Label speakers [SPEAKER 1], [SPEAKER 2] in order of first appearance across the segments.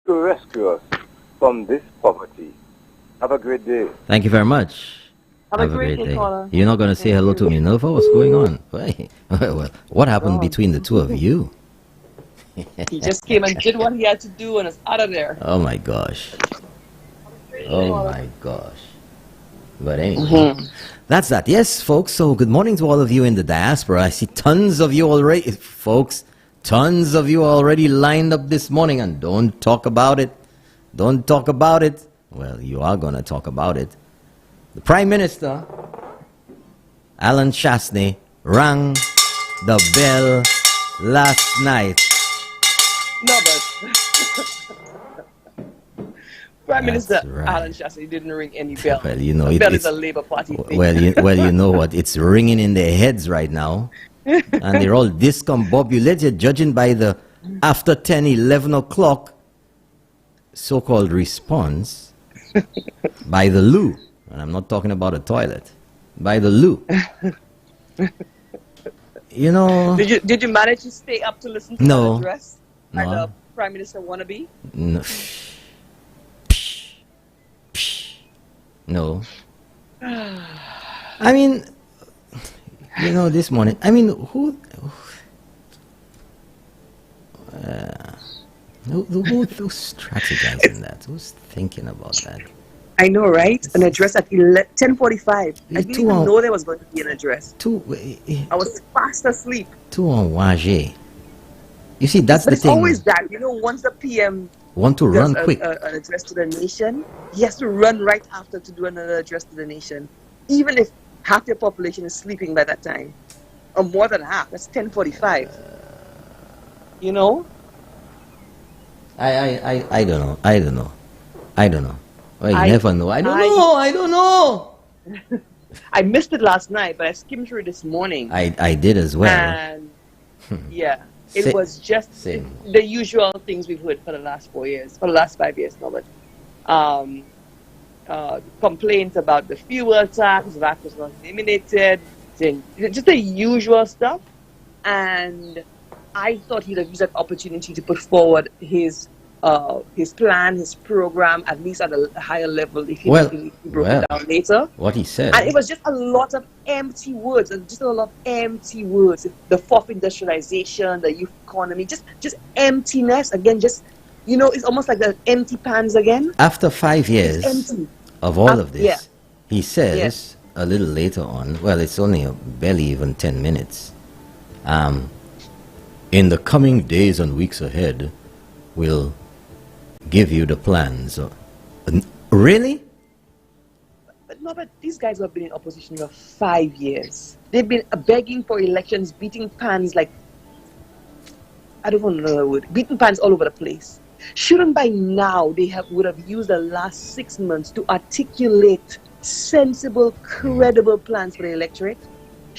[SPEAKER 1] to rescue us from this poverty. Have a great day.
[SPEAKER 2] Thank you very much.
[SPEAKER 3] Have a great day, caller.
[SPEAKER 2] You're not going to say hello to Minerva? What's going on? Well, what happened between the two of you?
[SPEAKER 3] He just came and did what he had to do and is out of there.
[SPEAKER 2] Oh my gosh. Oh my gosh. But anyway, that's that. Yes, folks. So good morning to all of you in the diaspora. I see tons of you already, folks. Tons of you already lined up this morning, and don't talk about it. Don't talk about it. Well, you are going to talk about it. The Prime Minister, Alan Chastanet, rang the bell last night.
[SPEAKER 3] No, but Prime Minister
[SPEAKER 2] right.
[SPEAKER 3] Alan Chastanet didn't ring any bell.
[SPEAKER 2] Well, you know,
[SPEAKER 3] the bell is a Labour Party thing.
[SPEAKER 2] Well, you know what? It's ringing in their heads right now. And they're all discombobulated, judging by the after 10, 11 o'clock so-called response by the loo. And I'm not talking about a toilet. By the loo. You know...
[SPEAKER 3] Did you manage to stay up to listen to the address by the Prime Minister wannabe?
[SPEAKER 2] No. No. I mean, you know, this morning, I mean, who's strategizing that? Who's thinking about that?
[SPEAKER 3] I know, right? An address at 10:45. I didn't even know there was going to be an address. I was fast asleep.
[SPEAKER 2] Too en wage. You see, that's the thing.
[SPEAKER 3] It's always that. You know, once the PM
[SPEAKER 2] want to run quick,
[SPEAKER 3] an address to the nation, he has to run right after to do another address to the nation, even if half your population is sleeping by that time, or more than half. That's 10:45. You know.
[SPEAKER 2] I don't know. I don't know. Well, you never know. I don't know.
[SPEAKER 3] I missed it last night, but I skimmed through it this morning.
[SPEAKER 2] I did as well.
[SPEAKER 3] And yeah, it was just the usual things we've heard for the last 4 years, for the last 5 years, Norbert. Complaints about the fuel tax, VAT was not eliminated, just the usual stuff. And I thought he'd have used that opportunity to put forward his plan, his program, at least at a higher level if he broke it down later.
[SPEAKER 2] What he said.
[SPEAKER 3] And it was just a lot of empty words, The fourth industrialization, the youth economy, just emptiness. Again, just, you know, it's almost like the empty pans again.
[SPEAKER 2] After 5 years of all of this, he says a little later on, well, it's only barely even 10 minutes, in the coming days and weeks ahead, we'll give you the plans. Really?
[SPEAKER 3] But these guys have been in opposition for 5 years. They've been begging for elections, beating pans like, I don't want another word, beating pans all over the place. Shouldn't by now they would have used the last 6 months to articulate sensible, credible plans for the electorate?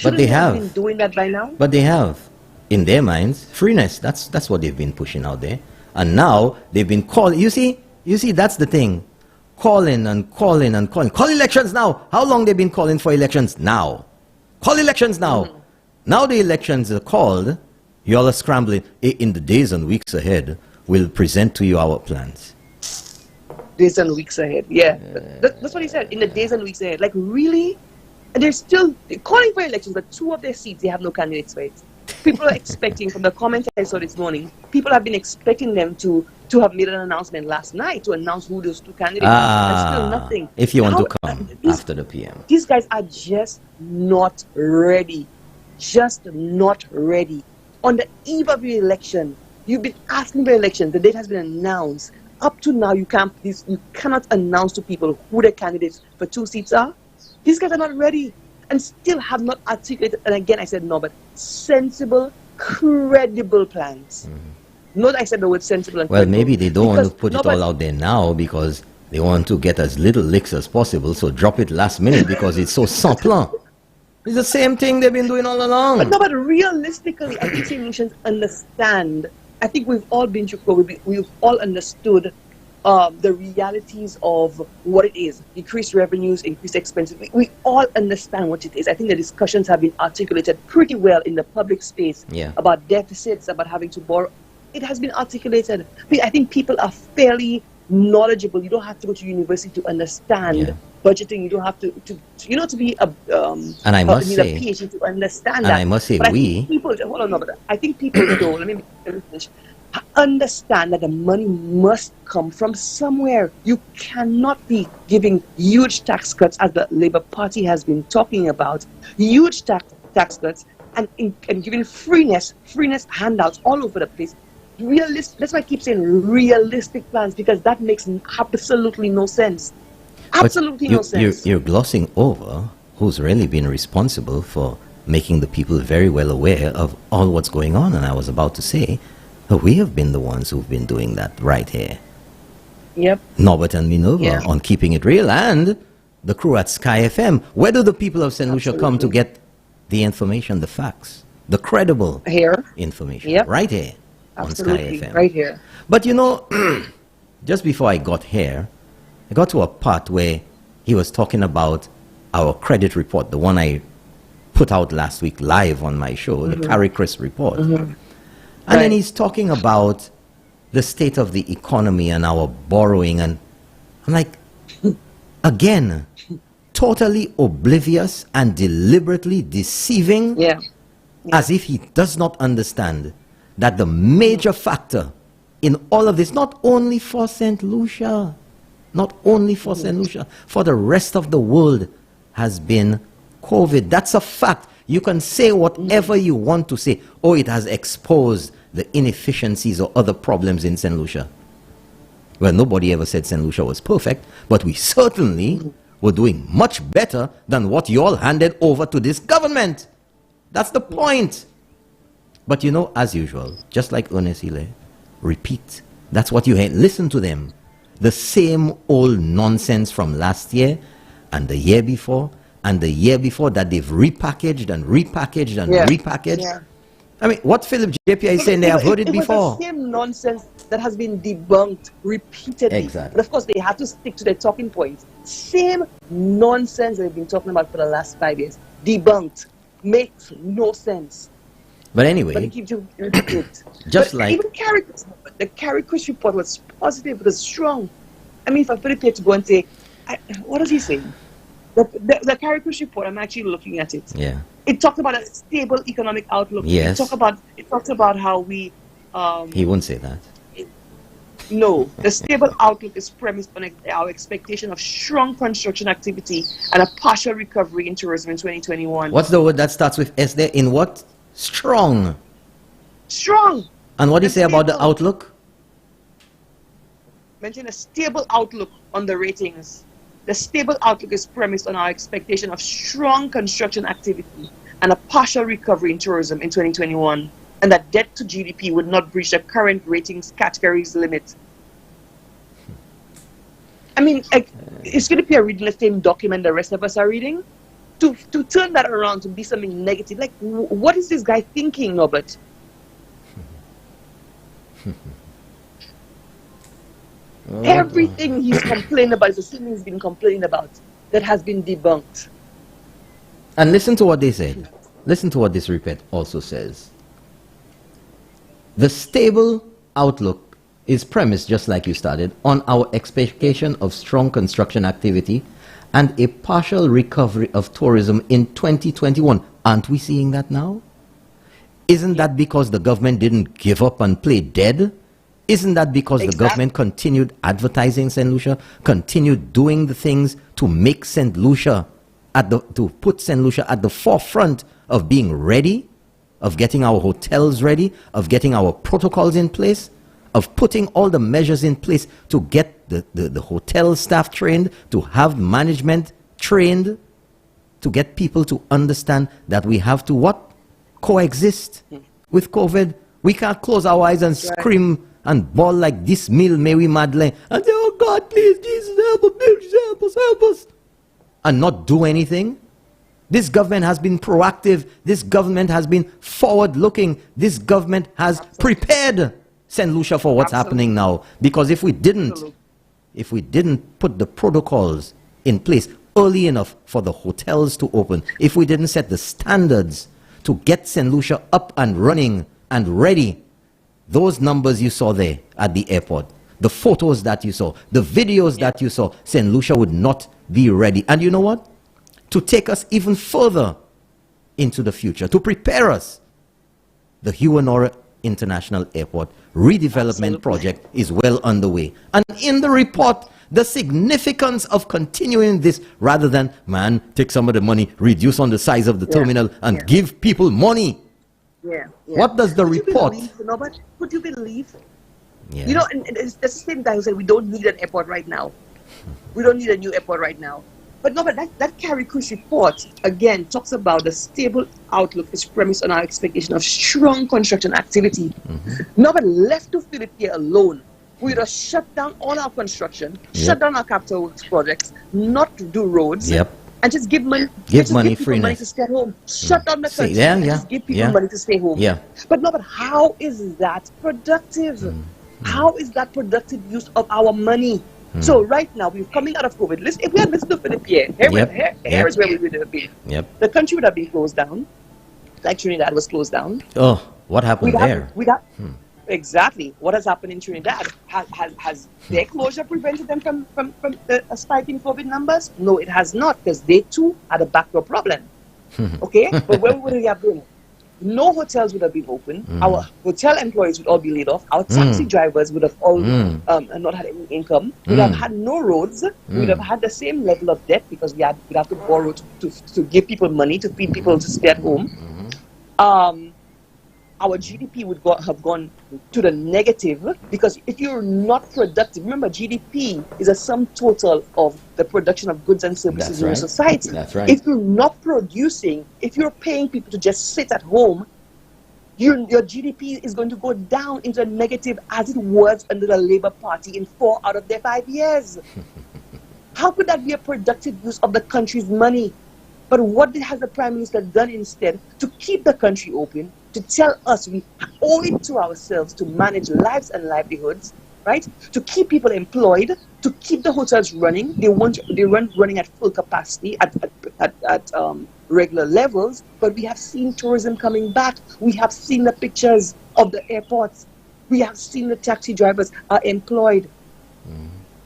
[SPEAKER 2] But they have
[SPEAKER 3] been doing that by now.
[SPEAKER 2] But they have, in their minds, freeness. That's what they've been pushing out there. And now they've been calling. You see, that's the thing. Calling and calling and calling. Call elections now. How long they've been calling for elections now? Call elections now. Now the elections are called. You all are scrambling. In the days and weeks ahead, we'll present to you our plans.
[SPEAKER 3] Days and weeks ahead. Yeah. That's what he said. In the days and weeks ahead. Like, really? And they're still calling for elections, but 2 of their seats, they have no candidates for it. People are expecting, from the comments I saw this morning, people have been expecting them to have made an announcement last night to announce who those 2 candidates are. And still nothing.
[SPEAKER 2] If you want to come after the PM.
[SPEAKER 3] These guys are just not ready. Just not ready. On the eve of the election, you've been asking for election. The date has been announced. Up to now, you cannot announce to people who the candidates for 2 seats are. These guys are not ready and still have not articulated, and again I said no, but sensible, credible plans. Not I said the word sensible and credible.
[SPEAKER 2] Well, maybe they don't want to put it all out there now because they want to get as little licks as possible, so drop it last minute because it's so sans-plan. It's the same thing they've been doing all along.
[SPEAKER 3] But realistically, I think Haitians understand. I think we've all been through, we've all understood the realities of what it is. Decreased revenues, increased expenses. We all understand what it is. I think the discussions have been articulated pretty well in the public space about deficits, about having to borrow. it has been articulated. I think people are fairly knowledgeable. You don't have to go to university to understand
[SPEAKER 2] Yeah.
[SPEAKER 3] budgeting. You don't have to be a
[SPEAKER 2] And I must
[SPEAKER 3] need
[SPEAKER 2] say-
[SPEAKER 3] a PhD to understand
[SPEAKER 2] and
[SPEAKER 3] that.
[SPEAKER 2] I must say
[SPEAKER 3] but I
[SPEAKER 2] we-
[SPEAKER 3] think people, hold on, no, but I think people though, let me finish, understand that the money must come from somewhere. You cannot be giving huge tax cuts, as the Labour Party has been talking about, huge tax cuts, and giving freeness handouts all over the place. That's why I keep saying realistic plans, because that makes absolutely no sense. Absolutely no sense.
[SPEAKER 2] You're glossing over who's really been responsible for making the people very well aware of all what's going on. And I was about to say, we have been the ones who've been doing that right here.
[SPEAKER 3] Yep.
[SPEAKER 2] Norbert and Minerva
[SPEAKER 3] Yeah.
[SPEAKER 2] on Keeping It Real, and the crew at Sky FM. Where do the people of St. Lucia come to
[SPEAKER 3] Absolutely.
[SPEAKER 2] get the information, the facts, the credible
[SPEAKER 3] Here.
[SPEAKER 2] information?
[SPEAKER 3] Yep.
[SPEAKER 2] Right here
[SPEAKER 3] Absolutely.
[SPEAKER 2] on Sky FM.
[SPEAKER 3] Right here.
[SPEAKER 2] But you know, just before I got here, I got to a part where he was talking about our credit report, the one I put out last week live on my show, the Carrie Chris report. And then
[SPEAKER 3] Right.
[SPEAKER 2] he's talking about the state of the economy and our borrowing. And I'm like, again, totally oblivious and deliberately deceiving,
[SPEAKER 3] Yeah.
[SPEAKER 2] as if he does not understand that the major factor in all of this, not only for St. Lucia, not only for St. Lucia, for the rest of the world, has been COVID. That's a fact. You can say whatever you want to say. Oh, it has exposed the inefficiencies or other problems in St. Lucia. Well, nobody ever said St. Lucia was perfect, but we certainly were doing much better than what you all handed over to this government. That's the point. But you know, as usual, just like Ernest Hille, repeat. That's what you had. Listen to them. The same old nonsense from last year and the year before and the year before that they've repackaged and repackaged and
[SPEAKER 3] Yeah.
[SPEAKER 2] repackaged.
[SPEAKER 3] Yeah.
[SPEAKER 2] I mean, what Philip JPI is saying, they have heard it before.
[SPEAKER 3] was the same nonsense that has been debunked repeatedly.
[SPEAKER 2] Exactly.
[SPEAKER 3] But of course, they have to stick to their talking points. Same nonsense they've been talking about for the last 5 years. Debunked. Makes no sense.
[SPEAKER 2] But
[SPEAKER 3] But they
[SPEAKER 2] anyway,
[SPEAKER 3] keep to repeat it.
[SPEAKER 2] Just
[SPEAKER 3] But
[SPEAKER 2] like-
[SPEAKER 3] even the Carrie Chris report was positive, it was strong. I mean, for Philip here to go and say, what does he say? The Carrie Chris report, I'm actually looking at it.
[SPEAKER 2] yeah,
[SPEAKER 3] It talked about a stable economic outlook.
[SPEAKER 2] Yes.
[SPEAKER 3] It talked about how we
[SPEAKER 2] he won't say that.
[SPEAKER 3] no, the stable outlook is premised on our expectation of strong construction activity and a partial recovery in tourism in 2021.
[SPEAKER 2] What's the word that starts with S there? In what? Strong.
[SPEAKER 3] Strong.
[SPEAKER 2] And what do you say about the
[SPEAKER 3] Stable.
[SPEAKER 2] outlook?
[SPEAKER 3] Mention a stable outlook on the ratings. The stable outlook is premised on our expectation of strong construction activity and a partial recovery in tourism in 2021, and that debt to GDP would not breach the current ratings categories limit. I mean, it's going to be reading the same document the rest of us are reading. To turn that around to be something negative, like, what is this guy thinking, Norbert? Everything he's complaining about is the same thing he's been complaining about that has been debunked.
[SPEAKER 2] And listen to what they said. Listen to what this report also says. The stable outlook is premised, just like you started, on our expectation of strong construction activity and a partial recovery of tourism in 2021. Aren't we seeing that now? Isn't that because the government didn't give up and play dead? Isn't that because the
[SPEAKER 3] Exactly.
[SPEAKER 2] government continued advertising St. Lucia, continued doing the things to make St. Lucia to put St. Lucia at the forefront of being ready, of getting our hotels ready, of getting our protocols in place, of putting all the measures in place to get the hotel staff trained, to have management trained, to get people to understand that we have to what? Coexist with COVID. We can't close our eyes and scream and bawl like this meal Mary Madeleine and say, oh God, please, Jesus, help us, please, help us, help us, and not do anything. This government has been proactive. This government has been forward-looking. This government has prepared St. Lucia for what's happening now. Because if we didn't put the protocols in place early enough for the hotels to open, if we didn't set the standards to get St. Lucia up and running and ready, those numbers you saw there at the airport, the photos that you saw, the videos that you saw, St. Lucia would not be ready. And you know what? To take us even further into the future, to prepare us, the Hugh Honora International Airport redevelopment project is well underway. And in the report, the significance of continuing this rather than, man, take some of the money, reduce on the size of the terminal and give people money. What does the report?
[SPEAKER 3] Could you believe? You know, and it's the same guy who said we don't need an airport right now. We don't need a new airport right now. But no, but that Carrie Cush report, again, talks about the stable outlook is premised on our expectation of strong construction activity. No, but left to Philippines alone, we would have shut down all our construction, shut down our capital works projects, not do roads, and just give money, money to stay at home. Shut down the country and just give people money to stay home. But no, but how is that productive? How is that productive use of our money? So right now, we're coming out of COVID. Listen, if we had listened to Philip here is where we would have been. The country would have been closed down, like Trinidad was closed down.
[SPEAKER 2] Oh, what happened there?
[SPEAKER 3] Exactly. What has happened in Trinidad? Has their closure prevented them from a spike in COVID numbers? No, it has not, because they too had a backdoor problem. Okay? But where would we have been? No hotels would have been open. Our hotel employees would all be laid off. Our taxi drivers would have all not had any income. We would have had no roads. We would have had the same level of debt because we'd have to borrow to give people money, to feed people, to stay at home. Our GDP would have gone to the negative, because if you're not productive, remember GDP is a sum total of the production of goods and services in your society.
[SPEAKER 2] That's right.
[SPEAKER 3] If you're not producing, if you're paying people to just sit at home, your GDP is going to go down into a negative, as it was under the Labour Party in 4 out of their 5 years. How could that be a productive use of the country's money? But what has the Prime Minister done instead? To keep the country open, to tell us we owe it to ourselves to manage lives and livelihoods, right? To keep people employed, to keep the hotels running. They run running at full capacity, at regular levels. But we have seen tourism coming back. We have seen the pictures of the airports. We have seen the taxi drivers are employed.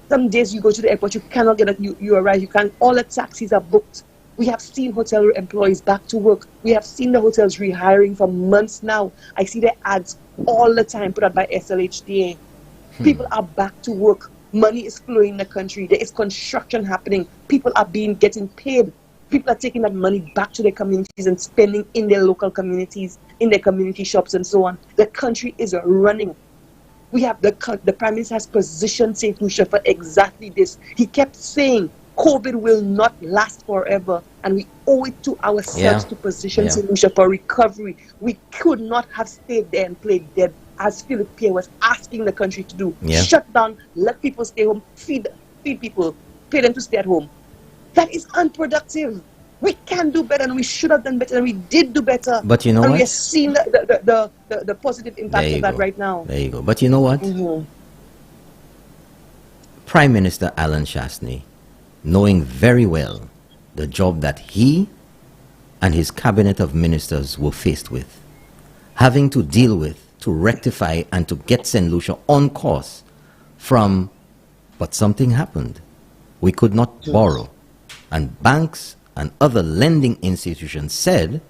[SPEAKER 3] Some days you go to the airport, you cannot get you arrive. All the taxis are booked. We have seen hotel employees back to work. We have seen the hotels rehiring for months now. I see their ads all the time put out by SLHDA. People are back to work. Money is flowing in the country. There is construction happening. People are getting paid. People are taking that money back to their communities and spending in their local communities, in their community shops and so on. The country is running. We have the Prime Minister has positioned St. Lucia for exactly this. He kept saying, COVID will not last forever, and we owe it to ourselves to position St. Lucia for recovery. We could not have stayed there and played dead, as Philip Pierre was asking the country to do. Shut down, let people stay home, feed people, pay them to stay at home. That is unproductive. We can do better, and we should have done better, and we did do better.
[SPEAKER 2] But you know
[SPEAKER 3] what?
[SPEAKER 2] And
[SPEAKER 3] we are seeing the positive impact of that right now.
[SPEAKER 2] There you go. But you know what? Prime Minister Alan Shastney, knowing very well the job that he and his cabinet of ministers were faced with, having to deal with, to rectify and to get St. Lucia on course but something happened. We could not borrow. And banks and other lending institutions said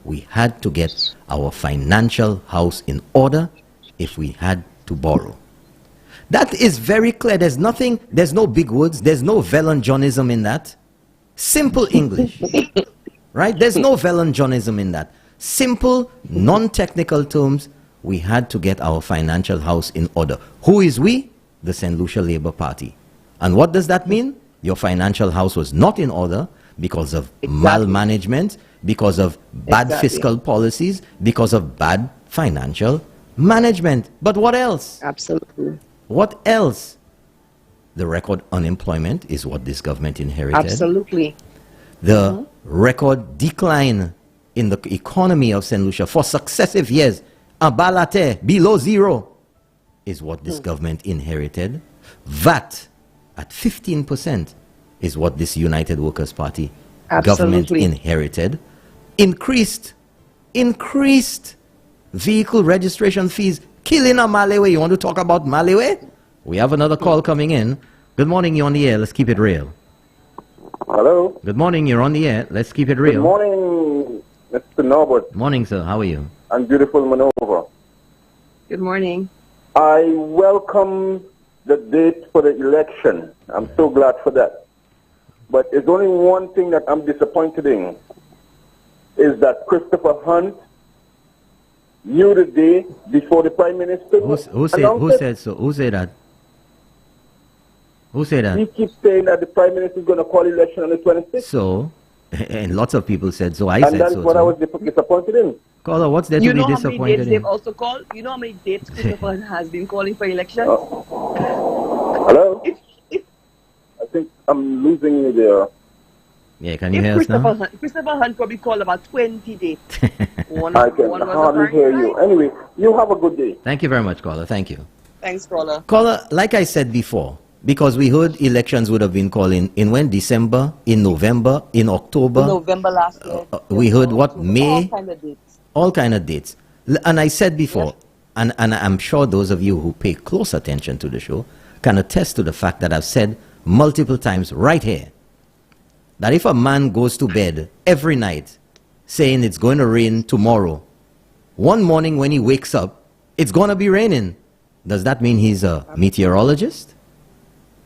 [SPEAKER 2] we had to get our financial house in order if we had to borrow. That is very clear. There's no big words, there's no Vellon Johnism in that. Simple English, right? There's no Vellon Johnism in that. Simple, non-technical terms. We had to get our financial house in order. Who is we? The St. Lucia Labour Party. And what does that mean? Your financial house was not in order because of malmanagement, because of bad fiscal policies, because of bad financial management. But what else?
[SPEAKER 3] Absolutely.
[SPEAKER 2] What else? The record unemployment is what this government inherited.
[SPEAKER 3] Absolutely.
[SPEAKER 2] The record decline in the economy of St. Lucia for successive years, abalate, below zero, is what this government inherited. VAT at 15% is what this United Workers' Party government inherited. Increased vehicle registration fees, killing a Maliwe. You want to talk about Maliwe? We have another call coming in. Good morning, you're on the air. Let's keep it real.
[SPEAKER 1] Hello.
[SPEAKER 2] Good morning, you're on the air. Let's keep it real.
[SPEAKER 1] Good morning, Mr. Norbert
[SPEAKER 2] Morning, sir. How are you?
[SPEAKER 1] and beautiful Manova.
[SPEAKER 3] Good morning.
[SPEAKER 1] I welcome the date for the election. I'm so glad for that. But there's only one thing that I'm disappointed in, is that Christopher Hunt knew the day before the Prime Minister
[SPEAKER 2] Who
[SPEAKER 1] announced it.
[SPEAKER 2] said so? Who said that? Who said
[SPEAKER 1] He
[SPEAKER 2] that?
[SPEAKER 1] keeps saying that the Prime Minister is going to call election on the 26th.
[SPEAKER 2] So, and lots of people said so. I
[SPEAKER 1] And
[SPEAKER 2] said
[SPEAKER 1] that's
[SPEAKER 2] so.
[SPEAKER 1] what I
[SPEAKER 2] too.
[SPEAKER 1] was disappointed in.
[SPEAKER 2] Caller, what's there
[SPEAKER 3] You
[SPEAKER 2] to be
[SPEAKER 3] know how many
[SPEAKER 2] disappointed
[SPEAKER 3] dates
[SPEAKER 2] in?
[SPEAKER 3] they've also called? You know how many dates Christopher has been calling for election?
[SPEAKER 1] Hello? I think I'm losing you there.
[SPEAKER 2] Yeah, can you hear us now?
[SPEAKER 3] Christopher Hunt probably called about 20 dates.
[SPEAKER 1] I can hardly hear you. Anyway, you have a good day.
[SPEAKER 2] Thank you very much, caller. Thank you.
[SPEAKER 3] Thanks, caller.
[SPEAKER 2] Caller, like I said before, because we heard elections would have been called in when? December, in November, in October.
[SPEAKER 3] In November last year.
[SPEAKER 2] We heard what?
[SPEAKER 3] All
[SPEAKER 2] May,
[SPEAKER 3] kind of dates.
[SPEAKER 2] all kind of dates. And I said before, and I'm sure those of you who pay close attention to the show can attest to the fact that I've said multiple times right here, that if a man goes to bed every night saying it's going to rain tomorrow, one morning when he wakes up, it's going to be raining. Does that mean he's a meteorologist?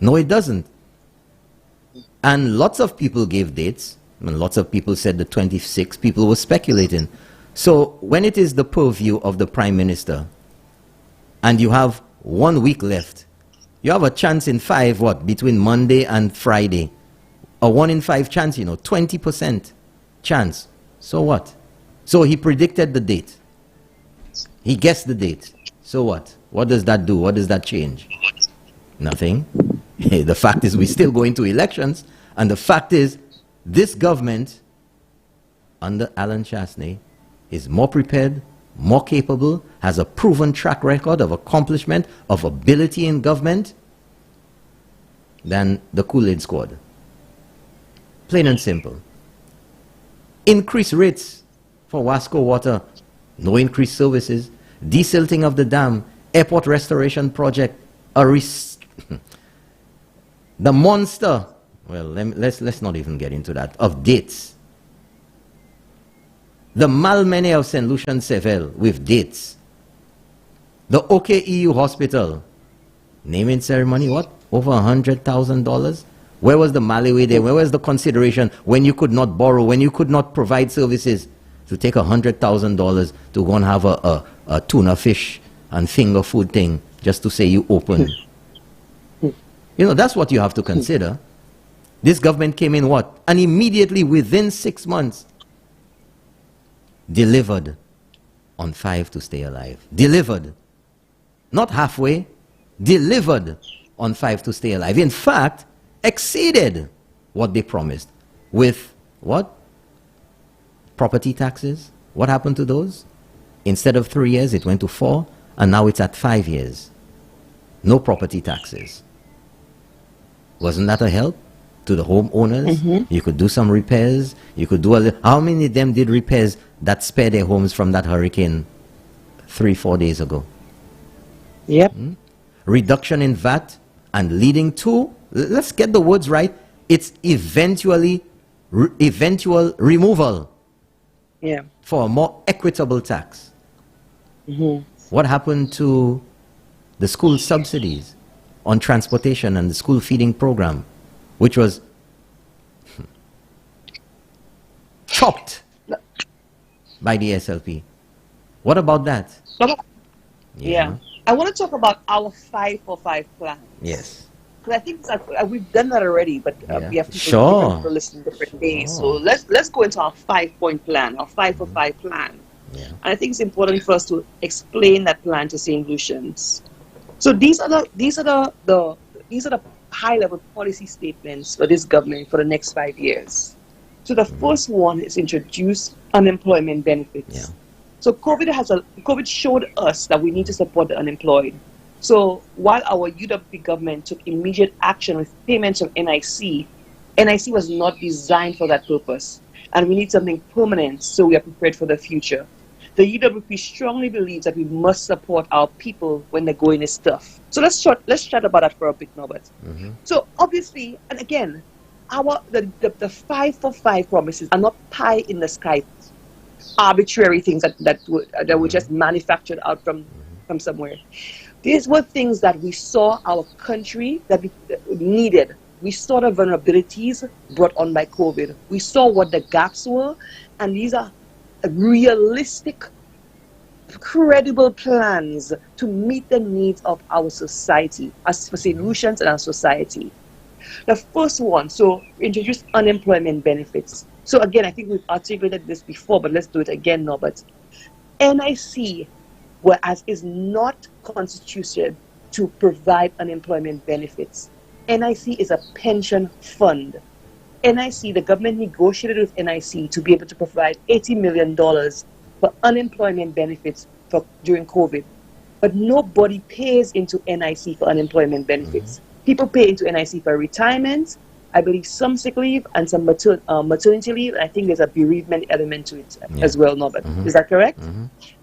[SPEAKER 2] No, it doesn't. And lots of people gave dates, and lots of people said the 26th. People were speculating. So when it is the purview of the Prime Minister, and you have 1 week left, you have a chance in 5, between Monday and Friday. A 1 in 5 chance, 20% chance. So what? So he predicted the date. He guessed the date. So what? What does that do? What does that change? Nothing. The fact is we're still going to elections. And the fact is this government under Alan Chasney is more prepared, more capable, has a proven track record of accomplishment, of ability in government than the Kool-Aid squad. Plain and simple. Increase rates for Wasco Water, no increased services, desilting of the dam, airport restoration project, the monster, well, let's not even get into that, of dates. The Malmene of St. Lucian Sevel with dates. The OKEU Hospital, naming ceremony, what? Over $100,000? Where was the Maliwe there? Where was the consideration when you could not borrow, when you could not provide services to take $100,000 to go and have a tuna fish and finger food thing just to say you open? That's what you have to consider. This government came in what? And immediately within 6 months delivered on 5 to stay alive. Delivered. Not halfway. Delivered on 5 to stay alive. In fact, exceeded what they promised with what? Property taxes. What happened to those? Instead of 3 years, it went to 4, and now it's at 5 years. No property taxes. Wasn't that a help to the homeowners? You could do some repairs. You could do how many of them did repairs that spared their homes from that hurricane 3-4 days ago?
[SPEAKER 3] Yep.
[SPEAKER 2] Reduction in VAT and leading to, let's get the words right, it's eventual removal for a more equitable tax. What happened to the school subsidies on transportation and the school feeding program, which was chopped by the SLP? What about that?
[SPEAKER 3] Yeah. I want to talk about our 5 for 5 plan.
[SPEAKER 2] Yes.
[SPEAKER 3] Because I think that, we've done that already, but we have
[SPEAKER 2] Sure.
[SPEAKER 3] people listen different days. So let's go into our 5-point plan, our 5 for 5 plan.
[SPEAKER 2] Yeah.
[SPEAKER 3] And I think it's important for us to explain that plan to St. Lucians. So these are the high-level policy statements for this government for the next 5 years. So the first one is introduce unemployment benefits.
[SPEAKER 2] Yeah.
[SPEAKER 3] So COVID showed us that we need to support the unemployed. So while our UWP government took immediate action with payments from NIC, NIC was not designed for that purpose. And we need something permanent so we are prepared for the future. the UWP strongly believes that we must support our people when the going is tough. So let's chat about that for a bit, Norbert. So obviously, and again, the 5 for 5 promises are not pie in the sky, arbitrary things that were just manufactured out from somewhere. These were things that we saw our country that we needed. We saw the vulnerabilities brought on by COVID. We saw what the gaps were, and these are realistic, credible plans to meet the needs of our society, as for solutions in our society. The first one, so introduce unemployment benefits. So again, I think we've articulated this before, but let's do it again, Norbert. NIC, whereas is not constituted to provide unemployment benefits. NIC is a pension fund. NIC, the government negotiated with NIC to be able to provide $80 million for unemployment benefits during COVID. But nobody pays into NIC for unemployment benefits. People pay into NIC for retirement, I believe some sick leave, and some maternity leave. And I think there's a bereavement element to it as well, Norbert. Is that correct?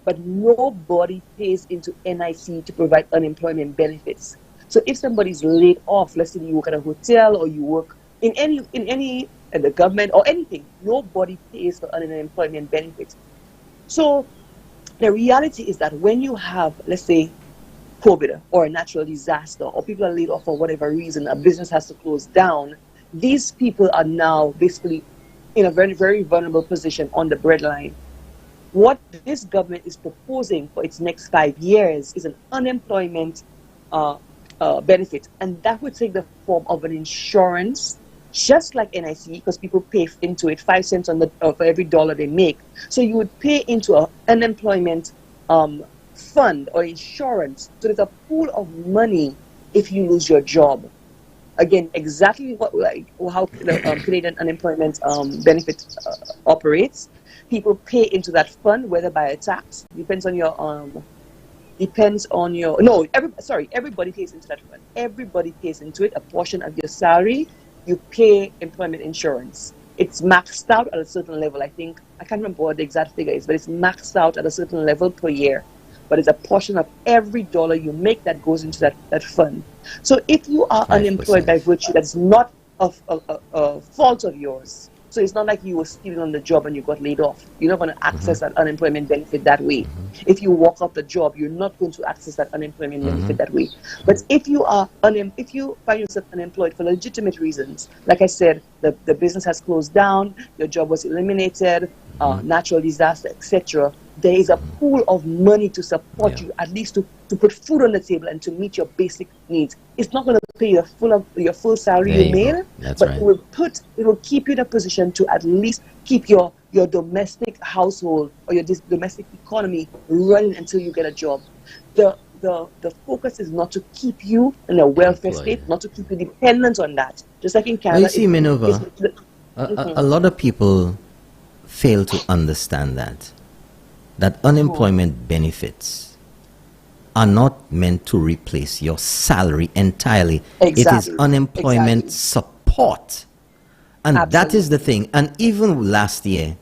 [SPEAKER 3] But nobody pays into NIC to provide unemployment benefits. So if somebody's laid off, let's say you work at a hotel or you work in the government or anything, nobody pays for unemployment benefits. So the reality is that when you have, let's say, COVID or a natural disaster, or people are laid off for whatever reason, a business has to close down, these people are now basically in a very, very vulnerable position on the breadline. What this government is proposing for its next 5 years is an unemployment benefit, and that would take the form of an insurance, just like NIC, because people pay into it 5 cents for every dollar they make. So you would pay into an unemployment fund or insurance. So there's a pool of money if you lose your job. Again, exactly how the Canadian unemployment benefit operates. People pay into that fund, whether by a tax, everybody pays into that fund. Everybody pays into it. A portion of your salary, you pay employment insurance. It's maxed out at a certain level. I can't remember what the exact figure is, but it's maxed out at a certain level per year. But it's a portion of every dollar you make that goes into that fund. So if you are 5%. Unemployed by virtue, that's not a fault of yours. So it's not like you were stealing on the job and you got laid off. You're not going to access that unemployment benefit that way. If you walk off the job, you're not going to access that unemployment benefit that way. But if you are if you find yourself unemployed for legitimate reasons, like I said, the business has closed down, your job was eliminated, natural disaster, etc., there is a pool of money to support you, at least to put food on the table and to meet your basic needs. It's not going to pay your full salary you made, but it will keep you in a position to at least keep your domestic household or your domestic economy running until you get a job. The focus is not to keep you in a welfare state, not to keep you dependent on that. Just like in Canada.
[SPEAKER 2] You see, Minerva, a lot of people fail to understand that unemployment benefits are not meant to replace your salary entirely. Exactly. It is unemployment support. And that is the thing. And even last year,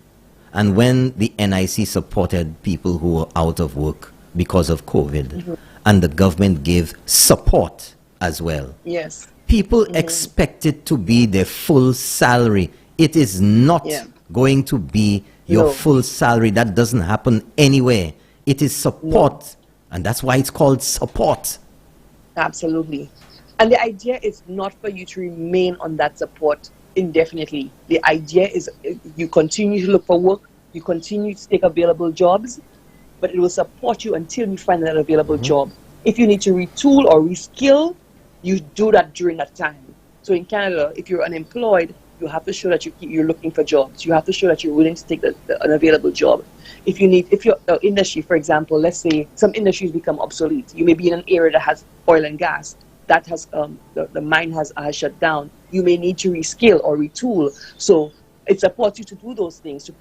[SPEAKER 2] and when the NIC supported people who were out of work because of COVID, and the government gave support as well.
[SPEAKER 3] Yes.
[SPEAKER 2] People expect it to be their full salary. It is not going to be your full salary. That doesn't happen anywhere. It is support, and that's why it's called support.
[SPEAKER 3] Absolutely. And the idea is not for you to remain on that support indefinitely. The idea is you continue to look for work, you continue to take available jobs, but it will support you until you find that available job. If you need to retool or reskill, you do that during that time. So in Canada, if you're unemployed, you have to show that you're looking for jobs. You have to show that you're willing to take an available job. If your industry, for example, let's say some industries become obsolete. You may be in an area that has oil and gas. That has the mine has shut down. You may need to reskill or retool. So it supports you to do those things to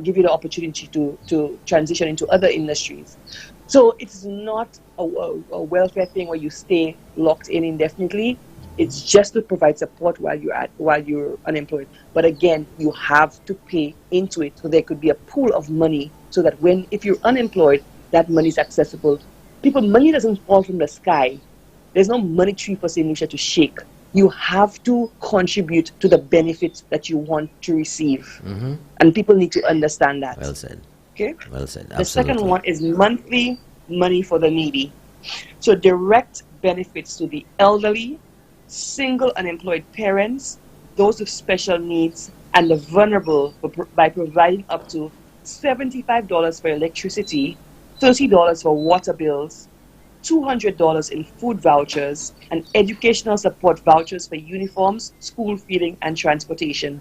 [SPEAKER 3] give you the opportunity to transition into other industries. So it's not a welfare thing where you stay locked in indefinitely. It's just to provide support while you're unemployed. But again, you have to pay into it, so there could be a pool of money so that if you're unemployed, that money is accessible. Money doesn't fall from the sky. There's no money tree for St. Lucia to shake. You have to contribute to the benefits that you want to receive. And people need to understand that.
[SPEAKER 2] Well said.
[SPEAKER 3] Okay?
[SPEAKER 2] Well said.
[SPEAKER 3] The second one is monthly money for the needy. So direct benefits to the elderly, single unemployed parents, those with special needs, and the vulnerable by providing up to $75 for electricity, $30 for water bills, $200 in food vouchers, and educational support vouchers for uniforms, school feeding, and transportation.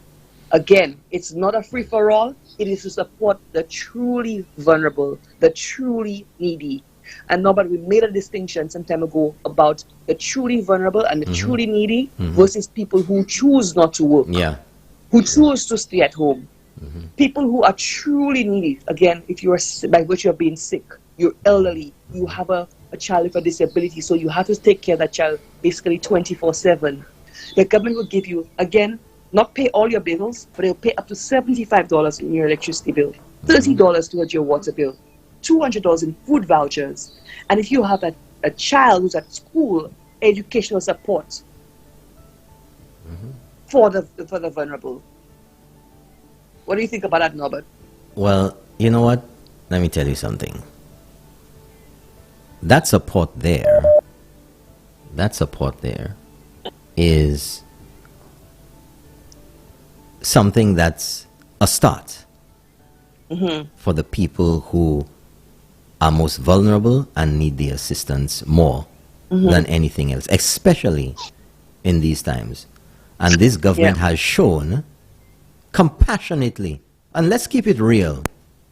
[SPEAKER 3] Again, it's not a free-for-all. It is to support the truly vulnerable, the truly needy. And Norbert, we made a distinction some time ago about the truly vulnerable and the truly needy versus people who choose not to work, who choose to stay at home. People who are truly needy, again, if you are by virtue of being sick, you're elderly, you have a child with a disability, so you have to take care of that child basically 24/7. The government will give you, again, not pay all your bills, but they'll pay up to $75 in your electricity bill, $30 towards your water bill, $200 in food vouchers. And if you have a child who's at school, educational support for the vulnerable. What do you think about that, Norbert?
[SPEAKER 2] Well, you know what? Let me tell you something. That support there is something that's a start for the people who are most vulnerable and need the assistance more than anything else, especially in these times. And this government has shown compassionately, and let's keep it real,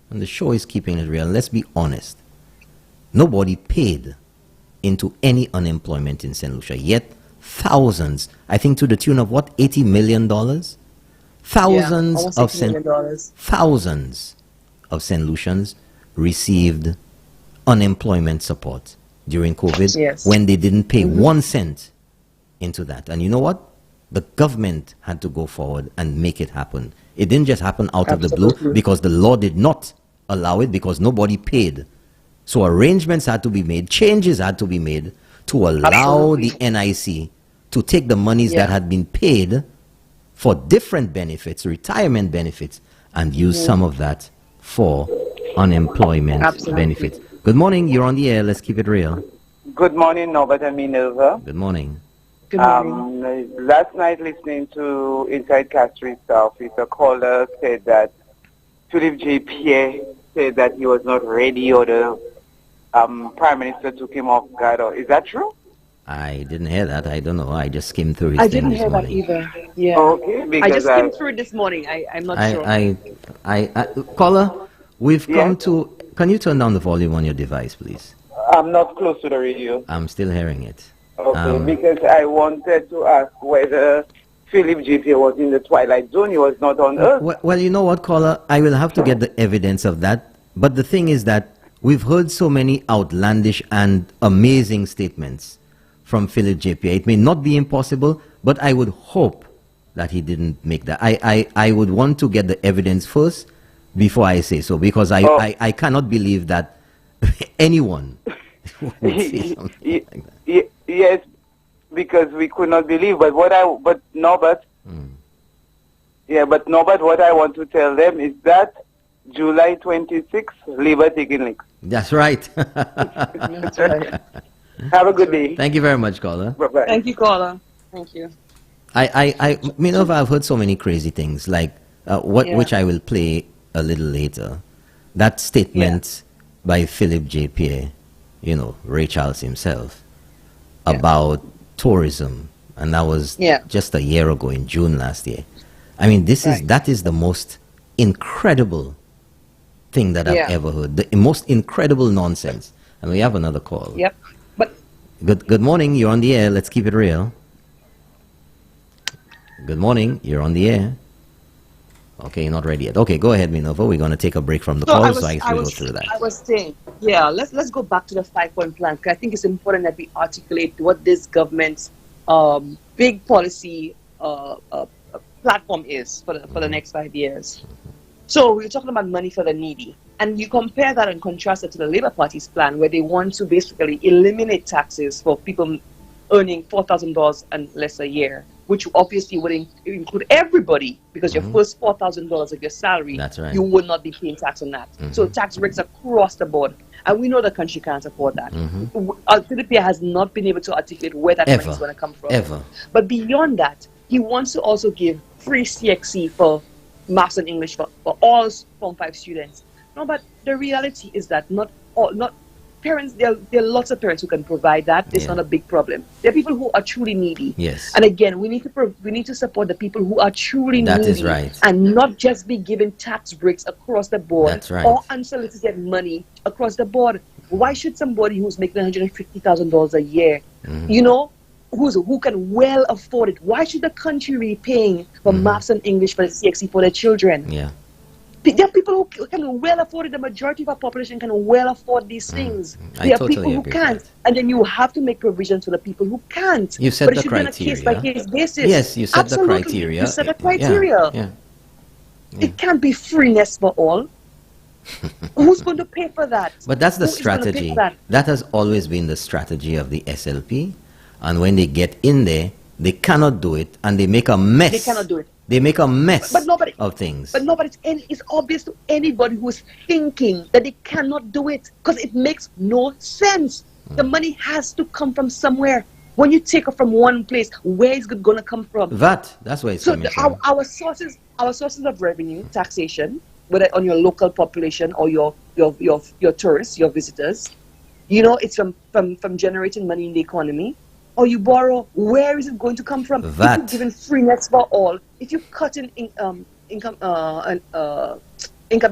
[SPEAKER 2] and the show is keeping it real, let's be honest. Nobody paid into any unemployment in St. Lucia, yet thousands, I think to the tune of what, $80 million? Thousands of St. Lucians received unemployment support during COVID when they didn't pay 1 cent into that. And you know what? The government had to go forward and make it happen. It didn't just happen out of the blue because the law did not allow it, because nobody paid. So arrangements had to be made, changes had to be made to allow the NIC to take the monies that had been paid for different benefits, retirement benefits, and use some of that for unemployment benefits. Good morning, you're on the air, let's keep it real.
[SPEAKER 4] Good morning, Norbert and Minerva.
[SPEAKER 2] Good morning.
[SPEAKER 3] Good morning.
[SPEAKER 4] Last night, listening to Inside Castries office, a caller said that Philip J. Pierre said that he was not ready, or the Prime Minister took him off guard. Is that true?
[SPEAKER 2] I didn't hear that. I don't know. I just skimmed through his thing this morning.
[SPEAKER 3] I didn't hear that either. Yeah.
[SPEAKER 4] Okay, because
[SPEAKER 3] I just skimmed through it this morning. I'm not sure.
[SPEAKER 2] Caller, we've come to... Can you turn down the volume on your device, please?
[SPEAKER 4] I'm not close to the radio.
[SPEAKER 2] I'm still hearing it.
[SPEAKER 4] Okay, because I wanted to ask whether Philip GP was in the twilight zone. He was not on Earth.
[SPEAKER 2] Well, you know what, caller? I will have to get the evidence of that. But the thing is that we've heard so many outlandish and amazing statements from Philip JP. It may not be impossible, but I would hope that he didn't make that. I would want to get the evidence first before I say so, because I cannot believe that anyone would say something like that.
[SPEAKER 4] Yes, because we could not believe. But Norbert, what I want to tell them is that July 26th, Labour taking leaks.
[SPEAKER 2] That's right.
[SPEAKER 3] That's right.
[SPEAKER 4] Have a good day.
[SPEAKER 2] Thank you very much, caller.
[SPEAKER 4] Bye-bye.
[SPEAKER 3] Thank you, caller. Thank you.
[SPEAKER 2] Minerva, I've heard so many crazy things, like which I will play a little later. That statement by Philip J. Pierre, Ray Charles himself, about tourism, and that was just a year ago in June last year. I mean, that is the most incredible thing that I've ever heard. The most incredible nonsense. And we have another call.
[SPEAKER 3] Yep. But
[SPEAKER 2] Good morning, you're on the air. Let's keep it real. Good morning, you're on the air. Okay, you're not ready yet. Okay, go ahead, Minerva. We're going to take a break from the call, so I guess we'll go through that.
[SPEAKER 3] I was saying, let's go back to the 5-point plan, because I think it's important that we articulate what this government's big policy platform is for the next 5 years. So we're talking about money for the needy. And you compare that and contrast it to the Labour Party's plan, where they want to basically eliminate taxes for people earning $4,000 and less a year, which obviously would include everybody, because your first $4,000 of your salary,
[SPEAKER 2] That's right.
[SPEAKER 3] you will not be paying tax on that. So tax breaks across the board. And we know the country can't afford that. Philippi has not been able to articulate where that money is going to come from.
[SPEAKER 2] Ever.
[SPEAKER 3] But beyond that, he wants to also give free CXC for Maths and English for all Form 5 students. No, but the reality is that not parents, there are lots of parents who can provide that. It's not a big problem. There are people who are truly needy.
[SPEAKER 2] Yes.
[SPEAKER 3] And again, we need to support the people who are truly needy.
[SPEAKER 2] That is right.
[SPEAKER 3] And not just be given tax breaks across the board.
[SPEAKER 2] That's right.
[SPEAKER 3] Or unsolicited money across the board. Why should somebody who's making $150,000 a year, who can well afford it, why should the country be paying for Maths and English for the CXC for their children?
[SPEAKER 2] Yeah.
[SPEAKER 3] There are people who can well afford it. The majority of our population can well afford these things. There are people who can't. And then you have to make provisions for the people who can't.
[SPEAKER 2] You set
[SPEAKER 3] but
[SPEAKER 2] the
[SPEAKER 3] it should
[SPEAKER 2] criteria.
[SPEAKER 3] be on a case-by-case basis.
[SPEAKER 2] Yes, you set the criteria.
[SPEAKER 3] You set the criteria.
[SPEAKER 2] Yeah.
[SPEAKER 3] It can't be freeness for all. Who's going to pay for that?
[SPEAKER 2] But that's the
[SPEAKER 3] Who is going to pay
[SPEAKER 2] strategy.
[SPEAKER 3] for that?
[SPEAKER 2] That has always been the strategy of the SLP. And when they get in there, they cannot do it, and they make a mess.
[SPEAKER 3] They cannot do it.
[SPEAKER 2] They make a mess of things.
[SPEAKER 3] But it's obvious to anybody who is thinking that they cannot do it, because it makes no sense. The money has to come from somewhere. When you take it from one place, where is it going to come from?
[SPEAKER 2] That's where it's coming from.
[SPEAKER 3] Our sources of revenue, taxation, whether on your local population or your tourists, your visitors, it's from generating money in the economy. Or you borrow, where is it going to come from? If you're giving freeness for all, if you cut in income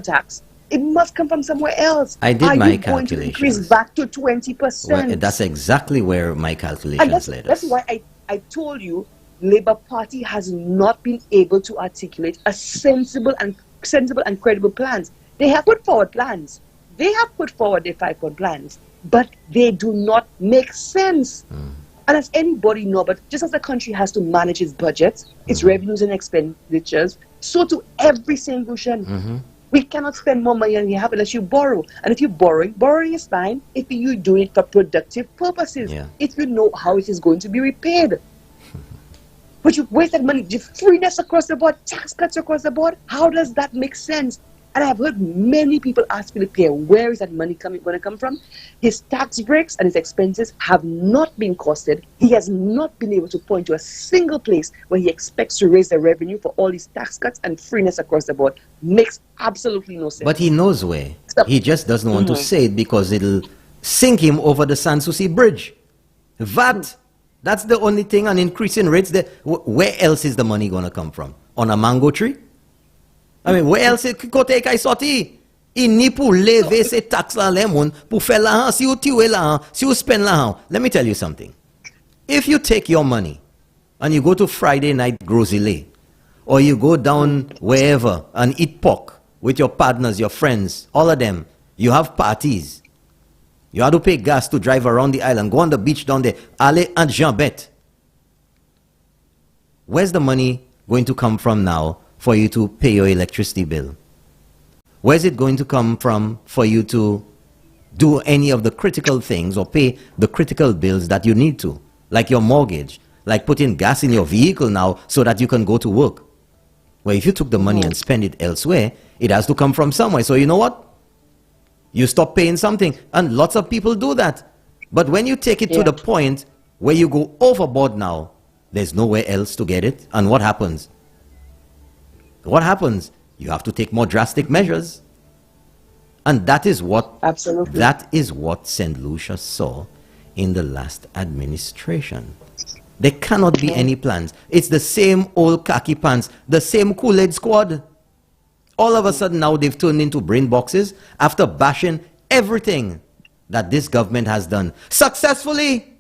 [SPEAKER 3] tax, it must come from somewhere else.
[SPEAKER 2] I did my calculations.
[SPEAKER 3] Are you going to increase back to 20%?
[SPEAKER 2] Well, that's exactly where my calculations led us.
[SPEAKER 3] That's why I told you, Labour Party has not been able to articulate a sensible and credible plans. They have put forward plans. They have put forward their 5-point plans, but they do not make sense. And as anybody knows, but just as the country has to manage its budget, its revenues and expenditures, so to every single we cannot spend more money than we have unless you borrow. And if you're borrowing is fine if you do it for productive purposes, if you know how it is going to be repaid. But you wasted money, freeness across the board, tax cuts across the board. How does that make sense? And I've heard many people ask Philip Pierre, where is that money going to come from? His tax breaks and his expenses have not been costed. He has not been able to point to a single place where he expects to raise the revenue for all these tax cuts and freeness across the board. Makes absolutely no sense.
[SPEAKER 2] But he knows where. He just doesn't want to say it because it'll sink him over the Sans Souci Bridge. VAT. That's the only thing, an increase in rates. Where else is the money going to come from? On a mango tree? I mean, where else kote kay sorti? Ini pou leve se tax la le moun, pou fè la han, si ou tiwe la han, si ou spend la han. Let me tell you something. If you take your money and you go to Friday night Grosile, or you go down wherever and eat pork with your partners, your friends, all of them, you have parties. You have to pay gas to drive around the island, go on the beach down there, Ale and Jean-Bet. Where's the money going to come from now for you to pay your electricity bill? Where's it going to come from for you to do any of the critical things or pay the critical bills that you need to? Like your mortgage, like putting gas in your vehicle now so that you can go to work. Well, if you took the money and spend it elsewhere, it has to come from somewhere. So you know what? You stop paying something. And lots of people do that. But when you take it to the point where you go overboard now, there's nowhere else to get it. And what happens? What happens? You have to take more drastic measures. And that is what St. Lucia saw in the last administration. There cannot be any plans. It's the same old khaki pants, the same Kool-Aid squad. All of a sudden now they've turned into brain boxes after bashing everything that this government has done successfully.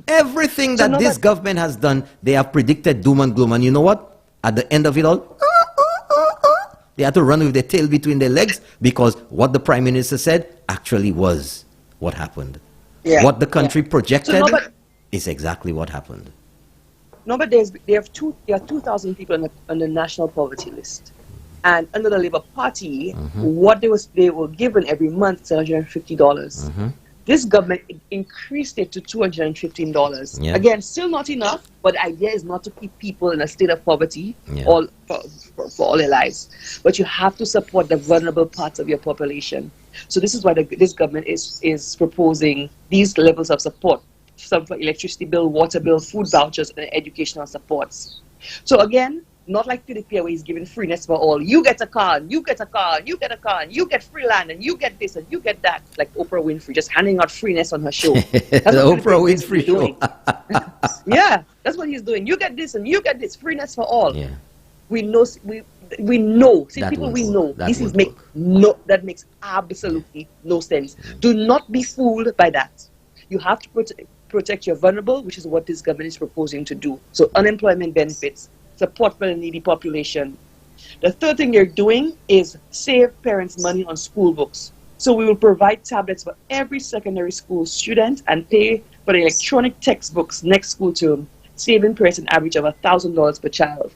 [SPEAKER 2] Everything that this government has done, they have predicted doom and gloom. And you know what? At the end of it all, they had to run with their tail between their legs because what the Prime Minister said actually was what happened. What the country projected is exactly what happened.
[SPEAKER 3] No, but there are 2,000 people on the national poverty list. And under the Labour Party, what they were given every month is $150. This government increased it to $215.
[SPEAKER 2] Yeah.
[SPEAKER 3] Again, still not enough, but the idea is not to keep people in a state of poverty all for all their lives. But you have to support the vulnerable parts of your population. So this is why this government is proposing these levels of support. Some for electricity bill, water bill, food vouchers, and educational supports. So again, not like Philippine where he's giving freeness for all. You get a car, and you get a car, and you get a car, and you get free land, and you get this, and you get that. Like Oprah Winfrey, just handing out freeness on her show.
[SPEAKER 2] The Oprah Winfrey show.
[SPEAKER 3] Yeah, that's what he's doing. You get this, and you get this. Freeness for all.
[SPEAKER 2] Yeah.
[SPEAKER 3] We know. We know. See,
[SPEAKER 2] That
[SPEAKER 3] people
[SPEAKER 2] won't
[SPEAKER 3] we
[SPEAKER 2] work.
[SPEAKER 3] know.
[SPEAKER 2] That
[SPEAKER 3] This is
[SPEAKER 2] won't work.
[SPEAKER 3] that makes absolutely no sense. Do not be fooled by that. You have to protect your vulnerable, which is what this government is proposing to do. So unemployment benefits, support for the needy population. The third thing they're doing is save parents money on school books. So we will provide tablets for every secondary school student and pay for the electronic textbooks next school term, saving parents an average of $1,000 per child.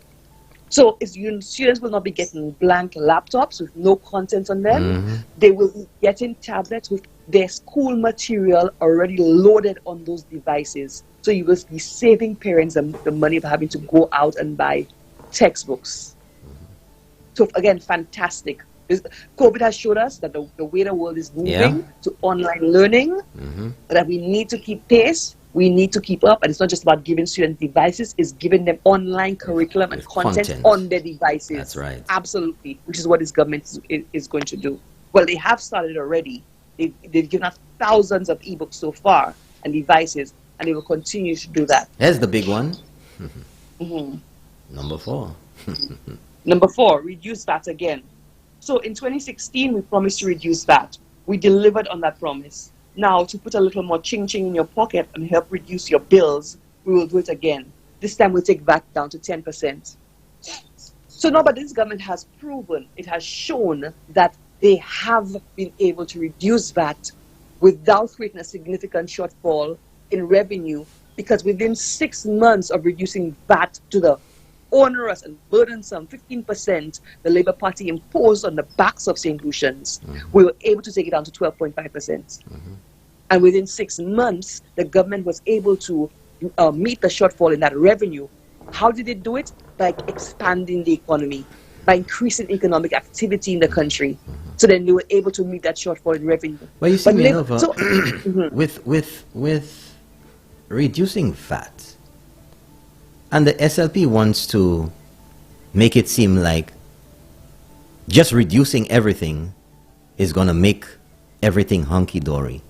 [SPEAKER 3] So students will not be getting blank laptops with no content on them. They will be getting tablets with their school material already loaded on those devices. So you will be saving parents the money of having to go out and buy textbooks. So again, fantastic. COVID has showed us that the way the world is moving to online learning, that we need to keep pace. We need to keep up, and it's not just about giving students devices, it's giving them online curriculum and content on their devices.
[SPEAKER 2] That's right.
[SPEAKER 3] Absolutely, which is what this government is going to do. Well, they have started already. They've given us thousands of ebooks so far and devices, and they will continue to do that.
[SPEAKER 2] Here's the big one. Number 4.
[SPEAKER 3] Number 4, reduce VAT again. So in 2016, we promised to reduce VAT. We delivered on that promise. Now, to put a little more ching-ching in your pocket and help reduce your bills, we will do it again. This time we'll take VAT down to 10%. So now, but this government has proven, it has shown that they have been able to reduce VAT without creating a significant shortfall in revenue, because within 6 months of reducing VAT to the onerous and burdensome 15% the Labour Party imposed on the backs of St. Lucians, we were able to take it down to 12.5%. And within 6 months, the government was able to meet the shortfall in that revenue. How did it do it? By expanding the economy, by increasing economic activity in the country. So then they were able to meet that shortfall in revenue.
[SPEAKER 2] Well, you see, Minerva,
[SPEAKER 3] so,
[SPEAKER 2] with reducing VAT, and the SLP wants to make it seem like just reducing everything is going to make everything hunky-dory.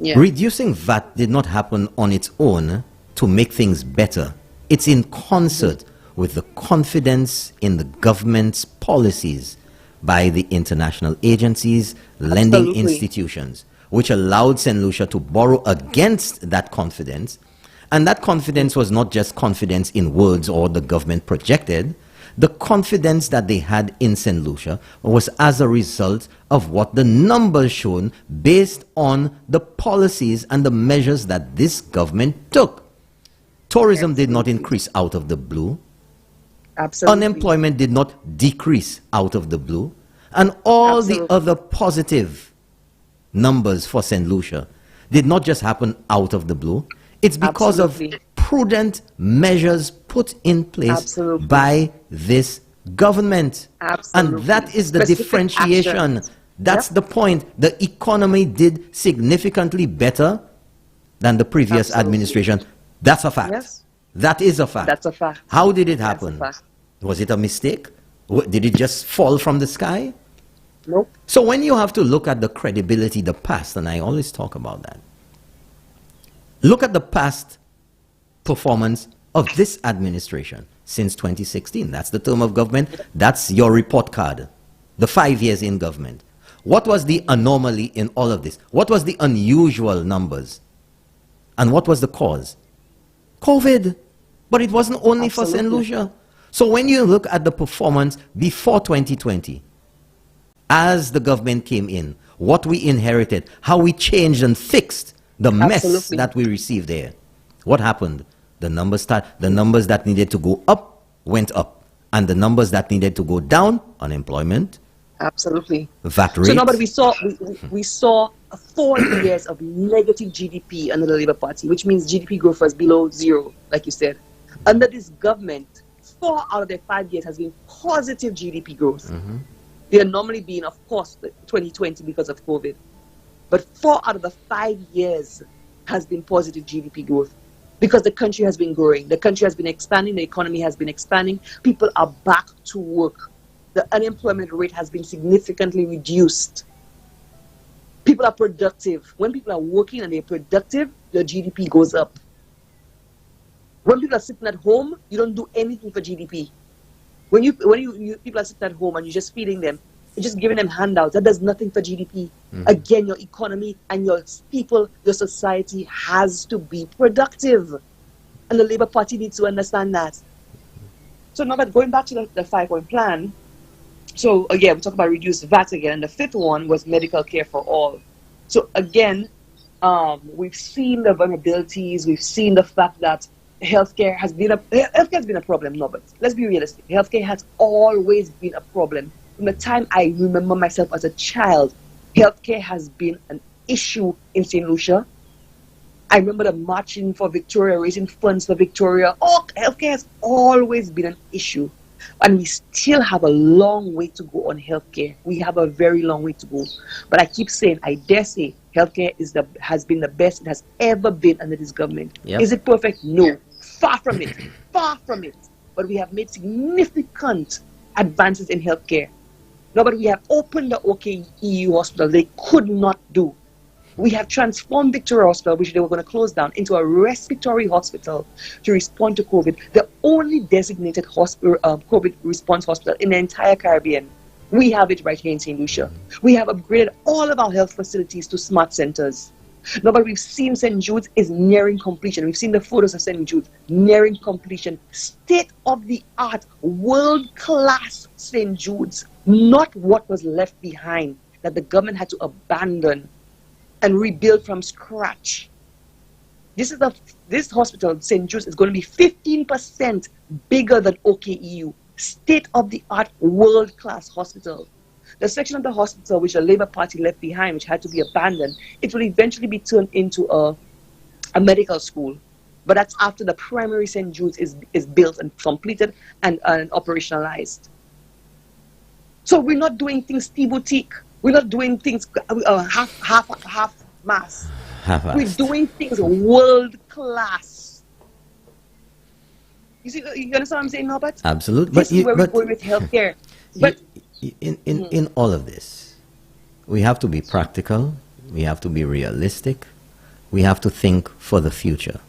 [SPEAKER 3] yeah.
[SPEAKER 2] Reducing VAT did not happen on its own to make things better. It's in concert with the confidence in the government's policies by the international agencies, lending
[SPEAKER 3] Absolutely.
[SPEAKER 2] institutions, which allowed St. Lucia to borrow against that confidence. And that confidence was not just confidence in words or the government projected. The confidence that they had in St. Lucia was as a result of what the numbers shown based on the policies and the measures that this government took. Tourism did not increase out of the blue.
[SPEAKER 3] Absolutely.
[SPEAKER 2] Unemployment did not decrease out of the blue. And all
[SPEAKER 3] Absolutely.
[SPEAKER 2] the other positive numbers for St. Lucia did not just happen out of the blue. It's because
[SPEAKER 3] Absolutely.
[SPEAKER 2] of prudent measures put in place
[SPEAKER 3] Absolutely.
[SPEAKER 2] by this government.
[SPEAKER 3] Absolutely.
[SPEAKER 2] And that is the
[SPEAKER 3] Specific
[SPEAKER 2] differentiation.
[SPEAKER 3] actions.
[SPEAKER 2] That's
[SPEAKER 3] Yep.
[SPEAKER 2] the point. The economy did significantly better than the previous
[SPEAKER 3] Absolutely.
[SPEAKER 2] administration. That's a fact.
[SPEAKER 3] Yes.
[SPEAKER 2] That is a fact.
[SPEAKER 3] That's a fact.
[SPEAKER 2] How did it
[SPEAKER 3] That's a
[SPEAKER 2] happen?
[SPEAKER 3] fact.
[SPEAKER 2] Was it a mistake? Did it just fall from the sky?
[SPEAKER 3] Nope.
[SPEAKER 2] So when you have to look at the credibility, the past, and I always talk about that, look at the past performance of this administration since 2016. That's the term of government. That's your report card. The 5 years in government. What was the anomaly in all of this? What was the unusual numbers? And what was the cause? COVID. But it wasn't only for St.
[SPEAKER 3] Absolutely.
[SPEAKER 2] Lucia. So when you look at the performance before 2020, as the government came in, what we inherited, how we changed and fixed the mess
[SPEAKER 3] Absolutely.
[SPEAKER 2] that we received there. What happened? The numbers that needed to go up went up. and the numbers that needed to go down, unemployment,
[SPEAKER 3] Absolutely.
[SPEAKER 2] VAT rates.
[SPEAKER 3] So now, but we saw 4 years of negative GDP under the Labour Party, which means GDP growth was below zero, like you said. Under this government, 4 out of the 5 years has been positive GDP growth. They are normally being, of course, 2020 because of COVID. But 4 out of the 5 years has been positive GDP growth because the country has been growing. The country has been expanding. The economy has been expanding. People are back to work. The unemployment rate has been significantly reduced. People are productive. When people are working and they're productive, the GDP goes up. When people are sitting at home, you don't do anything for GDP. When people are sitting at home and you're just feeding them, you're just giving them handouts, that does nothing for GDP. Again, your economy and your people, your society has to be productive. And the Labour Party needs to understand that. So now, but going back to the 5-point plan, so again, we talk about reduced VAT again, and the 5th one was medical care for all. So again, we've seen the vulnerabilities, we've seen the fact that healthcare has been a problem. No, but let's be realistic. Healthcare has always been a problem. From the time I remember myself as a child, healthcare has been an issue in St. Lucia. I remember the marching for Victoria, raising funds for Victoria. Oh, healthcare has always been an issue. And we still have a long way to go on healthcare. We have a very long way to go. But I keep saying, I dare say, healthcare has been the best it has ever been under this government.
[SPEAKER 2] Yep.
[SPEAKER 3] Is it perfect? No. Far from it. Far from it. But we have made significant advances in healthcare. No, but we have opened the OKEU hospital they could not do. We have transformed Victoria Hospital, which they were going to close down, into a respiratory hospital to respond to COVID, the only designated COVID response hospital in the entire Caribbean. We have it right here in St. Lucia. We have upgraded all of our health facilities to smart centers. No, but we've seen St. Jude's is nearing completion. We've seen the photos of St. Jude's nearing completion. State-of-the-art, world-class St. Jude's, not what was left behind that the government had to abandon and rebuild from scratch. This hospital, St. Jude's, is going to be 15% bigger than OKEU. State-of-the-art, world-class hospital. The section of the hospital which the Labour Party left behind, which had to be abandoned, it will eventually be turned into a medical school. But that's after the primary St. Jude's is built and completed and operationalized. So we're not doing things boutique. We're not doing things half mass. We're doing things world class. You see, you understand what I'm saying, Norbert?
[SPEAKER 2] Absolutely.
[SPEAKER 3] This is where we're going with healthcare. But
[SPEAKER 2] in all of this, we have to be practical. We have to be realistic. We have to think for the future.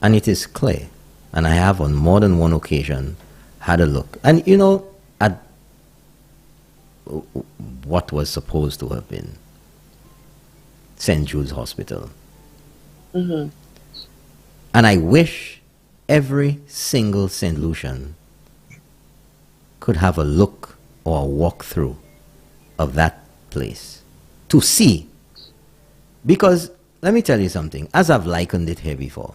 [SPEAKER 2] And it is clear, and I have on more than one occasion had a look. And you know, at what was supposed to have been St. Jude's Hospital. And I wish every single St. Lucian could have a look or a walk through of that place to see. Because let me tell you something, as I've likened it here before.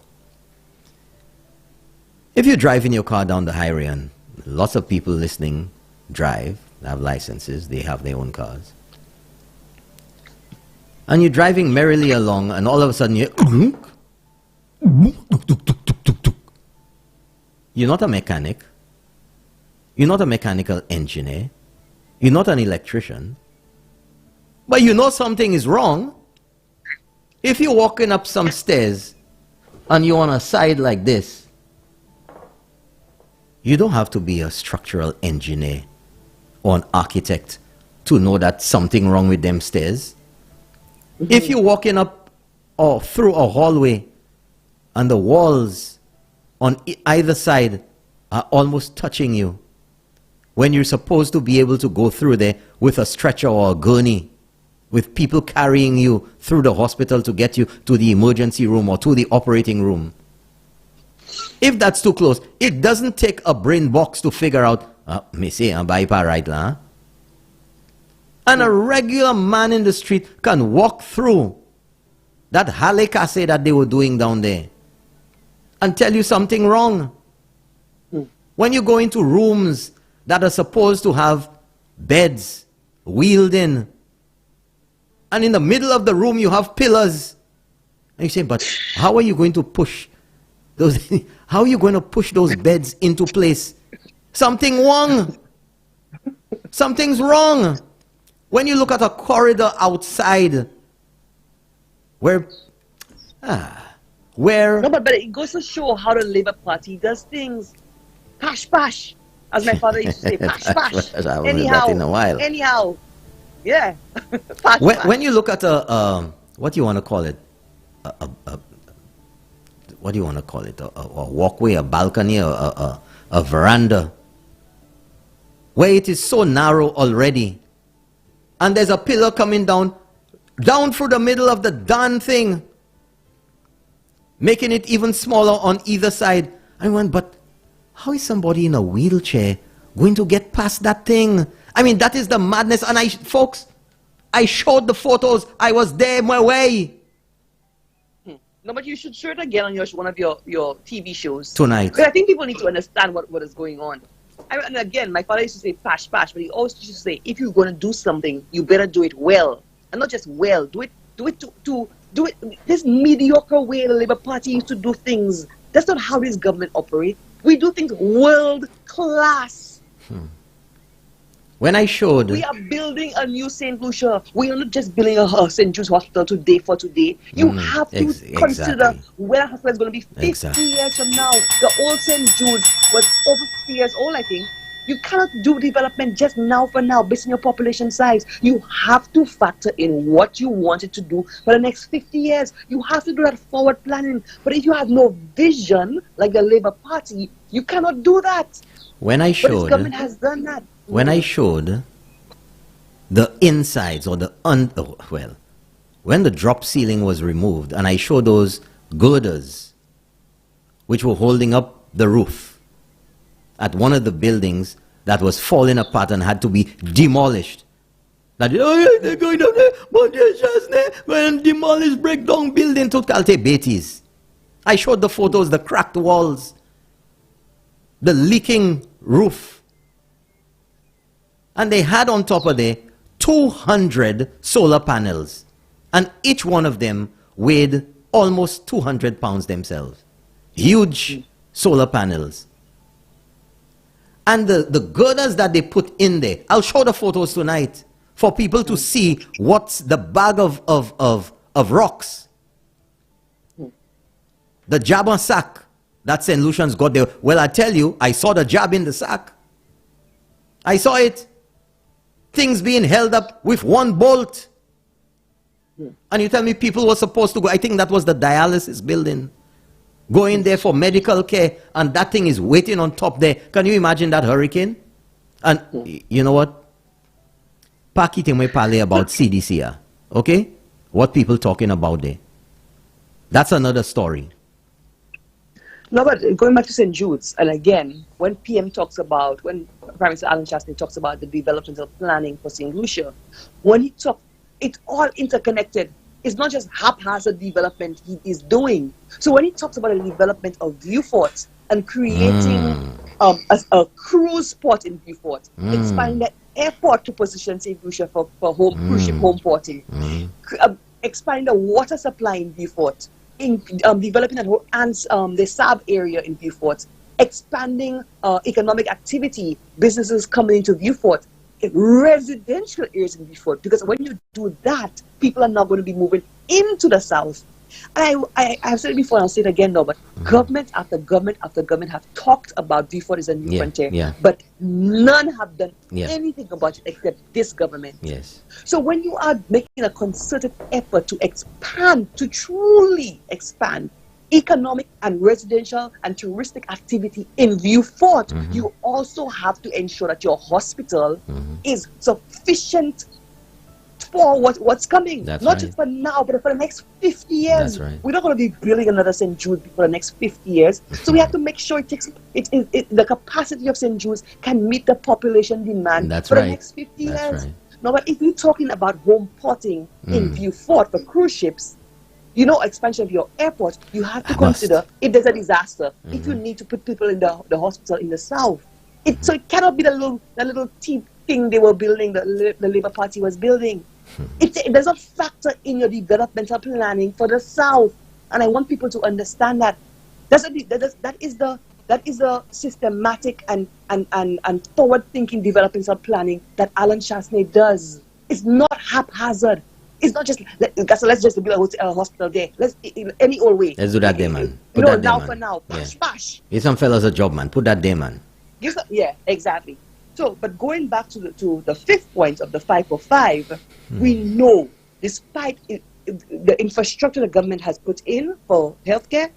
[SPEAKER 2] If you drive in your car down the highway, and lots of people listening drive, they have licenses, they have their own cars, and you're driving merrily along, and all of a sudden you're not a mechanic, you're not a mechanical engineer, you're not an electrician, but you know something is wrong. If you're walking up some stairs and you're on a side like this, you don't have to be a structural engineer or an architect to know that something wrong with them stairs. If you're walking up or through a hallway and the walls on either side are almost touching you, when you're supposed to be able to go through there with a stretcher or a gurney, with people carrying you through the hospital to get you to the emergency room or to the operating room. If that's too close, it doesn't take a brain box to figure out, me say, I'm right lah. And a regular man in the street can walk through that halekase that they were doing down there and tell you something wrong. When you go into rooms that are supposed to have beds wheeled in, and in the middle of the room you have pillars, and you say, but how are you going to push those? How are you going to push those beds into place? Something wrong. Something's wrong. When you look at a corridor outside, where
[SPEAKER 3] No, but it goes to show how the Labour Party does things. Pash, pash. As my father used to say, pash, pash.
[SPEAKER 2] I haven't heard that in a while.
[SPEAKER 3] Anyhow. Yeah. Pash, pash.
[SPEAKER 2] When you look at a, what do you want to call it? What do you want to call it? A walkway, a balcony, a veranda, where it is so narrow already, and there's a pillar coming down through the middle of the darn thing, making it even smaller on either side. I went, but how is somebody in a wheelchair going to get past that thing? I mean, that is the madness. And folks, I showed the photos. I was there my way.
[SPEAKER 3] No, but you should show it again on one of your TV shows.
[SPEAKER 2] Tonight.
[SPEAKER 3] Because I think people need to understand what is going on. And again, my father used to say pash, pash, but he always used to say, if you're going to do something, you better do it well. And not just well, do it this mediocre way the Labour Party used to do things. That's not how this government operates. We do things world class.
[SPEAKER 2] When I showed...
[SPEAKER 3] We are building a new St. Lucia. We are not just building a St. Jude's hospital today for today. You have to consider where a hospital is going to be 50 years from now. The old St. Jude's was over 50 years old, I think. You cannot do development just now for now based on your population size. You have to factor in what you wanted to do for the next 50 years. You have to do that forward planning. But if you have no vision, like the Labour Party, you cannot do that.
[SPEAKER 2] When I showed...
[SPEAKER 3] But this government has done that.
[SPEAKER 2] When I showed the insides or when the drop ceiling was removed, and I showed those girders which were holding up the roof at one of the buildings that was falling apart and had to be demolished. That they're going down there, but they're just there, when demolish, break down building to Calte Beatties. I showed the photos, the cracked walls, the leaking roof. And they had on top of there 200 solar panels. And each one of them weighed almost 200 pounds themselves. Huge solar panels. And the girders that they put in there, I'll show the photos tonight for people to see what's the bag of rocks. The jab on sack that St. Lucian's got there. Well, I tell you, I saw the jab in the sack. I saw it. Things being held up with one bolt. And you tell me people were supposed to go, I think that was the dialysis building, go in there for medical care, and that thing is waiting on top there. Can you imagine that hurricane? And you know what? Pakite me pale about CDC, okay? What people talking about there. That's another story.
[SPEAKER 3] No, but going back to St. Jude's, and again, when PM talks about, when Prime Minister Alan Chastanet talks about the developmental planning for St. Lucia, when he talks, it's all interconnected. It's not just haphazard development he is doing. So when he talks about the development of Vieux-Fort and creating a cruise port in Vieux-Fort, expanding the airport to position St. Lucia for cruise ship home porting, expanding the water supply in Vieux-Fort, in developing the SAB area in Vieux-Fort, expanding economic activity, businesses coming into Vieux-Fort, residential areas in Vieux-Fort, because when you do that, people are not going to be moving into the south. And I've said it before, and I'll say it again now, but government after government after government have talked about Vieux-Fort as a new frontier, but none have done anything about it except this government.
[SPEAKER 2] Yes.
[SPEAKER 3] So when you are making a concerted effort to expand, to truly expand economic and residential and touristic activity in Vieux-Fort, you also have to ensure that your hospital is sufficient for what's coming.
[SPEAKER 2] That's
[SPEAKER 3] not
[SPEAKER 2] right.
[SPEAKER 3] just for now, but for the next 50 years.
[SPEAKER 2] That's right.
[SPEAKER 3] We're not going to be building another St. Jude for the next 50 years. So we have to make sure the capacity of St. Jude's can meet the population demand for the next 50 years.
[SPEAKER 2] Right.
[SPEAKER 3] Now, but if you're talking about home porting in Vieux-Fort for cruise ships, expansion of your airport, you have to
[SPEAKER 2] I must.
[SPEAKER 3] consider if there's a disaster, if you need to put people in the hospital in the south. So it cannot be the little cheap thing they were building, the Labour Party was building. It does not factor in your developmental planning for the south. And I want people to understand that. That is the systematic and forward-thinking developmental planning that Alan Chastanet does. It's not haphazard. It's not just let's just build a hospital there. Let's any old way.
[SPEAKER 2] Let's do that there, man.
[SPEAKER 3] For now. Bash, bash.
[SPEAKER 2] Give some fellas a job, man. Put that there, man.
[SPEAKER 3] Yeah, exactly. So, but going back to the fifth point of the 545, we know, despite the infrastructure the government has put in for healthcare,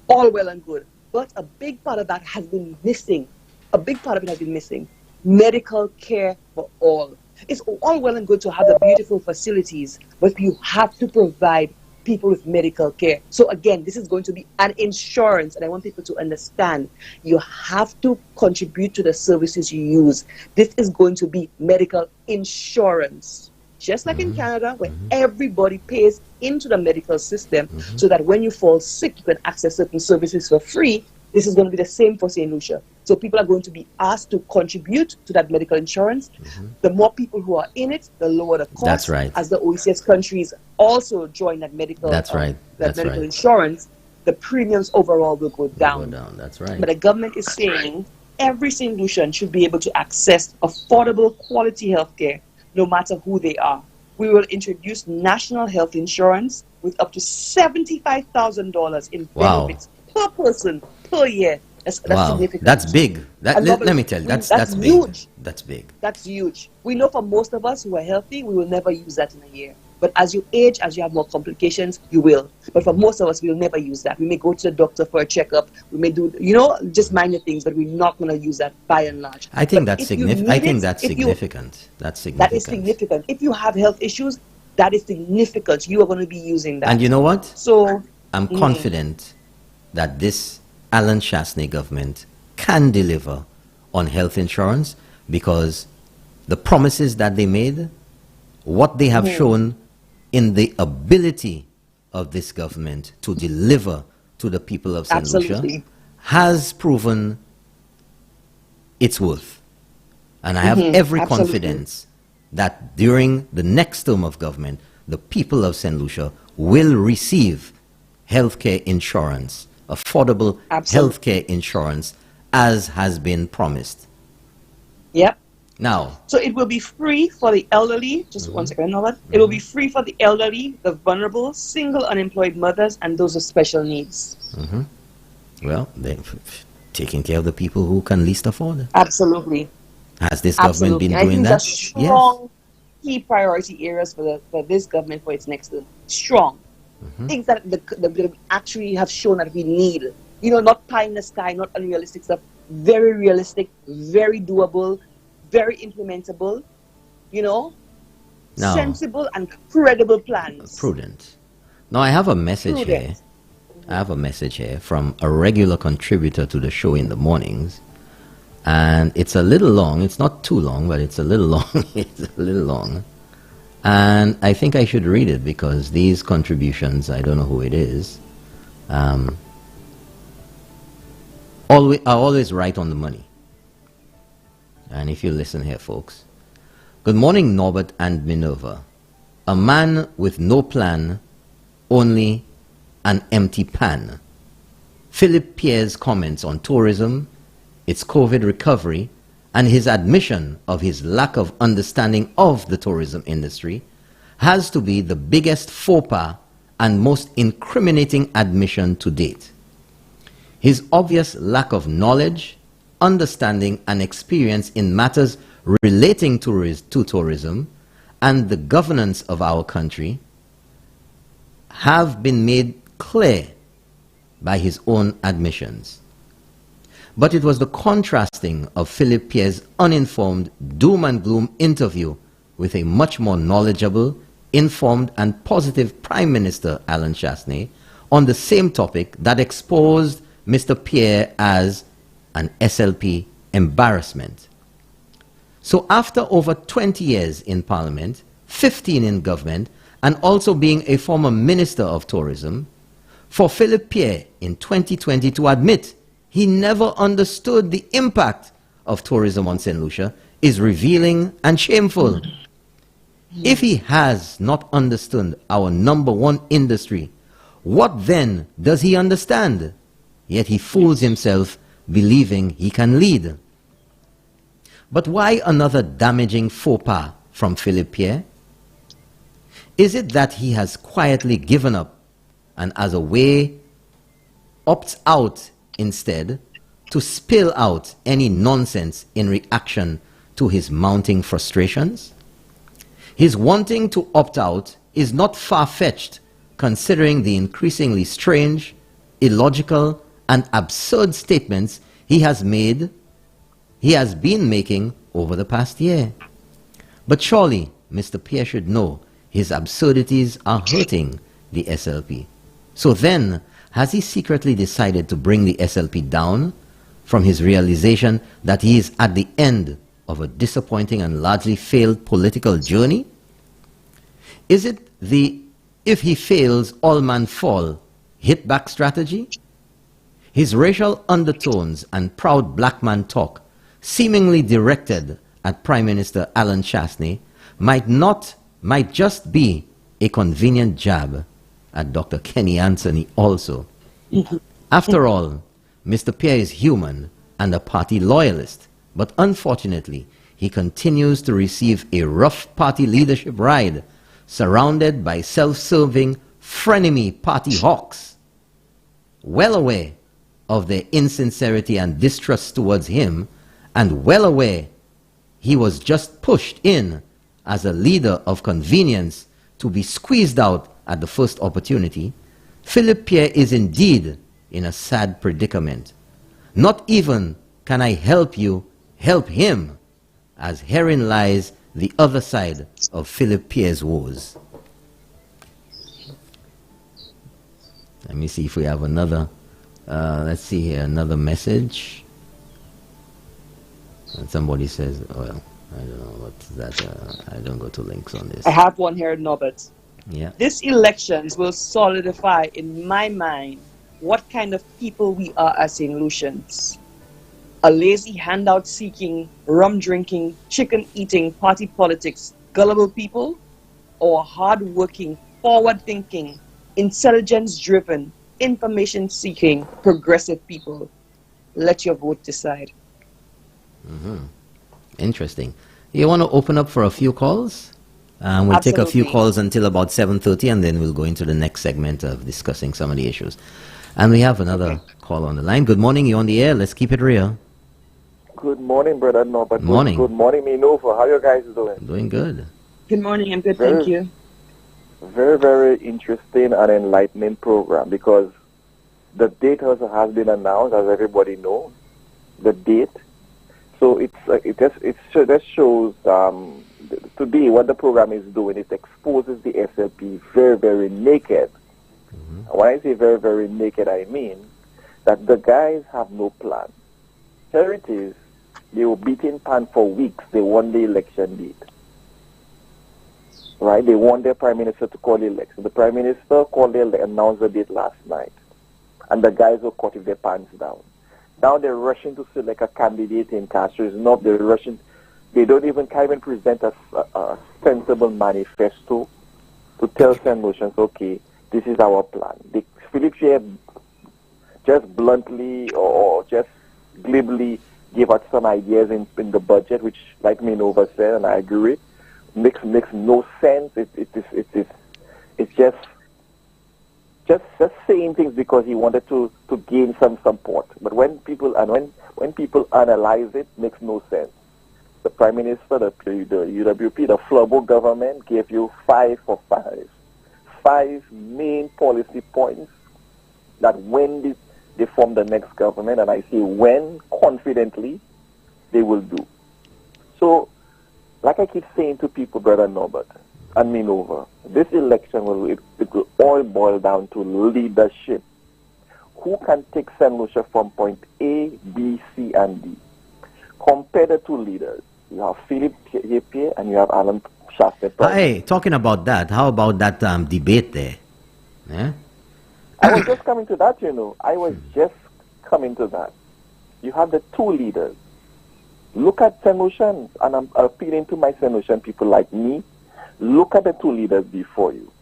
[SPEAKER 3] all well and good. But a big part of that has been missing. A big part of it has been missing. Medical care for all. It's all well and good to have the beautiful facilities, but you have to provide people with medical care. So again, this is going to be an insurance, and I want people to understand you have to contribute to the services you use. This is going to be medical insurance. Just like in Canada, where everybody pays into the medical system so that when you fall sick, you can access certain services for free. This is going to be the same for St. Lucia. So people are going to be asked to contribute to that medical insurance. The more people who are in it, the lower the cost.
[SPEAKER 2] That's right.
[SPEAKER 3] As the OECS countries also join that medical, medical insurance, the premiums overall will go down.
[SPEAKER 2] That's right.
[SPEAKER 3] But the government is saying every St. Lucian should be able to access affordable, quality health care, no matter who they are. We will introduce national health insurance with up to $75,000 in benefits per person per year. That's significant.
[SPEAKER 2] That's big. Let me tell you, that's big.
[SPEAKER 3] Huge.
[SPEAKER 2] That's big.
[SPEAKER 3] That's huge. We know for most of us who are healthy, we will never use that in a year. But as you age, as you have more complications, you will. But for most of us, we will never use that. We may go to the doctor for a checkup. We may do, just minor things, but we're not going to use that by and large.
[SPEAKER 2] I think that's significant. That's significant.
[SPEAKER 3] That is significant. If you have health issues, that is significant. You are going to be using that.
[SPEAKER 2] And you know what?
[SPEAKER 3] So
[SPEAKER 2] I'm confident that this Alan Chastanet government can deliver on health insurance, because the promises that they made, what they have shown in the ability of this government to deliver to the people of St. Lucia, has proven its worth. And I have every confidence that during the next term of government, the people of St. Lucia will receive healthcare insurance, affordable healthcare insurance, as has been promised.
[SPEAKER 3] Yep.
[SPEAKER 2] Now,
[SPEAKER 3] so it will be free for the elderly. Just 1 second, Norbert. It will be free for the elderly, the vulnerable, single unemployed mothers, and those with special needs.
[SPEAKER 2] Well, they're taking care of the people who can least afford it.
[SPEAKER 3] Absolutely.
[SPEAKER 2] Has this government been doing that?
[SPEAKER 3] Strong key priority areas for this government for its next term. Strong. Things that the actually have shown that we need. Not pie in the sky, not unrealistic stuff. Very realistic, very doable, very implementable, sensible and credible plans.
[SPEAKER 2] Prudent. Now, I have a message here. I have a message here from a regular contributor to the show in the mornings. And it's a little long. It's not too long, but it's a little long. It's a little long. And I think I should read it, because these contributions, I don't know who it is, are always right on the money. And if you listen here, folks. Good morning, Norbert and Minerva. A man with no plan, only an empty pan. Philip Pierre's comments on tourism, its COVID recovery, and his admission of his lack of understanding of the tourism industry has to be the biggest faux pas and most incriminating admission to date. His obvious lack of knowledge, understanding, and experience in matters relating to tourism and the governance of our country have been made clear by his own admissions. But it was the contrasting of Philip Pierre's uninformed doom and gloom interview with a much more knowledgeable, informed, and positive Prime Minister Alan Chastanet on the same topic that exposed Mr. Pierre as an SLP embarrassment. So after over 20 years in Parliament, 15 in government, and also being a former Minister of Tourism, for Philip Pierre in 2020 to admit he never understood the impact of tourism on St. Lucia is revealing and shameful. If he has not understood our #1 industry, what then does he understand? Yet he fools himself believing he can lead. But why another damaging faux pas from Philip Pierre? Is it that he has quietly given up and as a way opts out instead to spill out any nonsense in reaction to his mounting frustrations? His wanting to opt out is not far-fetched considering the increasingly strange, illogical, and absurd statements he has been making over the past year. But surely Mr. Pierre should know his absurdities are hurting the SLP. So then, has he secretly decided to bring the SLP down from his realization that he is at the end of a disappointing and largely failed political journey? Is it the "if he fails, all man fall" hit-back strategy? His racial undertones and proud black man talk, seemingly directed at Prime Minister Alan Chastney, might just be a convenient jab at Dr. Kenny Anthony also. After all, Mr. Pierre is human and a party loyalist, but unfortunately, he continues to receive a rough party leadership ride, surrounded by self-serving frenemy party hawks. Well aware of their insincerity and distrust towards him, and well aware he was just pushed in as a leader of convenience to be squeezed out at the first opportunity, Philip Pierre is indeed in a sad predicament. Not even can I help you help him, as herein lies the other side of Philip Pierre's woes. Let me see if we have another. Let's see here, another message. And somebody says, well, I don't know what's that. I don't go to links on this.
[SPEAKER 3] I have one here, Norbert.
[SPEAKER 2] Yeah.
[SPEAKER 3] This elections will solidify in my mind what kind of people we are as St. Lucians. A lazy handout-seeking, rum-drinking, chicken-eating, party politics, gullible people, or hard-working, forward-thinking, intelligence-driven, information-seeking, progressive people? Let your vote decide.
[SPEAKER 2] Interesting. You want to open up for a few calls? We'll take a few
[SPEAKER 3] Absolutely.
[SPEAKER 2] calls until about 7:30, and then we'll go into the next segment of discussing some of the issues. And we have another call on the line. Good morning, you're on the air. Let's keep it real.
[SPEAKER 5] Good morning, Brother Norbert.
[SPEAKER 2] Morning.
[SPEAKER 5] Good morning, Minova. How you guys doing?
[SPEAKER 2] Doing good.
[SPEAKER 3] Good morning, I'm good, thank you.
[SPEAKER 5] Very, very interesting and enlightening program, because the date also has been announced, as everybody knows, the date. So it just shows today what the program is doing. It exposes the SLP very, very naked. And when I say very, very naked, I mean that the guys have no plan. Here it is. They were beating pan for weeks. They won the election date. Right? They want their prime minister to call the election. The prime minister announced the date last night. And the guys were caught with their pants down. Now they're rushing to select a candidate in Castro. They're rushing. They can't even present a sensible manifesto to tell St. Lucians, okay, this is our plan. Philip Pierre just bluntly or just glibly gave out some ideas in the budget, which, like Minova said, and I agree, makes no sense. It's just saying things because he wanted to gain some support. But when people analyze it, makes no sense. The Prime Minister, the UWP, the Flabo government gave you 5 for 5. 5 main policy points that when they form the next government, and I say when, confidently, they will do. So, like I keep saying to people, Brother Norbert and Minova, this election will all boil down to leadership. Who can take St. Lucia from point A, B, C, and D? Compare the two leaders. You have Philip Pierre and you have Alan Shasta.
[SPEAKER 2] Hey, talking about that, how about that debate there? Yeah?
[SPEAKER 5] I was just coming to that, I was just coming to that. You have the two leaders. Look at St. Lucians, and I'm appealing to my St. Lucian people like me. Look at the two leaders before you.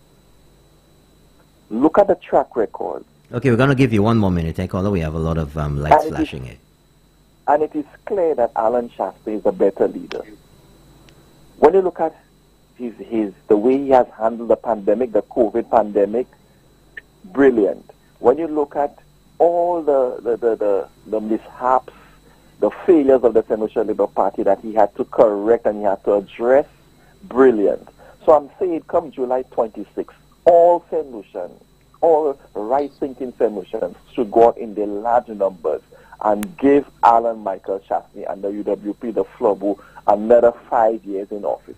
[SPEAKER 5] Look at the track record.
[SPEAKER 2] Okay, we're going to give you 1 more minute, although we have a lot of lights flashing here.
[SPEAKER 5] And it is clear that Alan Shasta is a better leader. When you look at the way he has handled the pandemic, the COVID pandemic, brilliant. When you look at all the mishaps, the failures of the St. Lucia Labour Party that he had to correct and he had to address, brilliant. So I'm saying come July 26th, all St. Lucians, all right-thinking St. Lucians should go out in their large numbers and give Alan Michael Chastney and the UWP, the FLOBU, another 5 years in office.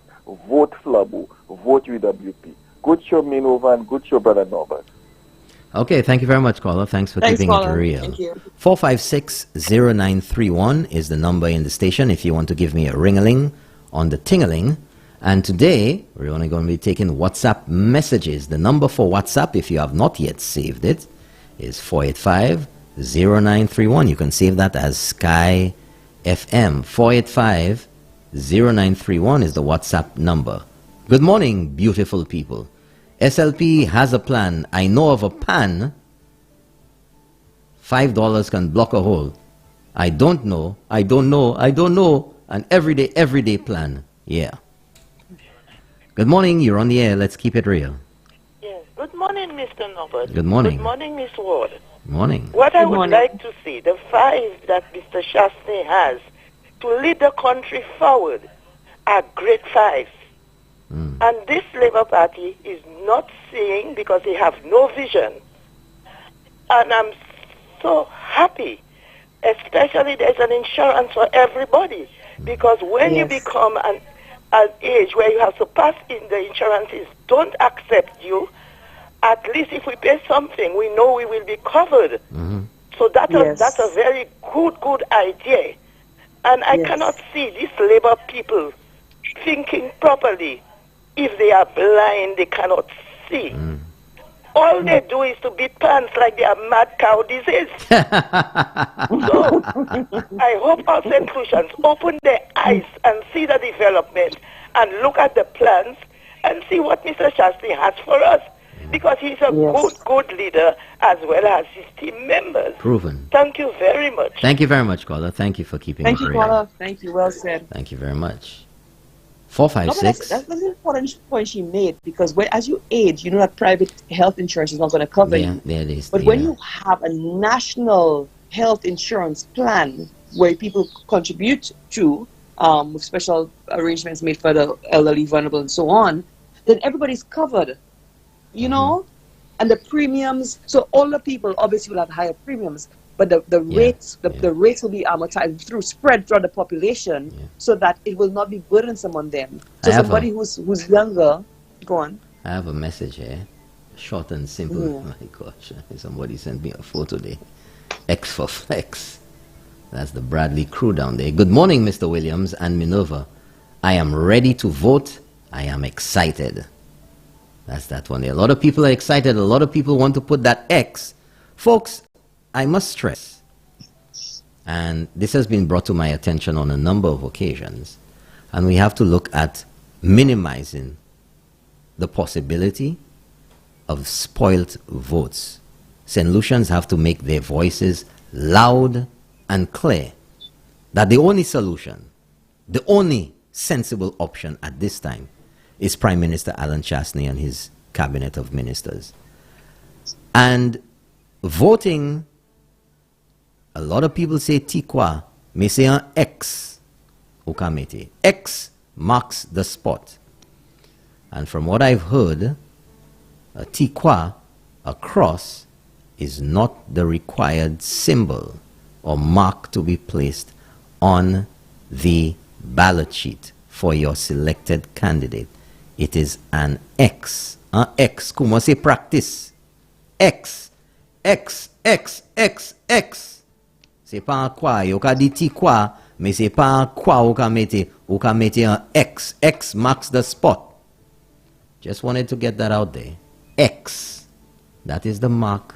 [SPEAKER 5] Vote FLOBU, vote UWP. Good show, Minova, and good show, Brother Norbert.
[SPEAKER 2] Okay, thank you very much, caller. Thanks for keeping it real.
[SPEAKER 3] Thank you.
[SPEAKER 2] 456-0931 is the number in the station if you want to give me a ring-a-ling on the ting-a-ling. And today, we're only going to be taking WhatsApp messages. The number for WhatsApp, if you have not yet saved it, is 485-0931. You can save that as Sky FM. 485-0931 is the WhatsApp number. Good morning, beautiful people. SLP has a plan. I know of a pan. $5 can block a hole. I don't know. An everyday plan. Yeah. Good morning. You're on the air. Let's keep it real.
[SPEAKER 6] Yes. Good morning, Mr. Norbert.
[SPEAKER 2] Good morning.
[SPEAKER 6] Good morning, Miss Ward.
[SPEAKER 2] Morning.
[SPEAKER 6] What I would like to see, the 5 that Mr. Chastney has to lead the country forward are great 5s. And this Labour Party is not seeing because they have no vision. And I'm so happy, especially there's an insurance for everybody. Because when you become an age where you have surpassed in the insurances don't accept you, at least if we pay something, we know we will be covered. So that's a very good idea. And I cannot see these Labour people thinking properly. If they are blind, they cannot see. All they do is to beat pants like they are mad cow disease. So I hope our St. Lucians open their eyes and see the development and look at the plans and see what Mr. Chastney has for us. Because he's a good leader as well as his team members.
[SPEAKER 2] Proven.
[SPEAKER 6] Thank you very much.
[SPEAKER 2] Thank you very much, caller. Thank you for keeping it real.
[SPEAKER 3] Thank you, caller. Thank you. Well said.
[SPEAKER 2] Thank you very much. 456.
[SPEAKER 3] That's an important point she made because as you age, you know that private health insurance is not going to cover you.
[SPEAKER 2] There it is.
[SPEAKER 3] But when you have a national health insurance plan where people contribute to, with special arrangements made for the elderly, vulnerable, and so on, then everybody's covered, you know? And the premiums, so older people obviously will have higher premiums, but the rates will be amortized spread throughout the population so that it will not be burdensome on them. So somebody who's younger, go on.
[SPEAKER 2] I have a message here, short and simple. My gosh, somebody sent me a photo there. X for flex. That's the Bradley crew down there. Good morning, Mr. Williams and Minerva. I am ready to vote. I am excited. That's that one there. A lot of people are excited. A lot of people want to put that X. Folks, I must stress, and this has been brought to my attention on a number of occasions, and we have to look at minimizing the possibility of spoilt votes. St. Lucians have to make their voices loud and clear that the only solution, the only sensible option at this time is Prime Minister Alan Chastney and his cabinet of ministers. And voting, a lot of people say Tikwa, may say an X, Ukamete. X marks the spot. And from what I've heard, a Tikwa, a cross, is not the required symbol or mark to be placed on the ballot sheet for your selected candidate. It is an X. An X. Como se practice? X. X, X, X, X. C'est pas un quoi. Yo ka di ti quoi, me say pa kwa ou ka mete an X. X marks the spot. Just wanted to get that out there. X. That is the mark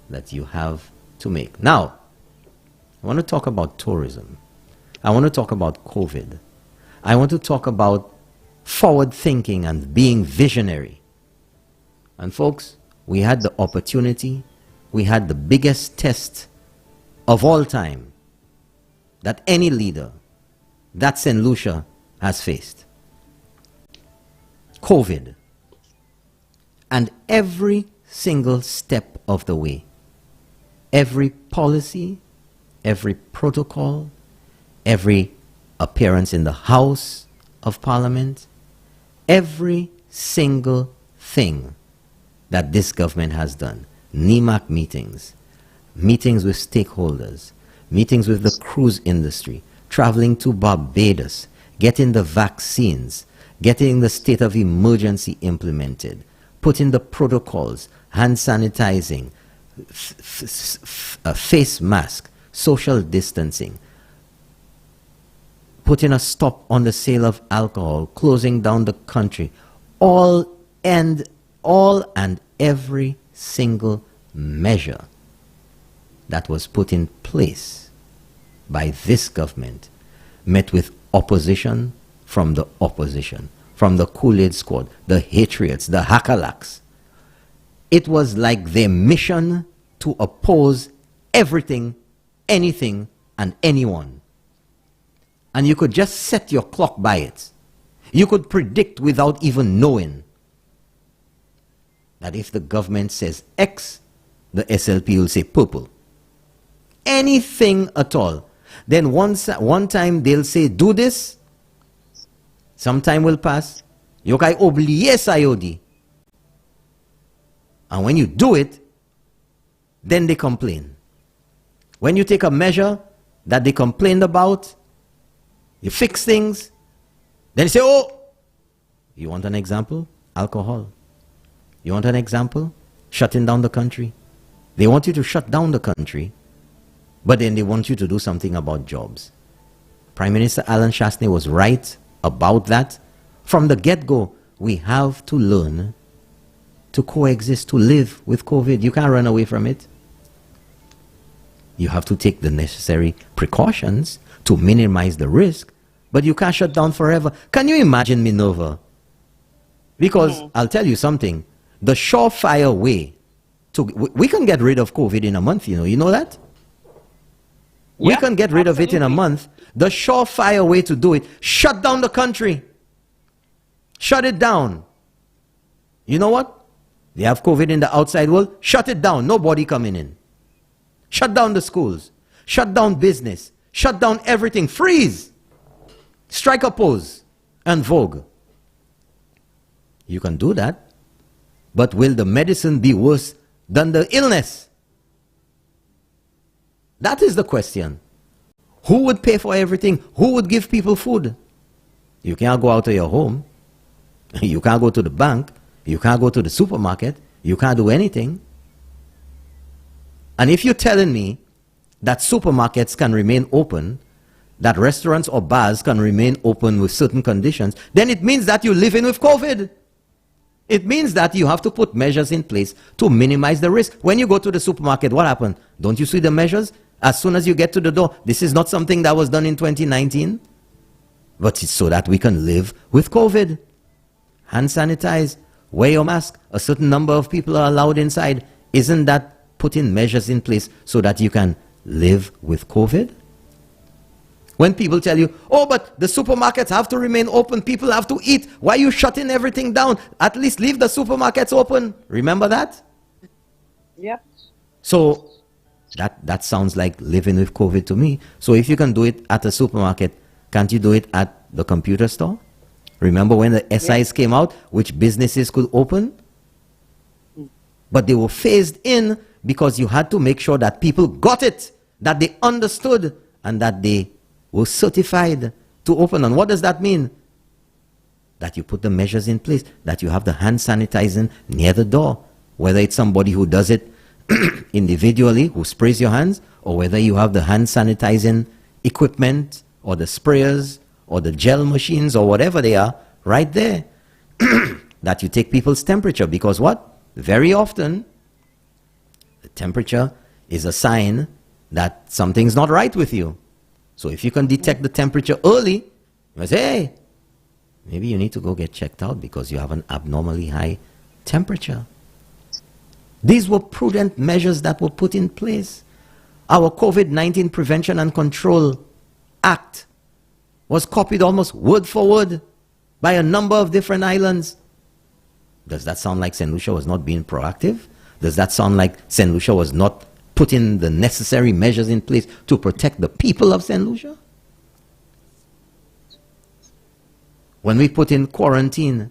[SPEAKER 2] that you have to make. Now, I want to talk about tourism. I want to talk about COVID. I want to talk about forward thinking and being visionary. And folks, we had the opportunity, we had the biggest test of all time that any leader, that St. Lucia has faced. COVID. And every single step of the way, every policy, every protocol, every appearance in the House of Parliament, every single thing that this government has done, NEMAC meetings, meetings with stakeholders, meetings with the cruise industry, traveling to Barbados, getting the vaccines, getting the state of emergency implemented, putting the protocols, hand sanitizing, face mask, social distancing, putting a stop on the sale of alcohol, closing down the country, all and every single measure that was put in place by this government met with opposition from the opposition, from the Kool-Aid Squad, the Hatriots, the Hakalaks. It was like their mission to oppose everything, anything, and anyone. And you could just set your clock by it. You could predict without even knowing that if the government says X, the SLP will say purple. Anything at all. Then one time they'll say do this, some time will pass, you can oublier sayodi. And when you do it, then they complain. When you take a measure that they complained about, you fix things, then you say, oh, you want an example? Alcohol. You want an example? Shutting down the country. They want you to shut down the country, but then they want you to do something about jobs. Prime Minister Alan Shastney was right about that. From the get-go, we have to learn to coexist, to live with COVID. You can't run away from it. You have to take the necessary precautions to minimize the risk, but you can't shut down forever. Can you imagine Minerva? Because I'll tell you something, the surefire way to, we can get rid of COVID in a month, you know that? We can get rid of it in a month. The surefire way to do it, shut down the country. Shut it down. You know what? They have COVID in the outside world. Shut it down. Nobody coming in. Shut down the schools. Shut down business. Shut down everything. Freeze. Strike a pose and vogue. You can do that. But will the medicine be worse than the illness? That is the question. Who would pay for everything? Who would give people food? You can't go out of your home. You can't go to the bank. You can't go to the supermarket. You can't do anything. And if you're telling me that supermarkets can remain open, that restaurants or bars can remain open with certain conditions, then it means that you're living with COVID. It means that you have to put measures in place to minimize the risk. When you go to the supermarket, what happened? Don't you see the measures? As soon as you get to the door, this is not something that was done in 2019, but it's so that we can live with COVID. Hand sanitize, wear your mask, a certain number of people are allowed inside. Isn't that putting measures in place so that you can live with COVID? When people tell you, oh, but the supermarkets have to remain open, people have to eat, why are you shutting everything down? At least leave the supermarkets open. Remember that?
[SPEAKER 3] Yep.
[SPEAKER 2] So that sounds like living with COVID to me. So if you can do it at a supermarket, can't you do it at the computer store? Remember when the SIs came out, which businesses could open? But they were phased in because you had to make sure that people got it, that they understood, and that they were certified to open. And what does that mean? That you put the measures in place, that you have the hand sanitizing near the door, whether it's somebody who does it individually, who sprays your hands, or whether you have the hand sanitizing equipment or the sprayers or the gel machines or whatever they are right there. That you take people's temperature, because what? Very often, the temperature is a sign that something's not right with you. So if you can detect the temperature early, you say, hey, maybe you need to go get checked out because you have an abnormally high temperature. These were prudent measures that were put in place. Our COVID-19 Prevention and Control Act was copied almost word for word by a number of different islands. Does that sound like St. Lucia was not being proactive? Does that sound like St. Lucia was not putting the necessary measures in place to protect the people of St. Lucia? When we put in quarantine,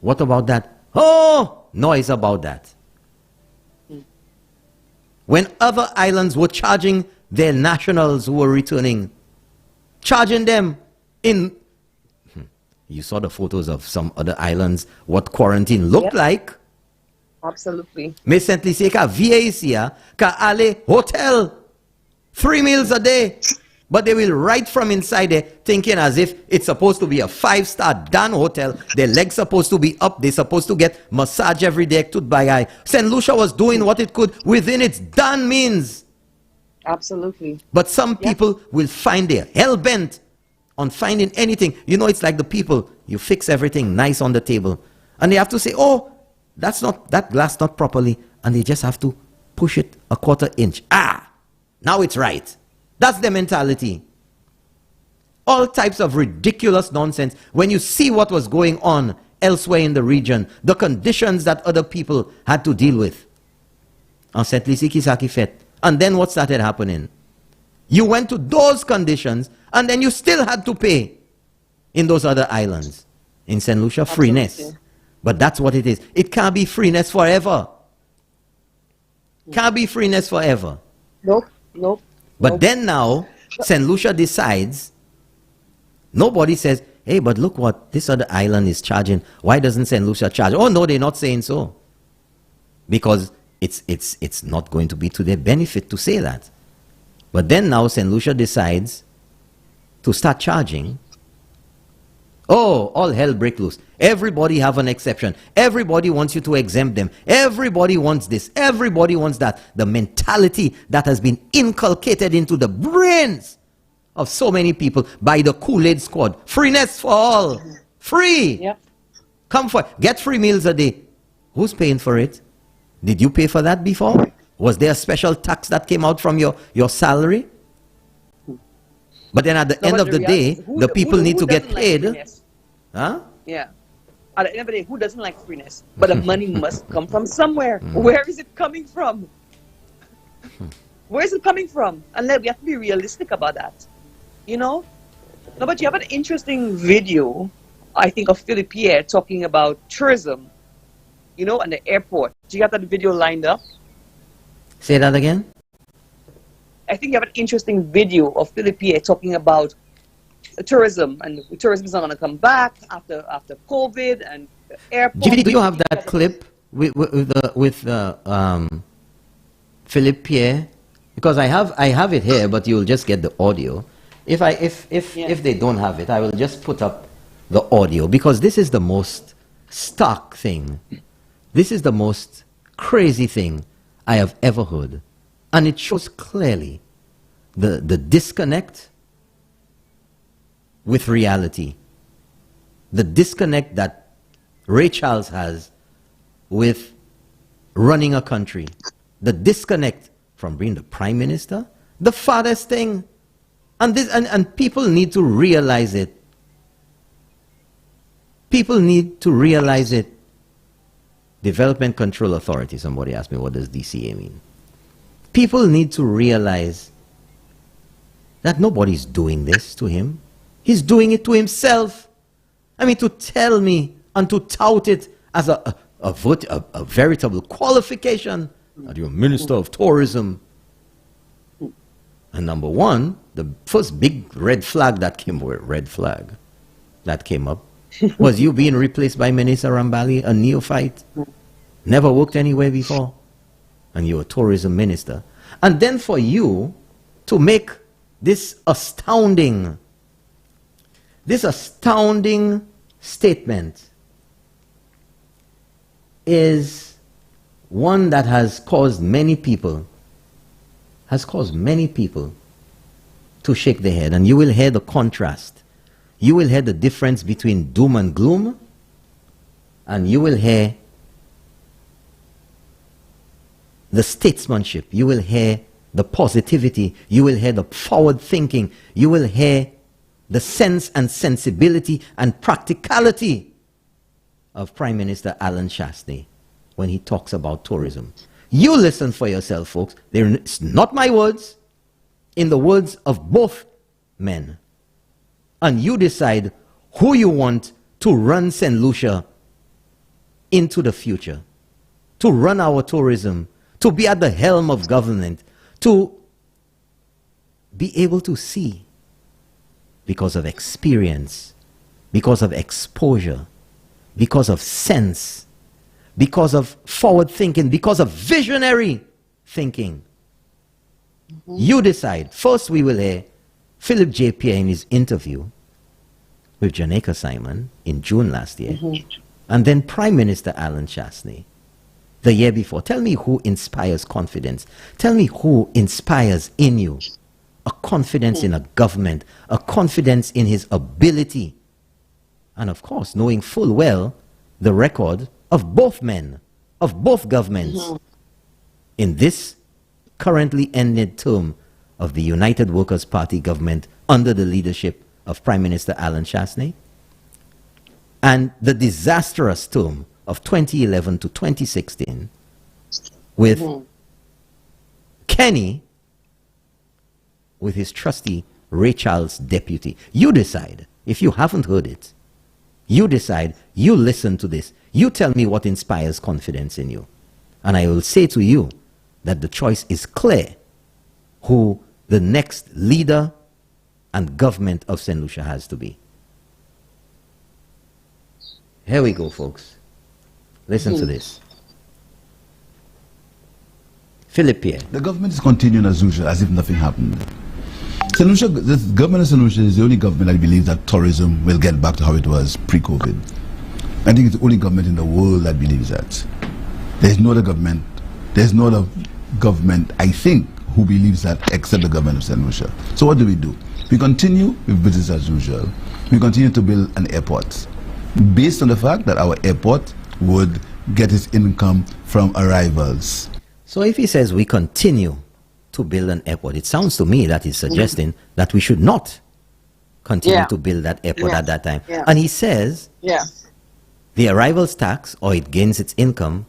[SPEAKER 2] what about that? Oh, noise about that. When other islands were charging their nationals who were returning, charging them in... You saw the photos of some other islands, what quarantine looked like.
[SPEAKER 3] Absolutely.
[SPEAKER 2] Mais Saint Lucie ka VAC ka ale hotel 3 meals a day, but they will right from inside there thinking as if it's supposed to be a 5-star Dan hotel. Their legs supposed to be up. They're supposed to get massage every day. St. Lucia was doing what it could within its Dan means.
[SPEAKER 3] Absolutely.
[SPEAKER 2] But some people will find their hell bent on finding anything. You know, it's like the people, you fix everything nice on the table, and they have to say, oh, that glass not properly, and they just have to push it a 1/4 inch. Now it's right. That's the mentality. All types of ridiculous nonsense. When you see what was going on elsewhere in the region, the conditions that other people had to deal with. And then what started happening? You went to those conditions, and then you still had to pay in those other islands. In St. Lucia, freeness.
[SPEAKER 3] Absolutely.
[SPEAKER 2] But that's what it is. It can't be freeness forever. Can't be freeness forever.
[SPEAKER 3] Nope.
[SPEAKER 2] But then now, St. Lucia decides, nobody says, hey, but look what this other island is charging. Why doesn't St. Lucia charge? Oh, no, they're not saying so. Because it's not going to be to their benefit to say that. But then now St. Lucia decides to start charging. Oh, all hell break loose. Everybody have an exception. Everybody wants you to exempt them. Everybody wants this. Everybody wants that. The mentality that has been inculcated into the brains of so many people by the Kool-Aid squad. Freeness for all. Free.
[SPEAKER 3] Yep.
[SPEAKER 2] Come for it. Get 3 meals a day. Who's paying for it? Did you pay for that before? Was there a special tax that came out from your salary? But then at the end of the day, the people need to get paid. Huh?
[SPEAKER 3] Yeah. At the end of the day, who doesn't like freeness? But the money must come from somewhere. Where is it coming from? Where is it coming from? And then we have to be realistic about that. You know? No, but you have an interesting video, I think, of Philip Pierre talking about tourism, you know, and the airport. Do you have that video lined up?
[SPEAKER 2] Say that again?
[SPEAKER 3] I think you have an interesting video of Philip Pierre talking about tourism, and tourism is not going to come back after COVID and the airport.
[SPEAKER 2] Do you have that clip with Philip Pierre? Because I have it here, but you'll just get the audio. If they don't have it, I will just put up the audio, because this is the most stark thing. This is the most crazy thing I have ever heard. And it shows clearly the disconnect with reality. The disconnect that Ray Charles has with running a country. The disconnect from being the prime minister. The farthest thing. And people need to realize it. People need to realize it. Development Control Authority. Somebody asked me, what does DCA mean? People need to realize that nobody's doing this to him. He's doing it to himself. I mean, to tell me and to tout it as a veritable qualification that you're Minister of Tourism. And number one, the first big red flag that came up was you being replaced by Minister Rambali, a neophyte, never worked anywhere before, and you're a tourism minister. And then for you to make this astounding statement is one that has caused many people to shake their head. And you will hear the contrast. You will hear the difference between doom and gloom, and you will hear the statesmanship. You will hear the positivity. You will hear the forward thinking. You will hear the sense and sensibility and practicality of Prime Minister Alan Shastney when he talks about tourism. You listen for yourself, folks. It's not my words, in the words of both men. And you decide who you want to run St. Lucia into the future, to run our tourism, to be at the helm of government, to be able to see, because of experience, because of exposure, because of sense, because of forward thinking, because of visionary thinking. You decide. First, we will hear Philip J. Pierre in his interview with Janeka Simon in June last year, and then Prime Minister Alan Shastney the year before. Tell me who inspires confidence. Tell me who inspires in you a confidence in a government, a confidence in his ability, and of course, knowing full well the record of both men, of both governments in this currently ended term of the United Workers' Party government under the leadership of Prime Minister Alan Shastney, and the disastrous term of 2011 to 2016 with Kenny, with his trustee Ray Charles deputy. You decide. If you haven't heard it, you decide. You listen to this. You tell me what inspires confidence in you, and I will say to you that the choice is clear who the next leader and government of St. Lucia has to be. Here we go, folks. Listen to this. Philip Pierre.
[SPEAKER 7] The government is continuing as usual, as if nothing happened. St. Lucia, the government of St. Lucia is the only government I believe that tourism will get back to how it was pre-COVID. I think it's the only government in the world that believes that. There's no other government, I think, who believes that except the government of St. Lucia. So what do? We continue with business as usual. We continue to build an airport based on the fact that our airport would get its income from arrivals.
[SPEAKER 2] So if he says we continue to build an airport, it sounds to me that he's suggesting that we should not continue to build that airport at that time. And he says the arrivals tax, or it gains its income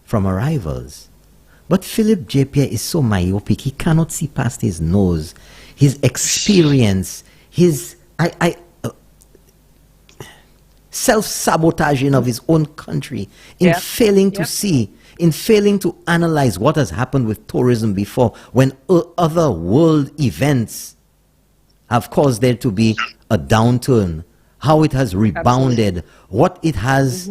[SPEAKER 2] from arrivals. But Philip J. Pierre is so myopic, he cannot see past his nose, his experience, his self-sabotaging of his own country in failing to see, in failing to analyze what has happened with tourism before, when other world events have caused there to be a downturn, how it has rebounded, what it has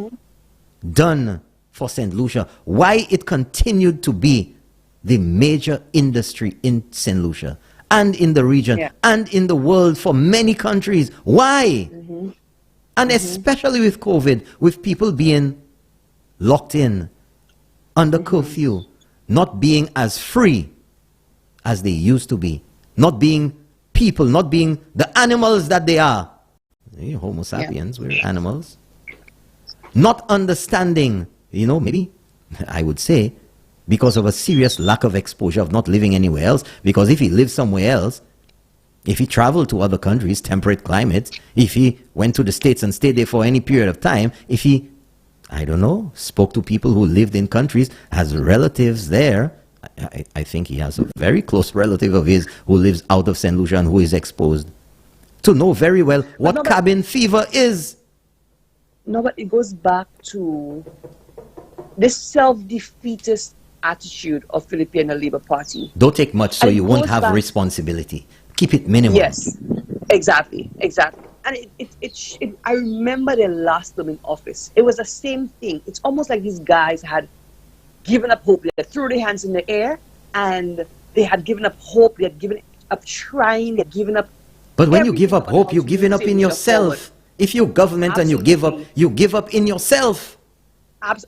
[SPEAKER 2] done for St. Lucia, why it continued to be the major industry in St. Lucia and in the region and in the world for many countries. Why? And especially with COVID, with people being locked in, under curfew, not being as free as they used to be, not being people, not being the animals that they are. Homo sapiens, we're animals. Not understanding, maybe, I would say, because of a serious lack of exposure, of not living anywhere else. Because if he lived somewhere else, if he traveled to other countries, temperate climates, if he went to the States and stayed there for any period of time, if he, I don't know, spoke to people who lived in countries, has relatives there, I think he has a very close relative of his who lives out of St. Lucia and who is exposed, to know very well what cabin fever is.
[SPEAKER 3] No, but it goes back to this self-defeatist attitude of Philip Pierre and the Labour Party.
[SPEAKER 2] Don't take much so you won't have responsibility. Keep it minimal.
[SPEAKER 3] Yes, exactly. And I remember their last term in office. It was the same thing. It's almost like these guys had given up hope. They had threw their hands in the air and they had given up hope. They had given of trying, they're giving up.
[SPEAKER 2] But when you give up
[SPEAKER 3] everything on
[SPEAKER 2] hope,
[SPEAKER 3] how
[SPEAKER 2] you're
[SPEAKER 3] to
[SPEAKER 2] giving
[SPEAKER 3] move
[SPEAKER 2] up in
[SPEAKER 3] St. Lucia
[SPEAKER 2] yourself.
[SPEAKER 3] forward.
[SPEAKER 2] If you're government and
[SPEAKER 3] Absolutely.
[SPEAKER 2] you give up in yourself.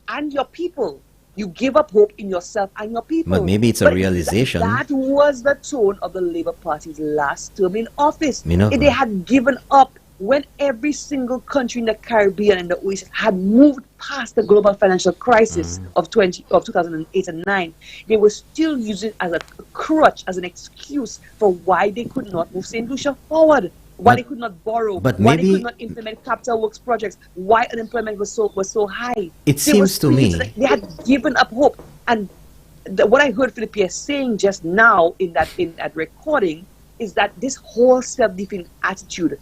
[SPEAKER 3] And your people. You give up hope in yourself and your people.
[SPEAKER 2] But maybe it's a realization.
[SPEAKER 3] That was the tone of the Labour Party's last term in office.
[SPEAKER 2] Minerva.
[SPEAKER 3] They had given up when every single country in the Caribbean and the Oasis had moved past the global financial crisis of 2008 and 9. They were still using it as a crutch, as an excuse for why they could not move St. Lucia forward. Why they could not borrow,
[SPEAKER 2] but
[SPEAKER 3] why
[SPEAKER 2] maybe
[SPEAKER 3] they could not implement capital works projects, why unemployment was so high.
[SPEAKER 2] It seems to me
[SPEAKER 3] they had given up hope. And what I heard Philippe saying just now in that recording is that this whole self-defeating attitude,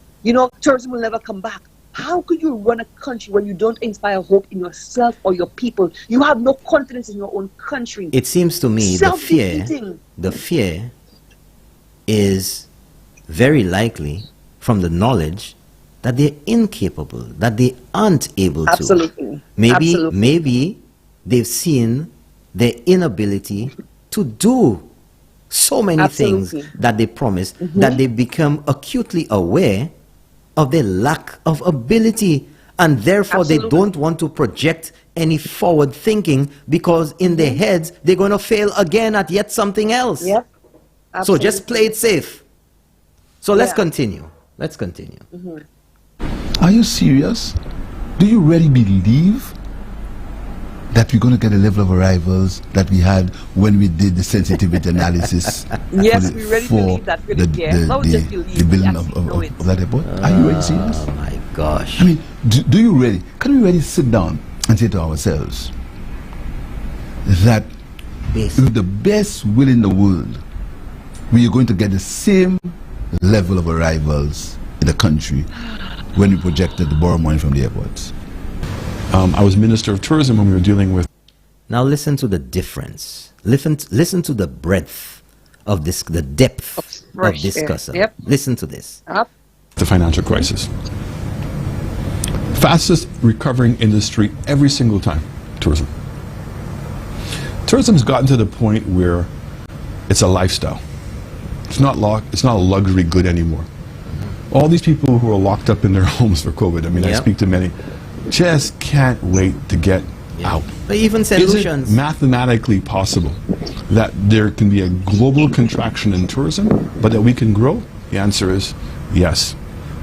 [SPEAKER 3] tourism will never come back. How could you run a country when you don't inspire hope in yourself or your people? You have no confidence in your own country.
[SPEAKER 2] It seems to me the fear is very likely from the knowledge that they're incapable, that they aren't able to.
[SPEAKER 3] Absolutely.
[SPEAKER 2] Maybe they've seen their inability to do so many things that they promised, that they become acutely aware of their lack of ability, and therefore they don't want to project any forward thinking, because in their heads they're going to fail again at yet something else.
[SPEAKER 3] Yep.
[SPEAKER 2] So just play it safe. So let's continue. Let's continue.
[SPEAKER 7] Are you serious? Do you really believe that we're going to get a level of arrivals that we had when we did the sensitivity analysis?
[SPEAKER 3] Yes, we really believe that.
[SPEAKER 7] The building of that airport? Are you really serious?
[SPEAKER 2] Oh my gosh.
[SPEAKER 7] I mean, do you really? Can we really sit down and say to ourselves that with the best will in the world, we are going to get the same level of arrivals in the country when we projected to borrow money from the airports?
[SPEAKER 8] I was Minister of Tourism when we were dealing with...
[SPEAKER 2] Now listen to the difference. Listen to the breadth of this, the depth of discussion.
[SPEAKER 3] Yep.
[SPEAKER 2] Listen to this.
[SPEAKER 8] The financial crisis. Fastest recovering industry every single time, tourism. Tourism's gotten to the point where it's a lifestyle. It's not a luxury good anymore. All these people who are locked up in their homes for COVID, I mean, I speak to many, just can't wait to get out.
[SPEAKER 2] But even solutions.
[SPEAKER 8] Is it mathematically possible that there can be a global contraction in tourism, but that we can grow? The answer is yes.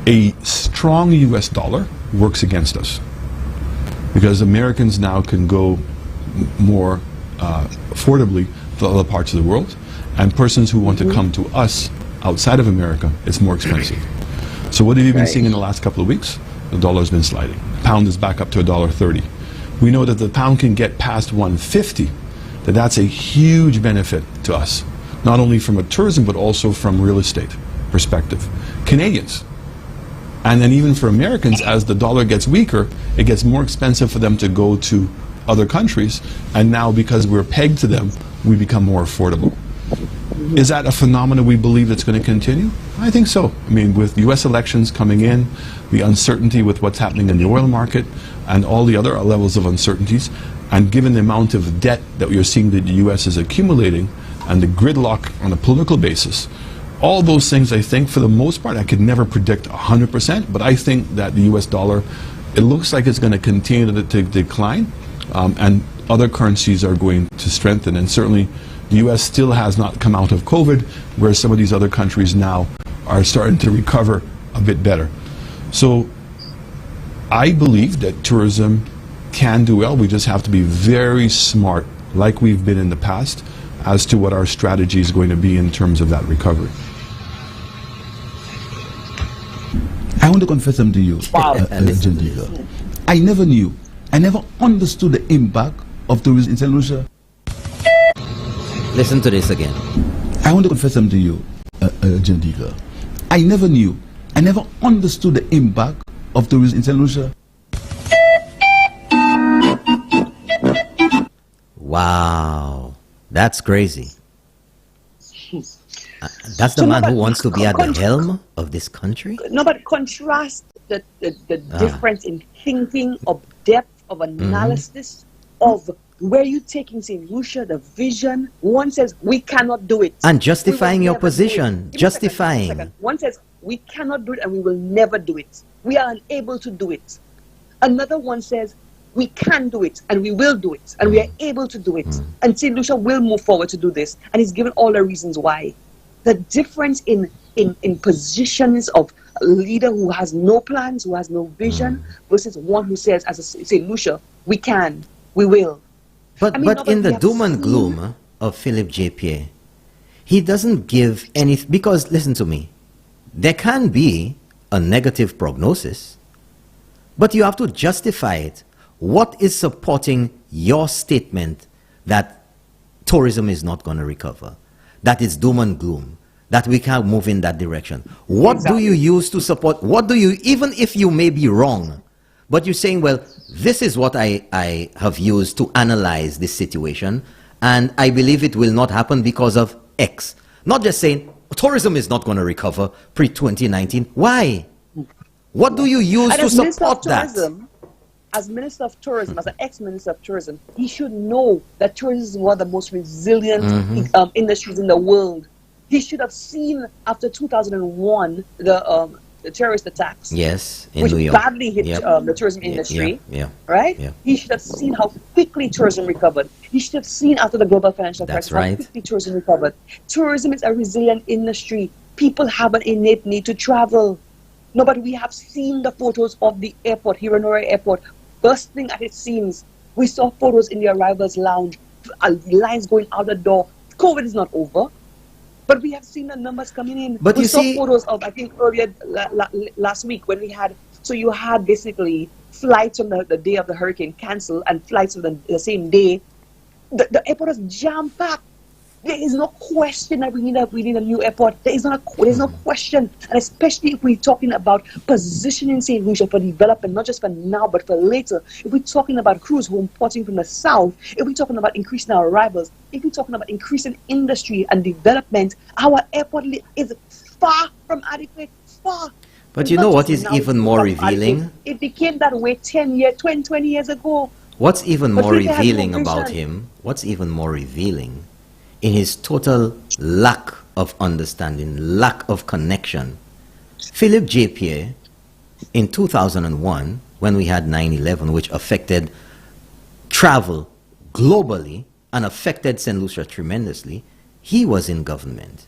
[SPEAKER 8] A strong US dollar works against us, because Americans now can go more affordably to other parts of the world, and persons who want to come to us outside of America, it's more expensive. So what have you been seeing in the last couple of weeks? The dollar's been sliding. Pound is back up to $1.30. We know that the pound can get past 150. That's a huge benefit to us, not only from a tourism but also from real estate perspective. Canadians, and then even for Americans, as the dollar gets weaker, it gets more expensive for them to go to other countries, and now because we're pegged to them, we become more affordable. Is that a phenomenon we believe that's going to continue? I think so. I mean, with US elections coming in, the uncertainty with what's happening in the oil market, and all the other levels of uncertainties, and given the amount of debt that we are seeing that the US is accumulating, and the gridlock on a political basis, all those things, I think, for the most part, I could never predict 100%, but I think that the US dollar, it looks like it's going to continue to decline, and other currencies are going to strengthen, and certainly the US still has not come out of COVID, whereas some of these other countries now are starting to recover a bit better. So I believe that tourism can do well. We just have to be very smart, like we've been in the past, as to what our strategy is going to be in terms of that recovery.
[SPEAKER 7] I want to confess something to you, Jandika. I never understood the impact of tourism in St. Lucia.
[SPEAKER 2] Listen to this again.
[SPEAKER 7] I want to confess something to you, Jandika. I never understood the impact of tourism in St. Lucia.
[SPEAKER 2] Wow, that's crazy. That's the man who wants to be at the helm of this country?
[SPEAKER 3] No, but contrast the difference in thinking, of depth of analysis, of Where are you taking St. Lucia, the vision? One says, we cannot do it.
[SPEAKER 2] And justifying your
[SPEAKER 3] We will never do
[SPEAKER 2] position.
[SPEAKER 3] it. Give me a
[SPEAKER 2] Justifying.
[SPEAKER 3] second. One says, we cannot do it and we will never do it. We are unable to do it. Another one says, we can do it and we will do it and we are able to do it. And St. Lucia will move forward to do this. And he's given all the reasons why. The difference in positions of a leader who has no plans, who has no vision, versus one who says, as a St. Lucia, we can, we will.
[SPEAKER 2] But in the doom and gloom of Philip J. Pierre, he doesn't give any, because listen to me, there can be a negative prognosis, but you have to justify it. What is supporting your statement that tourism is not going to recover, that it's doom and gloom, that we can't move in that direction? What do you use to support? What do you, even if you may be wrong, but you're saying, well, this is what I have used to analyze this situation, and I believe it will not happen because of X. Not just saying, tourism is not going to recover pre-2019. Why? What do you use to support that?
[SPEAKER 3] As Minister of Tourism, as an ex-Minister of Tourism, he should know that tourism is one of the most resilient industries in the world. He should have seen after 2001 the terrorist attacks,
[SPEAKER 2] yes, in
[SPEAKER 3] which
[SPEAKER 2] New York,
[SPEAKER 3] badly hit the tourism industry, right?
[SPEAKER 2] Yeah.
[SPEAKER 3] He should have seen how quickly tourism recovered. He should have seen after the global financial crisis how quickly tourism recovered. Tourism is a resilient industry. People have an innate need to travel. No, but we have seen the photos of the airport, Hiranori Airport, bursting at its seams. We saw photos in the arrivals lounge, lines going out the door. COVID is not over. But we have seen the numbers coming in.
[SPEAKER 2] But
[SPEAKER 3] we
[SPEAKER 2] you
[SPEAKER 3] saw
[SPEAKER 2] see,
[SPEAKER 3] photos of, I think, earlier last week when we had, so you had basically flights on the day of the hurricane canceled and flights on the same day. The airport is jam-packed. There is no question that we need a new airport. There is no question. And especially if we're talking about positioning St. Lucia for development, not just for now, but for later. If we're talking about crews who are importing from the south, if we're talking about increasing our arrivals, if we're talking about increasing industry and development, our airport is far from adequate, far.
[SPEAKER 2] But you know what is even more revealing?
[SPEAKER 3] It became that way 20 years ago.
[SPEAKER 2] What's even more revealing about him, what's even more revealing in his total lack of understanding, lack of connection. Philip J. Pierre, in 2001, when we had 9/11, which affected travel globally and affected St. Lucia tremendously, he was in government.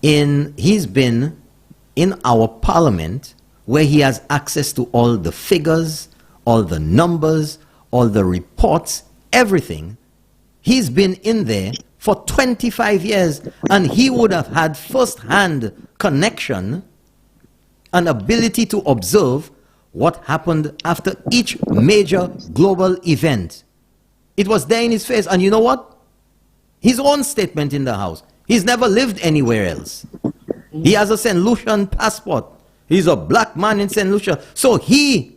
[SPEAKER 2] He's been in our parliament, where he has access to all the figures, all the numbers, all the reports, everything. He's been in there for 25 years, and he would have had first-hand connection and ability to observe what happened after each major global event. It was there in his face, and you know what? His own statement in the House. He's never lived anywhere else. He has a St. Lucian passport. He's a black man in St. Lucia. So he,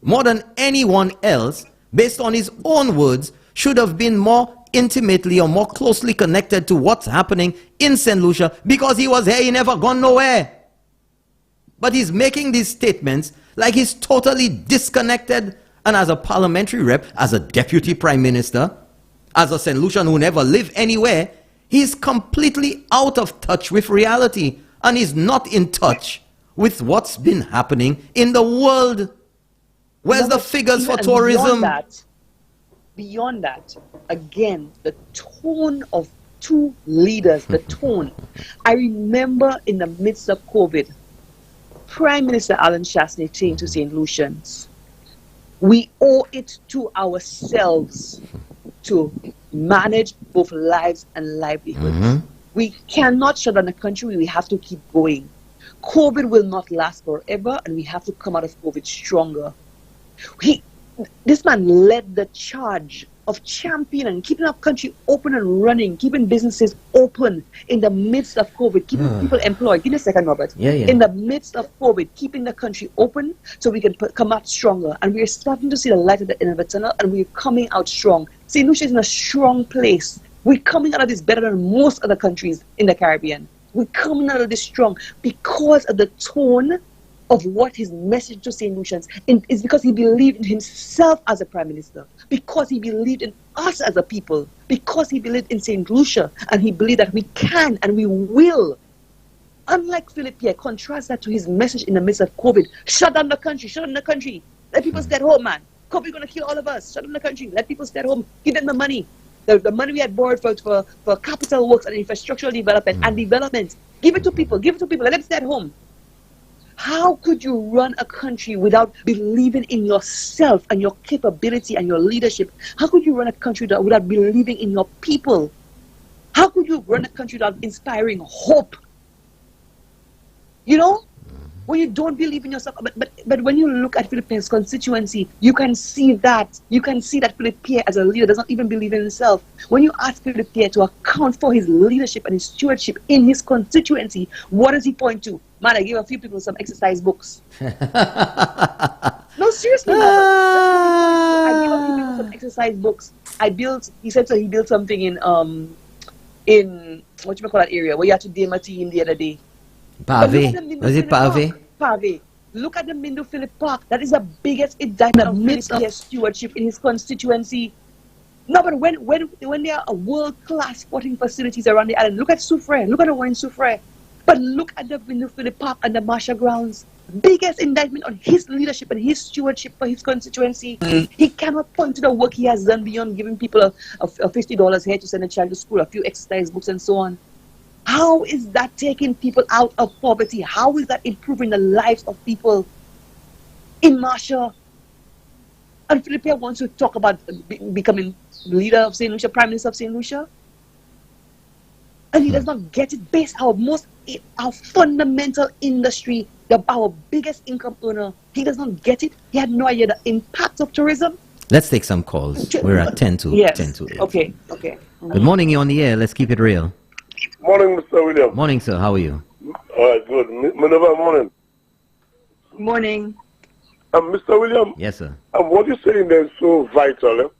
[SPEAKER 2] more than anyone else, based on his own words, should have been more intimately or more closely connected to what's happening in St. Lucia, because he was here, he never gone nowhere. But he's making these statements like he's totally disconnected, and as a parliamentary rep, as a deputy prime minister, as a St. Lucian who never lived anywhere, he's completely out of touch with reality, and he's not in touch with what's been happening in the world. Where's the figures for tourism?
[SPEAKER 3] Beyond that, again, the tone of two leaders, the tone. I remember in the midst of COVID, Prime Minister Alan Shastney saying to St. Lucians, we owe it to ourselves to manage both lives and livelihoods. We cannot shut down the country, we have to keep going. COVID will not last forever, and we have to come out of COVID stronger. This man led the charge of championing, keeping our country open and running, keeping businesses open in the midst of COVID, keeping people employed. Give me a second, Robert. In the midst of COVID, keeping the country open so we can come out stronger. And we're starting to see the light at the end of the tunnel, and we're coming out strong. St. Lucia is in a strong place. We're coming out of this better than most other countries in the Caribbean. We're coming out of this strong because of the tone of what his message to St. Lucians is because he believed in himself as a prime minister, because he believed in us as a people, because he believed in St. Lucia, and he believed that we can and we will. Unlike Philip Pierre, contrast that to his message in the midst of COVID. Shut down the country, shut down the country. Let people stay at home, man. COVID going to kill all of us. Shut down the country. Let people stay at home. Give them the money. The money we had borrowed for capital works and infrastructural development and development. Give it to people. Give it to people. Let them stay at home. How could you run a country without believing in yourself and your capability and your leadership? How could you run a country without believing in your people? How could you run a country without inspiring hope? You know, when you don't believe in yourself, but when you look at Philip Pierre's constituency, you can see that. You can see that Philip Pierre as a leader does not even believe in himself. When you ask Philip Pierre to account for his leadership and his stewardship in his constituency, what does he point to? Man, I gave a few people some exercise books. No, seriously, man. I gave a few people some exercise books. He said so he built something in what you call that area where you had to DM a team the other day.
[SPEAKER 2] Pave. Was it Pave?
[SPEAKER 3] Pave. Look at the Mindo Philip Park. That is the biggest indictment of Philip Pierre's stewardship in his constituency. No, but when there are world-class sporting facilities around the island, look at Soufrière. Look at the one in Soufrière. But look at the Mindo Philip Park and the Marshall Grounds. Biggest indictment on his leadership and his stewardship for his constituency. He cannot point to the work he has done beyond giving people a $50 here to send a child to school, a few exercise books and so on. How is that taking people out of poverty? How is that improving the lives of people in Marshall? And Philip Pierre wants to talk about becoming leader of St. Lucia, Prime Minister of St. Lucia. And he does not get it based on our fundamental industry, our biggest income earner. He does not get it. He had no idea the impact of tourism.
[SPEAKER 2] Let's take some calls. We're at 10 to 8.
[SPEAKER 3] Okay.
[SPEAKER 2] Good morning, you're on the air. Let's keep it real.
[SPEAKER 9] Morning, Mr. William.
[SPEAKER 2] Morning, sir. How are you?
[SPEAKER 9] All right, good. Manova, morning.
[SPEAKER 3] Morning.
[SPEAKER 9] Mr. William.
[SPEAKER 2] Yes, sir.
[SPEAKER 9] What you're saying there is so vital.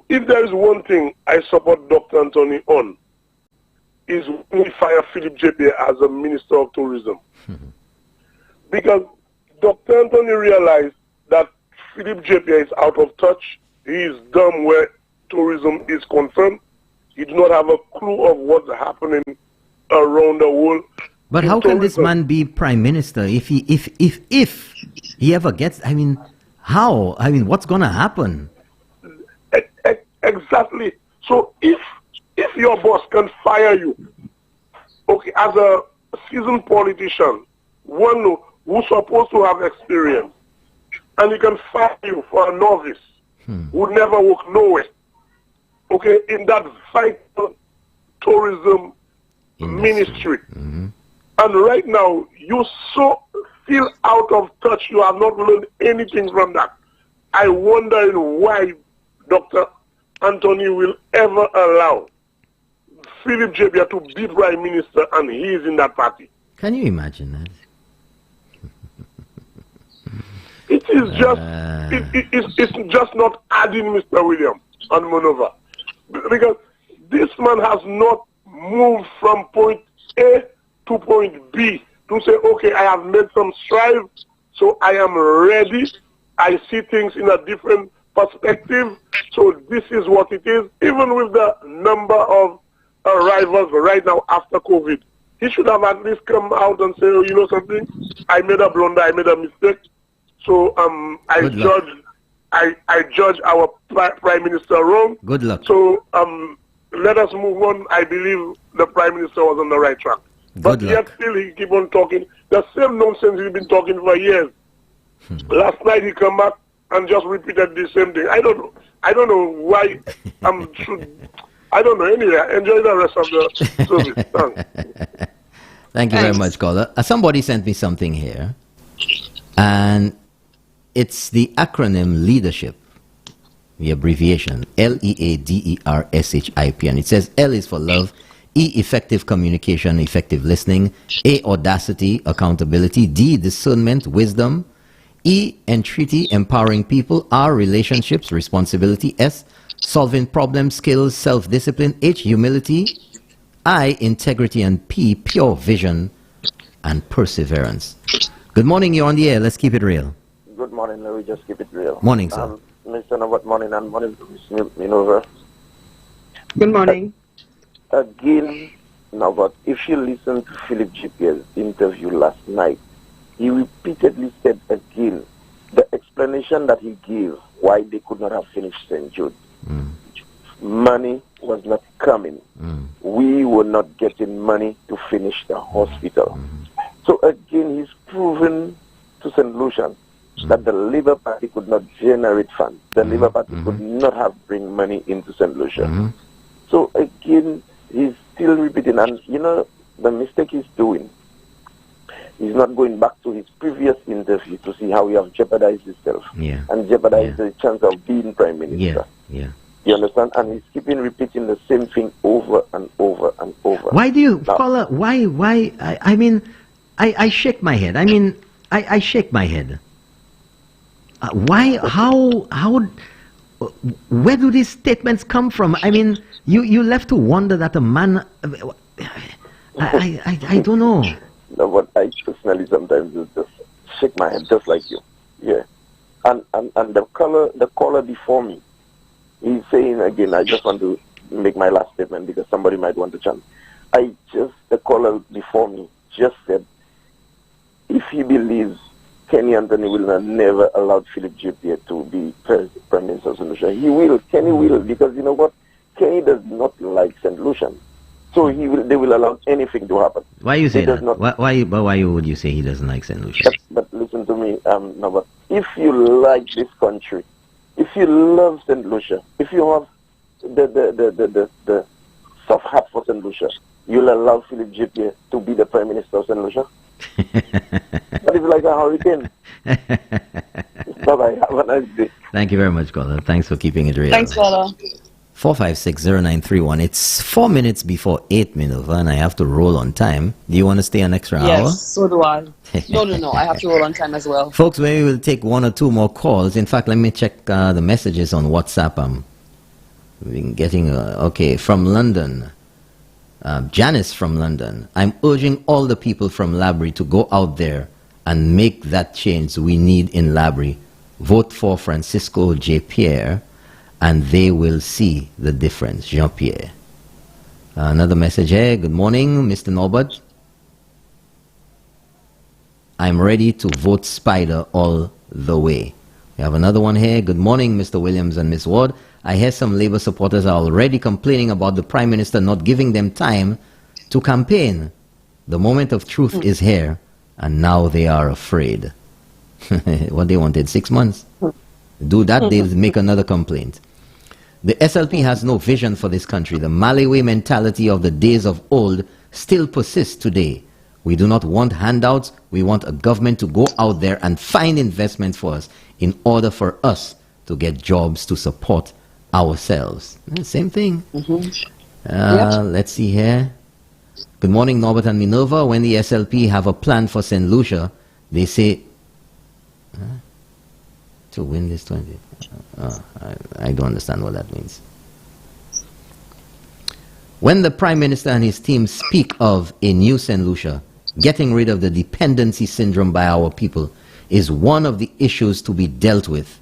[SPEAKER 9] If there is one thing I support Dr. Anthony on, is when we fire Philip JP as a Minister of Tourism. Because Dr. Anthony realized that Philip JP is out of touch. He is dumb where tourism is concerned. He do not have a clue of what's happening around the world.
[SPEAKER 2] But how can this man be prime minister if he ever gets? I mean, how? I mean, what's gonna happen?
[SPEAKER 9] Exactly. So if your boss can fire you, okay, as a seasoned politician, one who's supposed to have experience, and he can fire you for a novice who never worked nowhere, okay, in that vital tourism ministry. And right now, you so feel out of touch. You have not learned anything from that. I wonder why Dr. Anthony will ever allow Philip JP to be prime minister and he is in that party.
[SPEAKER 2] Can you imagine that?
[SPEAKER 9] It is just, it's just not adding, Mr. William and Manova. Because this man has not moved from point A to point B to say, okay, I have made some strides, so I am ready. I see things in a different perspective, so this is what it is. Even with the number of arrivals right now after COVID, he should have at least come out and say, oh, you know something, I made a blunder, I made a mistake. So I judge our Prime Minister wrong.
[SPEAKER 2] Good luck.
[SPEAKER 9] So let us move on. I believe the Prime Minister was on the right track. But yet still he keep on talking the same nonsense he's been talking for years. Last night he come back and just repeated the same thing. I don't know why I don't know. Anyway, enjoy the rest of the service. Thanks.
[SPEAKER 2] Thank you very much, caller. Somebody sent me something here, and it's the acronym leadership, the abbreviation LEADERSHIP, and it says L is for love, E, effective communication, effective listening, A, audacity, accountability, D, discernment, wisdom, E, entreaty, empowering people, R, relationships, responsibility, S, solving problems, skills, self-discipline, H, humility, I, integrity, and P, pure vision, and perseverance. Good morning, you're on the air. Let's keep it real.
[SPEAKER 5] Good morning, Larry. Just keep it real.
[SPEAKER 2] Morning, sir.
[SPEAKER 5] Mr. Norbert, morning, and morning to Ms. Minerva.
[SPEAKER 3] Good morning.
[SPEAKER 5] Again, Norbert, if you listen to Philip J.P.'s interview last night, he repeatedly said again the explanation that he gave why they could not have finished St. Jude. Money was not coming. We were not getting money to finish the hospital. So again, he's proven to St. Lucian that the Labour Party could not generate funds. The Labour Party could not have bring money into St. Lucia. So again, he's still repeating, and you know, the mistake he's doing, he's not going back to his previous interview to see how he has jeopardized himself and jeopardized the chance of being Prime Minister. You understand? And he's keeping repeating the same thing over and over and over.
[SPEAKER 2] Why do you, Paula, why, I mean, I shake my head. I mean, I shake my head. Why, how, where do these statements come from? I mean, you left to wonder that a man, I don't know.
[SPEAKER 5] No, but I personally sometimes just shake my head just like you. Yeah. And the caller before me, he's saying again, I just want to make my last statement because somebody might want to chant. The caller before me just said, if he believes Kenny Anthony will not never allow Philip J.P. to be Prime Minister of St. Lucia, he will. Kenny will, because you know what? Kenny does not like St. Lucian. So they will allow anything to happen.
[SPEAKER 2] Why you say that? Why would you say he doesn't like St. Lucia?
[SPEAKER 5] But listen to me, Norbert. If you like this country, if you love St. Lucia, if you have the soft heart for St. Lucia, you'll allow Philip J.P. to be the Prime Minister of St. Lucia? But it's like a hurricane. Bye-bye. Have a nice day.
[SPEAKER 2] Thank you very much, caller. Thanks for keeping it real.
[SPEAKER 3] Thanks, caller.
[SPEAKER 2] 4560931. It's 4 minutes before 8, Minerva, and I have to roll on time. Do you want to stay an extra hour?
[SPEAKER 3] Yes, so do I. No. I have to roll on time as well.
[SPEAKER 2] Folks, we will take 1 or 2 more calls. In fact, let me check the messages on WhatsApp. We've been getting, okay, from London. Janice from London. I'm urging all the people from Labrie to go out there and make that change we need in Labrie. Vote for Francisco J. Pierre, and they will see the difference. Jean-Pierre. Another message here. Good morning, Mr. Norbert. I'm ready to vote Spider all the way. We have another one here. Good morning, Mr. Williams and Miss Ward. I hear some Labour supporters are already complaining about the Prime Minister not giving them time to campaign. The moment of truth is here, and now they are afraid. What they wanted, 6 months? Do that, they'll make another complaint. The SLP has no vision for this country. The Malawi mentality of the days of old still persists today. We do not want handouts. We want a government to go out there and find investment for us in order for us to get jobs to support ourselves. Same thing. Let's see here. Good morning, Norbert and Minerva. When the SLP have a plan for St. Lucia, they say to win this 20. I don't understand what that means. When the Prime Minister and his team speak of a new St. Lucia, getting rid of the dependency syndrome by our people is one of the issues to be dealt with.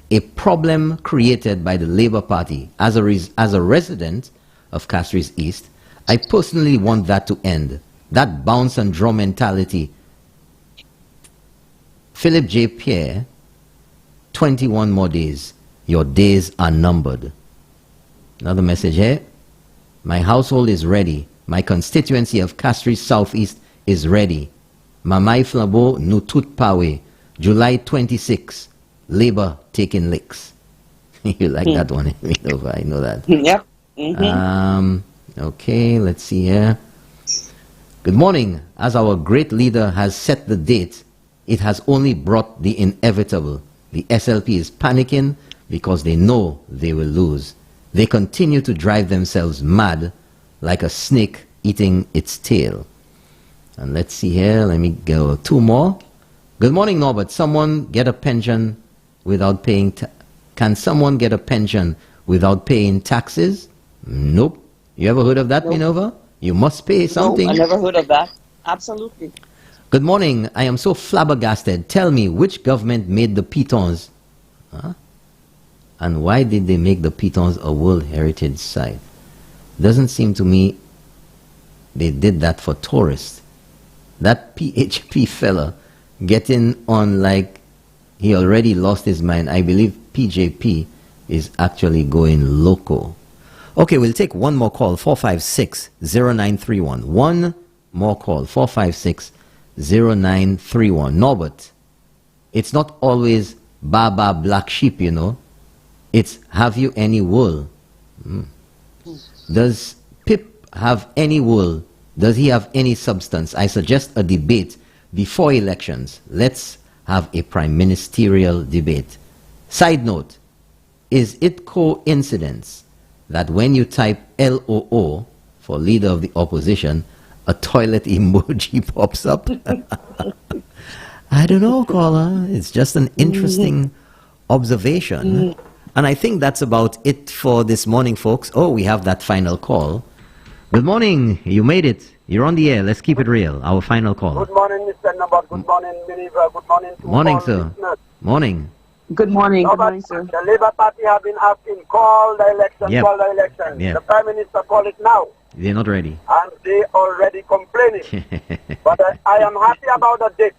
[SPEAKER 2] A problem created by the Labour Party. As a resident of Castries East, I personally want that to end. That bounce and draw mentality. Philip J. Pierre, 21 more days. Your days are numbered. Another message here. My household is ready. My constituency of Castries Southeast is ready. Mamai Flabo Nutut Pawe, July 26. Labour taking licks. You like that one? I know that.
[SPEAKER 3] Yep.
[SPEAKER 2] Okay, let's see here. Good morning. As our great leader has set the date, it has only brought the inevitable. The SLP is panicking because they know they will lose. They continue to drive themselves mad like a snake eating its tail. And let's see here. Let me go 2 more. Good morning, Norbert. Someone get a pension without paying can someone get a pension without paying taxes? Nope. You ever heard of that, Minerva? You must pay something.
[SPEAKER 3] No, I never heard of that. Absolutely.
[SPEAKER 2] Good morning. I am so flabbergasted. Tell me, which government made the pitons? Huh? And why did they make the pitons a World Heritage Site? Doesn't seem to me they did that for tourists. That PHP fella getting on like he already lost his mind. I believe PJP is actually going loco. Okay, we'll take one more call, 456-0931. One more call, 456-0931. Norbert, it's not always Baba black sheep, you know. It's have you any wool? Does Pip have any wool? Does he have any substance? I suggest a debate before elections. Let's have a prime ministerial debate. Side note, is it coincidence that when you type LOO for leader of the opposition, a toilet emoji pops up? I don't know, caller. It's just an interesting observation. And I think that's about it for this morning, folks. Oh, we have that final call. Good morning. You made it. You're on the air. Let's keep it real. Our final call.
[SPEAKER 10] Good morning, Mr. Nabat. Good morning, Believer. Good morning to
[SPEAKER 2] morning,
[SPEAKER 10] all
[SPEAKER 2] sir.
[SPEAKER 10] listeners.
[SPEAKER 2] Morning.
[SPEAKER 3] Good morning. Good
[SPEAKER 10] Nabat,
[SPEAKER 3] morning, sir.
[SPEAKER 10] the Labour Party have been asking, call the election,
[SPEAKER 2] Yep.
[SPEAKER 10] call the election.
[SPEAKER 2] Yep.
[SPEAKER 10] The Prime Minister call it now,
[SPEAKER 2] They're not ready.
[SPEAKER 10] and they already complaining. But I am happy about the date.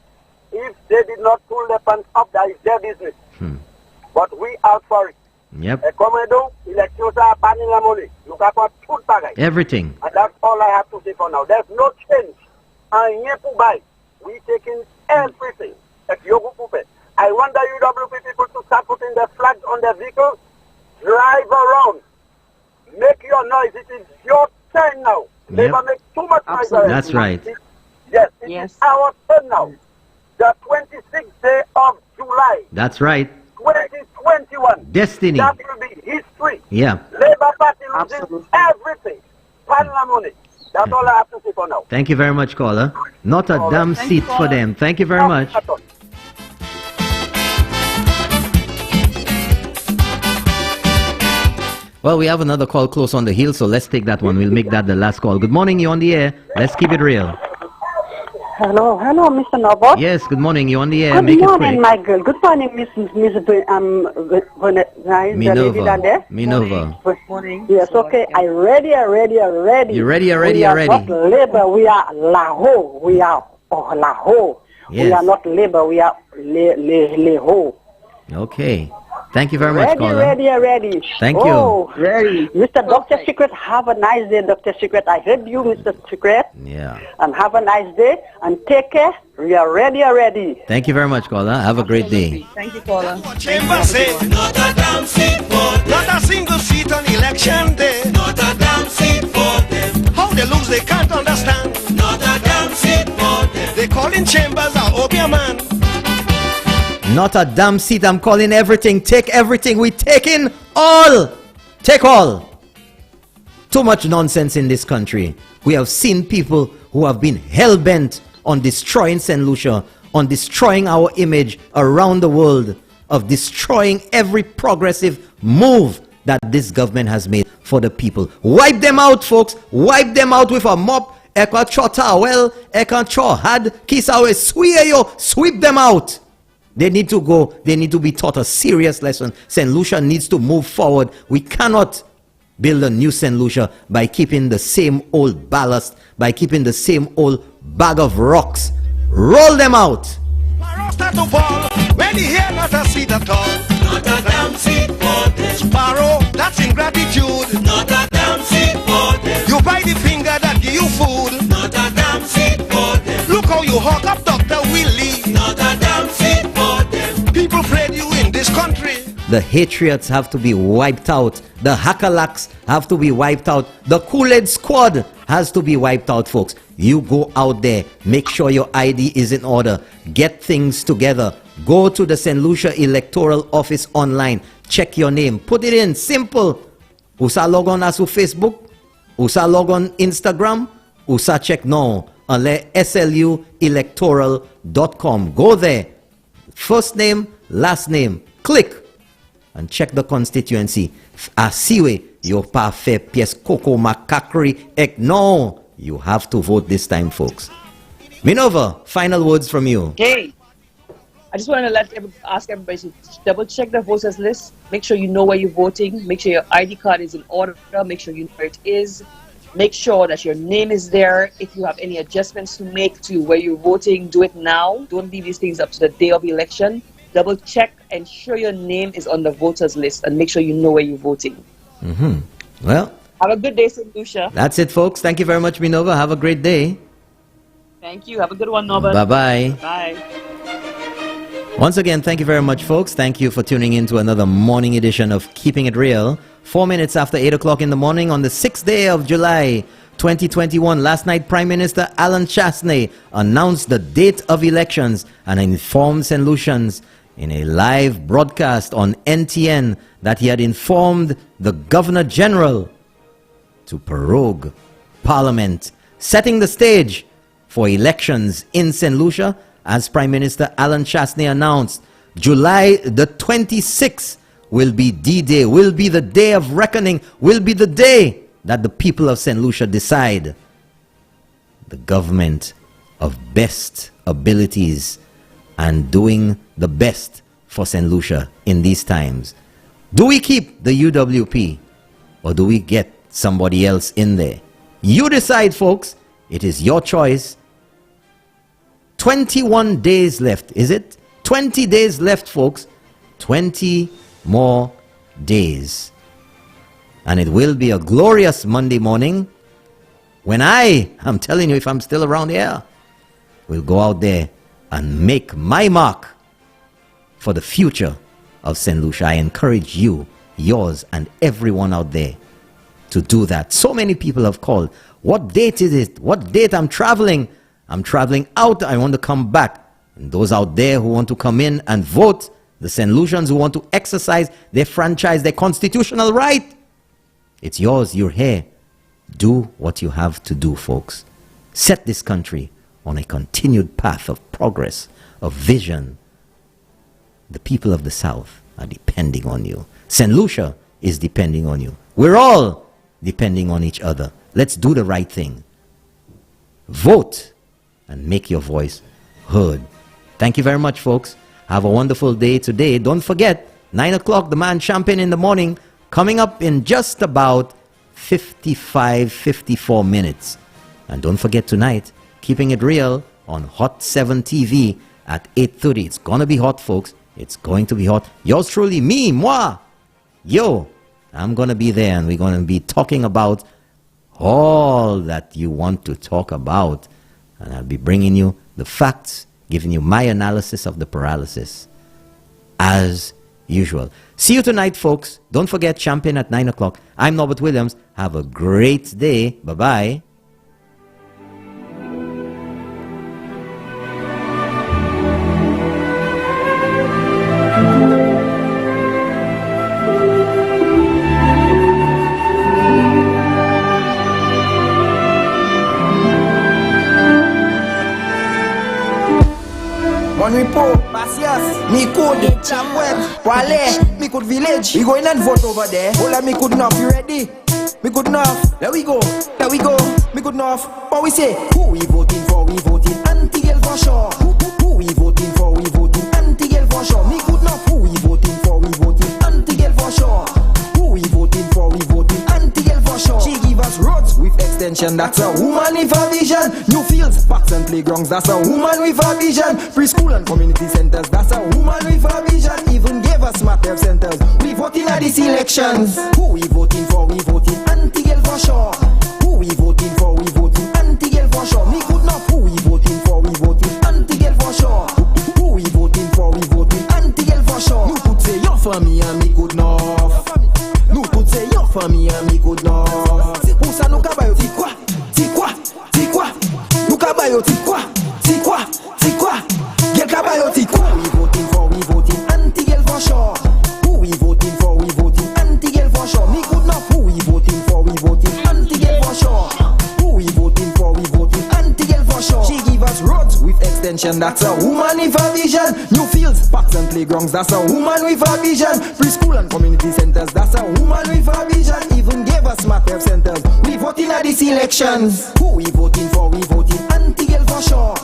[SPEAKER 10] If they did not pull their pants up, that is their business. But we out for it.
[SPEAKER 2] Yep.
[SPEAKER 10] Komedo, elections are panning the money. You got what food bag.
[SPEAKER 2] Everything.
[SPEAKER 10] And that's all I have to say for now. There's no change. And here to buy. We taking everything. At Yogu Pupe. I want the UWP people to start putting their flags on their vehicles. Drive around. Make your noise. It is your turn now. Labour make too much noise.
[SPEAKER 2] That's right.
[SPEAKER 10] Yes, it is our turn now. The 26th day of July,
[SPEAKER 2] That's right.
[SPEAKER 10] 2021.
[SPEAKER 2] Destiny.
[SPEAKER 10] That will be history.
[SPEAKER 2] Yeah.
[SPEAKER 10] Labour Party loses everything. Parliament. That's all I have to say for now.
[SPEAKER 2] Thank you very much, caller. Not a damn seat for them. Thank you very much. Well, we have another call close on the hill, so let's take that one. We'll make that the last call. Good morning, you're on the air. Let's keep it real.
[SPEAKER 11] Hello, Mr. Nobot.
[SPEAKER 2] Yes, good morning, you're on the air.
[SPEAKER 11] Good
[SPEAKER 2] Make
[SPEAKER 11] morning,
[SPEAKER 2] it quick.
[SPEAKER 11] my girl. Good morning, Miss
[SPEAKER 2] Minova.
[SPEAKER 11] Good morning. Yes, okay. I ready.
[SPEAKER 2] You ready?
[SPEAKER 11] We are not Labour, we are Lahore. We are Lahore.
[SPEAKER 2] Yes.
[SPEAKER 11] We are not Labour, we are Lahore.
[SPEAKER 2] Okay. Thank you very much, caller.
[SPEAKER 11] Ready.
[SPEAKER 2] Thank
[SPEAKER 11] you.
[SPEAKER 3] Ready.
[SPEAKER 11] Mr. Dr. Secret, have a nice day, Dr. Secret. I heard you, Mr. Secret.
[SPEAKER 2] Yeah.
[SPEAKER 11] And have a nice day. And take care. We are ready.
[SPEAKER 2] Thank you very much, caller. Have a great day.
[SPEAKER 3] Thank you, caller.
[SPEAKER 12] Chamber say, not a damn seat for them. Not a single seat on election day. Not a damn seat for them. How they lose, they can't understand. Not a damn seat for them. They call in Chambers a Obia man.
[SPEAKER 2] Not a damn seat. I'm calling everything. Take everything. We taking all. Take all. Too much nonsense in this country. We have seen people who have been hell-bent on destroying St. Lucia, on destroying our image around the world, of destroying every progressive move that this government has made for the people. Wipe them out, folks. Wipe them out with a mop. Eka chota well, eka cho had kisawe sweep them out. They need to go. They need to be taught a serious lesson. St. Lucia needs to move forward. We cannot build a new St. Lucia by keeping the same old ballast, by keeping the same old bag of rocks. Roll them out.
[SPEAKER 12] When you hear not a seat at all, not a damn seat for them. Sparrow, that's ingratitude. Not a damn seat for them. You buy the finger that give you food. Not a damn seat for them. Look how you hawk up Dr. Willie. Not a damn seat for them. People afraid you in this country.
[SPEAKER 2] The Hatriots have to be wiped out. The Hakalaks have to be wiped out. The Kool-Aid Squad has to be wiped out, folks. You go out there. Make sure your ID is in order. Get things together. Go to the St. Lucia Electoral Office online. Check your name. Put it in. Simple. Usa log on asu Facebook. Usa log on Instagram. Usa check now. Ale sluelectoral.com. Go there. First name, last name. Click. And check the constituency. Asiwe, your parfait pièce coco macacri ek. No, you have to vote this time, folks. Minova, final words from you.
[SPEAKER 3] Okay. I just want to ask everybody to double check the voters list. Make sure you know where you're voting. Make sure your ID card is in order. Make sure you know where it is. Make sure that your name is there. If you have any adjustments to make to where you're voting, do it now. Don't leave these things up to the day of the election. Double check, ensure your name is on the voters list, and make sure you know where you're voting.
[SPEAKER 2] Well,
[SPEAKER 3] have a good day, St. Lucia.
[SPEAKER 2] That's it, folks. Thank you very much, Minova. Have a great day.
[SPEAKER 3] Thank you. Have a good one, Norbert.
[SPEAKER 2] Bye-bye.
[SPEAKER 3] Bye.
[SPEAKER 2] Once again, thank you very much, folks. Thank you for tuning in to another morning edition of Keeping It Real. 4 minutes after 8 o'clock in the morning on the 6th day of July, 2021. Last night, Prime Minister Alan Chastanet announced the date of elections and informed St. Lucians in a live broadcast on NTN that he had informed the Governor General to prorogue Parliament, setting the stage for elections in St. Lucia. As Prime Minister Alan Chastanet announced, July the 26th will be D-Day, will be the day of reckoning, will be the day that the people of St. Lucia decide the government of best abilities and doing the best for St. Lucia in these times. Do we keep the UWP or do we get somebody else in there? You decide, folks. It is your choice. 21 days left, is it? 20 days left, folks. 20 more days. And it will be a glorious Monday morning when I'm telling you, if I'm still around here, we'll go out there and make my mark for the future of St. Lucia. I encourage you, yours, and everyone out there to do that. So many people have called. What date is it? What date? I'm traveling. I'm traveling out. I want to come back. And those out there who want to come in and vote, the St. Lucians who want to exercise their franchise, their constitutional right, it's yours. You're here. Do what you have to do, folks. Set this country on a continued path of progress, of vision. The people of the South are depending on you. St. Lucia is depending on you. We're all depending on each other. Let's do the right thing. Vote and make your voice heard. Thank you very much, folks. Have a wonderful day today. Don't forget, 9 o'clock, the man champion in the morning, coming up in just about 54 minutes. And don't forget tonight, Keeping It Real on Hot 7 TV at 8:30. It's gonna be hot, folks. It's going to be hot. Yours truly, moi. I'm gonna be there, and we're gonna be talking about all that you want to talk about. And I'll be bringing you the facts, giving you my analysis of the paralysis, as usual. See you tonight, folks. Don't forget, champion at 9 o'clock. I'm Norbert Williams. Have a great day. Bye-bye.
[SPEAKER 13] One report, Basias, Mikud, Chamweb, Wale, Mikud Village. We going and vote over there. Hola, Mikud North, you ready? Mikud North, there we go, Mikud North. What we say? Who we voting for? We voting anti-girl for sure. Who we voting for? We voting anti-girl for sure. Mikud North, who we voting for? We voting anti-girl for sure. Who we voting for? We voting anti-girl for sure. She give us roads with extension, that's a woman with a vision. New fields, parks and playgrounds, that's a woman with a vision. Preschool and community centers, that's a woman with a vision. Even gave us smart health centers. We voting at these elections. Who we voting for? We voting anti-girl for sure. Who we voting for? We voting anti-girl for sure. Me could not. Who we voting for? We voting anti-girl for sure. Who we voting for? We voting anti-girl for sure. You could say you're for me and me could not. You could say you're for me and me could not. Pousa nou ka bayo ti kwa? Nou ka bayo ti kwa? Gel ka bayo ti kwa? We voting for? We voting anti-girl for sure. Who we voting for? We voting anti-girl for sure. Me could not. Who we voting for? We voting anti-girl for sure. Who we voting for? We voting anti-girl for sure. She give us roads with extension, that's a woman with a vision. New fields, parks and playgrounds, that's a woman with a vision. Preschool and community centers, that's a woman with a vision. Even gave us smart health centers. We voting at these elections. Who we voting for? We voting anti-girl for sure.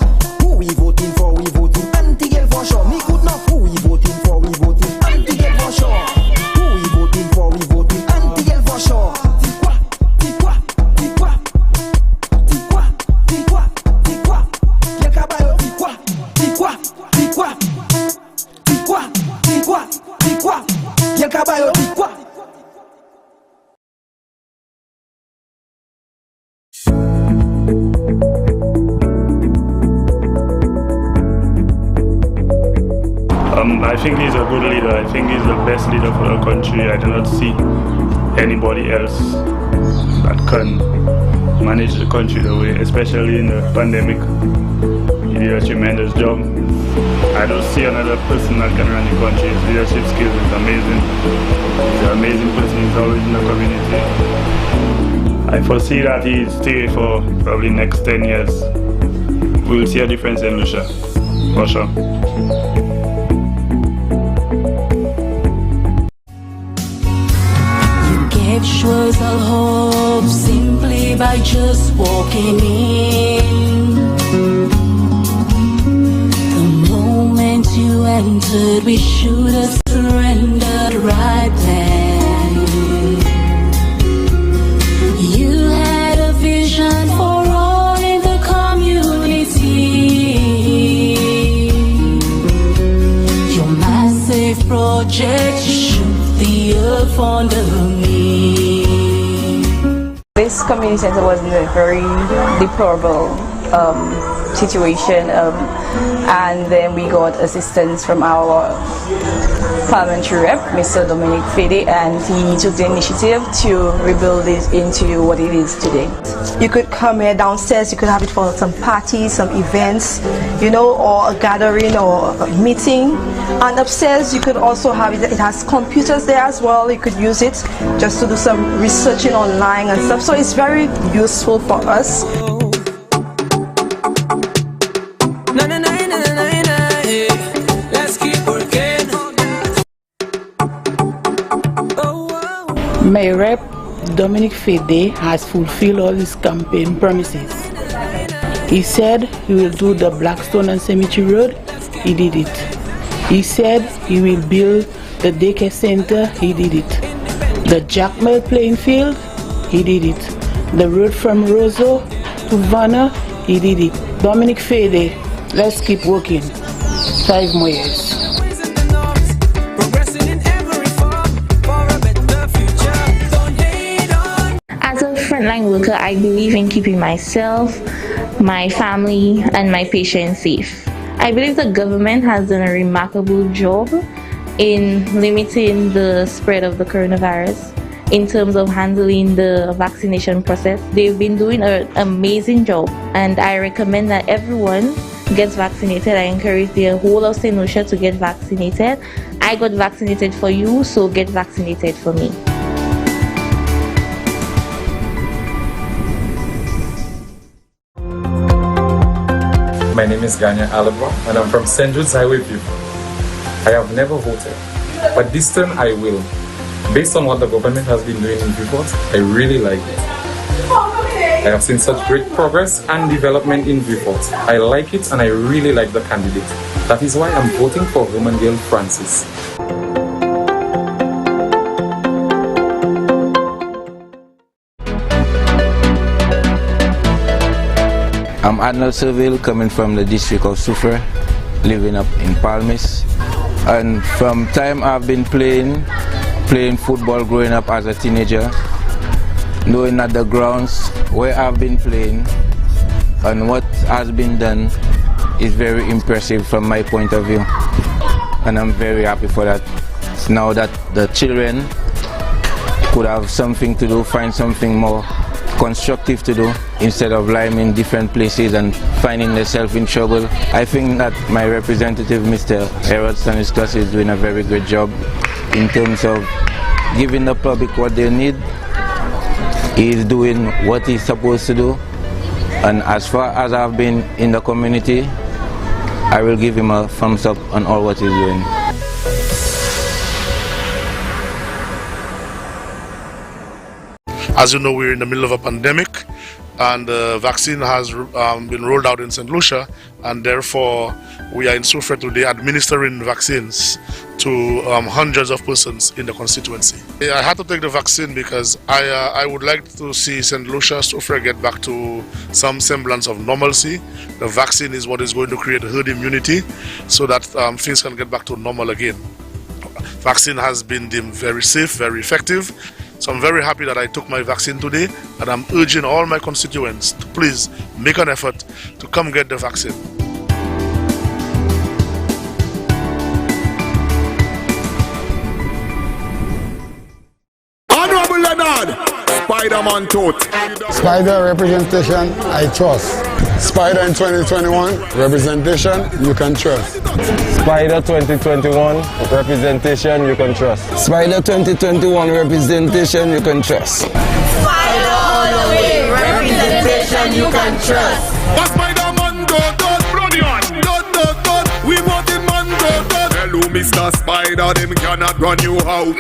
[SPEAKER 14] I think he's a good leader. I think he's the best leader for the country. I do not see anybody else that can manage the country the way, especially in the pandemic. He did a tremendous job. I don't see another person that can run the country. His leadership skills is amazing. He's an amazing person. He's always in the community. I foresee that he'll stay for probably next 10 years. We'll see a difference in Lucia, for sure.
[SPEAKER 15] Gave us all hope simply by just walking in. The moment you entered, we should have surrendered right then. You had a vision for all in the community. Your massive project shook the earth under me.
[SPEAKER 16] This community center was in a very deplorable situation, and then we got assistance from our parliamentary rep, Mr. Dominic Fede, and he took the initiative to rebuild it into what it is today.
[SPEAKER 17] You could come here downstairs, you could have it for some parties, some events, you know, or a gathering or a meeting. And upstairs you could also have it, it has computers there as well, you could use it just to do some researching online and stuff. So it's very useful for us.
[SPEAKER 18] My rep, Dominic Fede, has fulfilled all his campaign promises. He said he will do the Blackstone and Cemetery Road, he did it. He said he will build the daycare center, he did it. The Jack Mill playing field, he did it. The road from Roseau to Vanna, he did it. Dominic Fede, let's keep working. 5 more years.
[SPEAKER 19] As a frontline worker, I believe in keeping myself, my family, and my patients safe. I believe the government has done a remarkable job in limiting the spread of the coronavirus in terms of handling the vaccination process. They've been doing an amazing job, and I recommend that everyone gets vaccinated. I encourage the whole of St. Lucia to get vaccinated. I got vaccinated for you, so get vaccinated for me.
[SPEAKER 20] My name is Ganya Alabra and I'm from St. Jude's Highway View. I have never voted, but this time I will. Based on what the government has been doing in Viewport, I really like it. I have seen such great progress and development in Viewport. I like it and I really like the candidate. That is why I'm voting for Romangale Francis.
[SPEAKER 21] I'm Arnold Seville, coming from the district of Soufrière, living up in Palmis. And from time I've been playing football growing up as a teenager, knowing that the grounds where I've been playing and what has been done is very impressive from my point of view. And I'm very happy for that. Now that the children could have something to do, find something more constructive to do instead of lying in different places and finding themselves in trouble. I think that my representative, Mr. Harold Stanislas, is doing a very good job in terms of giving the public what they need. He is doing what he's supposed to do, and as far as I've been in the community, I will give him a thumbs up on all what he's doing.
[SPEAKER 22] As you know, we're in the middle of a pandemic, and the vaccine has been rolled out in St. Lucia, and therefore we are in Soufrière today administering vaccines to hundreds of persons in the constituency. I had to take the vaccine because I would like to see St. Lucia, Soufrière get back to some semblance of normalcy. The vaccine is what is going to create herd immunity so that things can get back to normal again. Vaccine has been deemed very safe, very effective. So I'm very happy that I took my vaccine today, and I'm urging all my constituents to please make an effort to come get the vaccine.
[SPEAKER 1] Spider-Man tooth.
[SPEAKER 4] Spider representation, I trust. Spider in 2021, representation, you can trust.
[SPEAKER 23] Spider 2021, representation, you can trust.
[SPEAKER 21] Spider 2021, representation, you can trust.
[SPEAKER 12] Spider all the way, representation you can trust.
[SPEAKER 1] A Spider-Man dot, bloody on, dot, we want the man dot. Hello, Mr. Spider, them cannot run you out.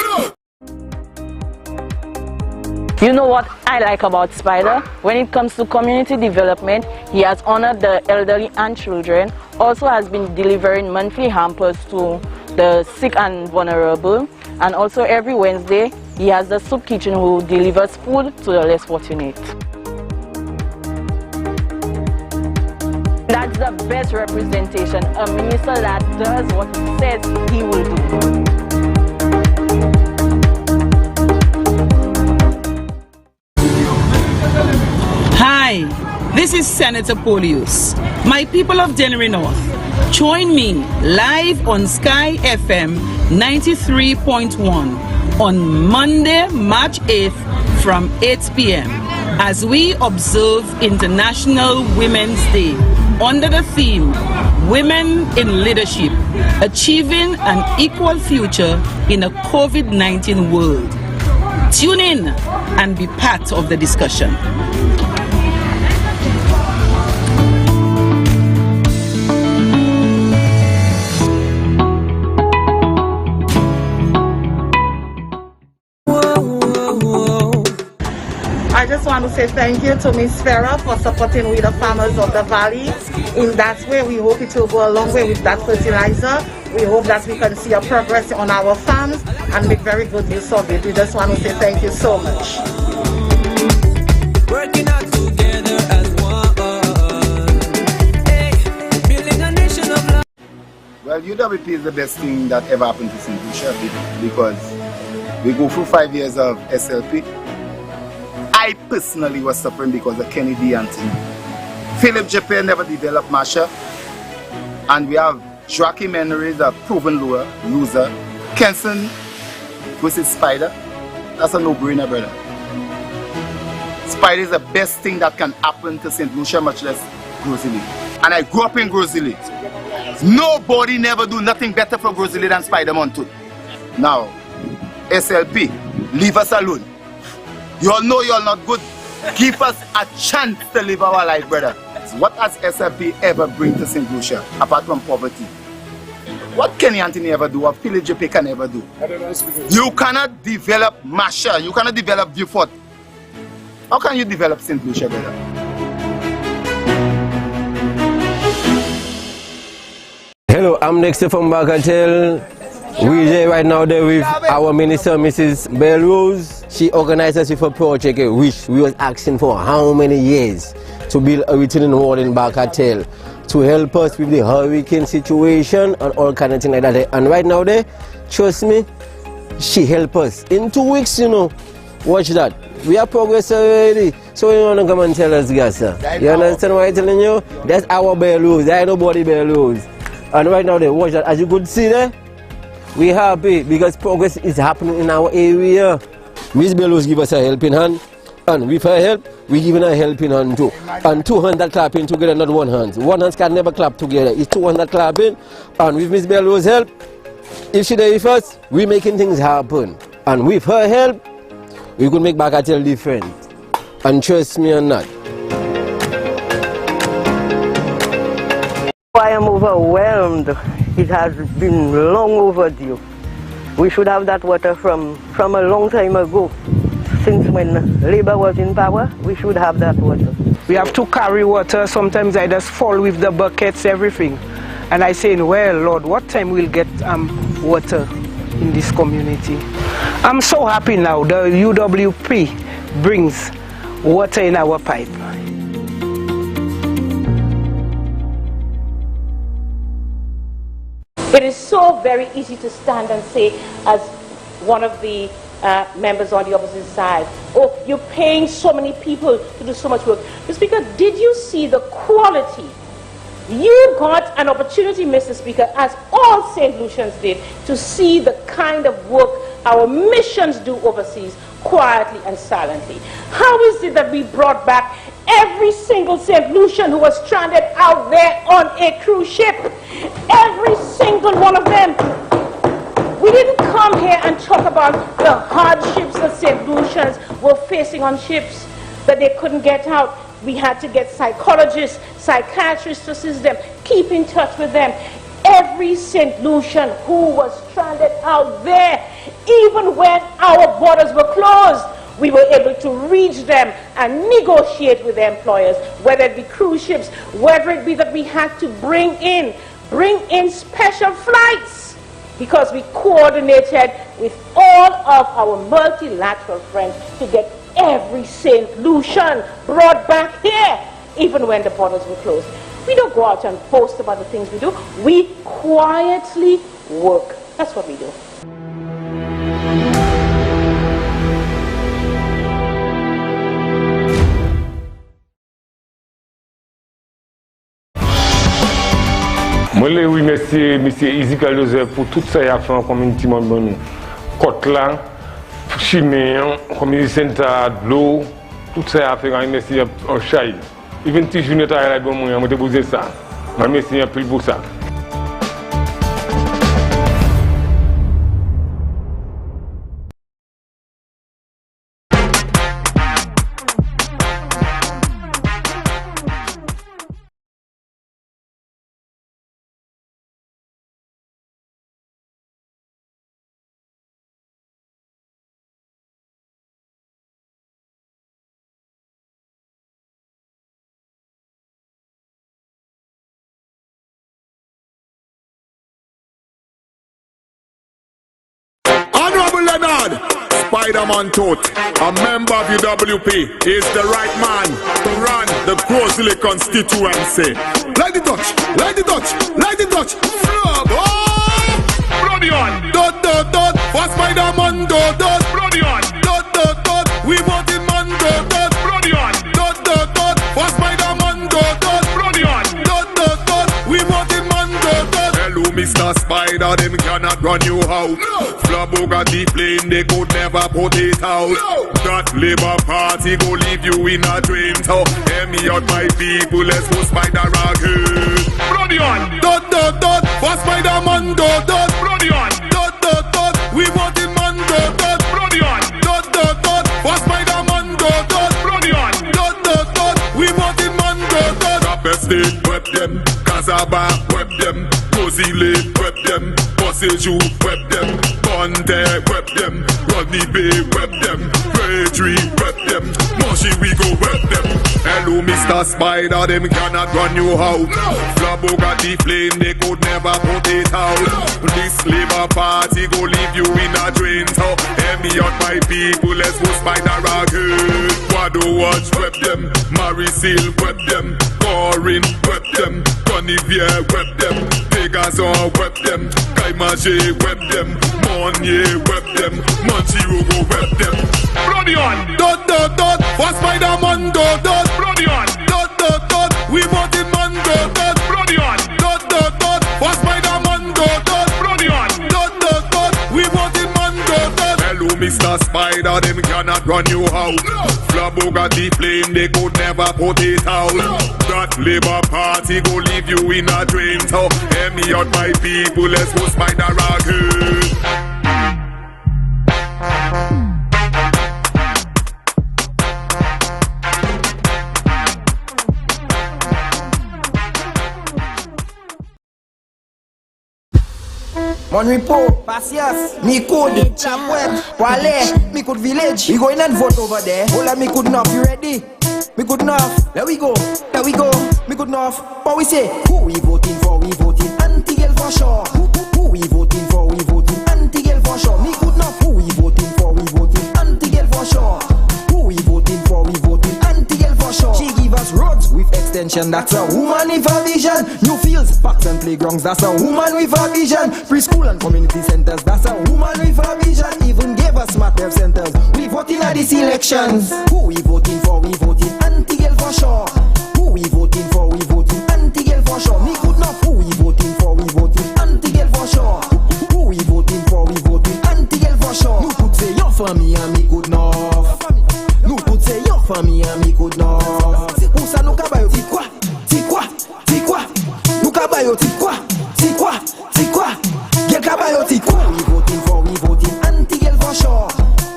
[SPEAKER 24] You know what I like about Spider? When it comes to community development, he has honored the elderly and children, also has been delivering monthly hampers to the sick and vulnerable, and also every Wednesday he has the soup kitchen who delivers food to the less fortunate. That's the best representation, a minister that does what he says he will do.
[SPEAKER 25] Hi, this is Senator Polius. My people of Dennery North, join me live on Sky FM 93.1 on Monday, March 8th from 8 p.m. as we observe International Women's Day under the theme Women in Leadership, Achieving an Equal Future in a COVID-19 World. Tune in and be part of the discussion.
[SPEAKER 26] I just want to say thank you to Ms. Farah for supporting with the farmers of the valley. In that way, we hope it will go a long way with that fertilizer. We hope that we can see a progress on our farms and make very good use of it. We just want to say thank you so much.
[SPEAKER 12] Working out together as one. Hey, building a nation of love.
[SPEAKER 27] Well, UWP is the best thing that ever happened to St. Lucia because we go through 5 years of SLP. I personally was suffering because of Kennedy and Tim. Philip Jeppe never developed Masha. And we have Joachim Henry, a proven loser. Kenson versus Spider. That's a no-brainer, brother. Spider is the best thing that can happen to St. Lucia, much less Grosili. And I grew up in Grosili. Nobody never do nothing better for Grosili than Spider Montooth. Now, SLP, leave us alone. You all know you are not good. Give us a chance to live our life, brother. What has SLP ever bring to St. Lucia, apart from poverty? What Kenny Anthony ever do, what Philip Jeppe can ever do? You cannot develop Masha, you cannot develop Beaufort. How can you develop St. Lucia, brother?
[SPEAKER 21] Hello, I'm Dexter from Bagatelle. We're there right now there with our minister, Mrs. Belrose. She organized us with a project which we was asking for how many years to build a retaining wall in Bagatelle to help us with the hurricane situation and all kind of things like that. And right now there, trust me, she helped us. In 2 weeks, you know, watch that. We have progress already. So you want to come and tell us, guys, sir? You understand what I'm telling you? That's our Belrose. There ain't nobody Belrose. And right now there, watch that. As you could see there, we happy because progress is happening in our area. Miss Belrose give us a helping hand, and with her help, we giving her a helping hand too. And 200 clapping together, not one hand. One hand can never clap together. It's 200 clapping, and with Miss Belrose's help, if she there with us, we making things happen. And with her help, we could make Bagatelle different. And trust me on that.
[SPEAKER 11] I am overwhelmed. It has been long overdue. We should have that water from a long time ago. Since when Labour was in power, we should have that water.
[SPEAKER 18] We have to carry water. Sometimes I just fall with the buckets, everything. And I say, well, Lord, what time we'll get water in this community? I'm so happy now. The UWP brings water in our pipe.
[SPEAKER 28] It is so very easy to stand and say, as one of the members on the opposite side, oh, you're paying so many people to do so much work. Mr. Speaker, did you see the quality? You got an opportunity, Mr. Speaker, as all St. Lucians did, to see the kind of work our missions do overseas. quietly and silently. How is it that we brought back every single St. Lucian who was stranded out there on a cruise ship? Every single one of them. We didn't come here and talk about the hardships that St. Lucians were facing on ships, that they couldn't get out. We had to get psychologists, psychiatrists to assist them, keep in touch with them. Every St. Lucian who was stranded out there, even when our borders were closed, we were able to reach them and negotiate with their employers, whether it be cruise ships, whether it be that we had to bring in special flights, because we coordinated with all of our multilateral friends to get every St. Lucian brought back here, even when the borders were closed. We don't go out and boast about the things we do. We quietly work. That's what we do.
[SPEAKER 23] Moi, je remercie M. Ezekiel Joseph pour tout ça qu'il a fait en communauté. Côte-là, Chimé, community center, de l'eau, tout ça qu'il a fait, je remercie en chai. Even si je ne suis pas là, je vais poser ça. Je remercie un peu pour ça.
[SPEAKER 1] Honorable Leonard, Spider-Man Tote, a member of UWP, is the right man to run the Grosley constituency. Like the Dutch, like the Dutch, like the Dutch. Flub, oh! Bloody on! Dot, dot, dot, for Spider-Man, dot, dot. Bloody on! Dot, dot, dot, we want it, man, dot, dot. Bloody on! Dot, dot, dot, for Spider-Man, dot, dot. Bloody on! Dot, dot, dot, we want it, man, dot, dot. Hello, Mr. Spider, them cannot run you out. No. Flabo got the plane, they could never put it out. No. That Labour Party go leave you in a dream. So, hear me out, my people, let's go Spider again. Bloody on! Dot, dot, dot, for Spider-Man, dot, dot. Bloody on! Dot, dot, dot, we want it, man, dot, dot. Bloody on! Dot, dot, dot, for Spider-Man, dot, dot. Bloody on! Dot, dot, dot, we want it, man, dot, dot. Capacity, web them. Casaba, web them. Cozile, web them. Bossejou, web them. Bonte, web them. Rodney Bay, web them. Tree, web them. Moshi, we go web them. Hello, Mr. Spider, them cannot run you out. No. Flabo got the plane, they could never put it out. No. This Labour Party go leave you in a drain. So, hear me out, my people, let's go Spider again. Wado Watch, web them. Marisil, web them. Corin, web them. Conivier, web them. Pegazon, web them. Kaimaje, web them. Monye, web them. Manchiro, go web them. Bloody on! Dot, dot, dot, for Spider-Man, dot, dot. Bloody on! Dot, dot, dot, we want it, man, dot, dot. Bloody on! Dot, dot, dot, for Spider-Man, dot, dot. Bloody on! Dot, dot, dot, we want it, man, dot, dot. Hello, Mr. Spider, them cannot run you out. No. Flabo got the plane, they could never put it out. No. That Labour Party go leave you in a dream. So, hear me out, my people, let's go Spider again.
[SPEAKER 13] Mon repos, patience, me could, Chapweb, Wale, me could village. We going and vote over there. Hola, me could enough, you ready? Me good enough, there we go, me good enough. But we say, who we voting for, we voting anti-girl for sure. Who we voting for, we voting anti-girl for sure. Me good enough, who we voting for, we voting anti-girl for sure. Who we voting for, we voting anti-girl for sure. She give us roads with extension, that's a woman with a vision. New fields, parks and playgrounds, that's a woman with a vision. Preschool and community centers, that's a woman with a vision. Even gave us smart health centers. We voting at these elections. Who we voting for, we voting anti-girl for sure. Who we voting for, we voting anti-girl for sure. Me good enough, who we voting for, we voting anti-girl for sure. Who we voting for, we voting anti-girl for sure. You could say you're for me and me good enough. mommy and me could not. Usa nou ka bayo ti kwa, ti kwa, ti kwa. Nou ka bayo ti kwa, ti kwa, ti kwa. Gel ka bayo ti kwa. We voting for, we voting anti-gel for sure.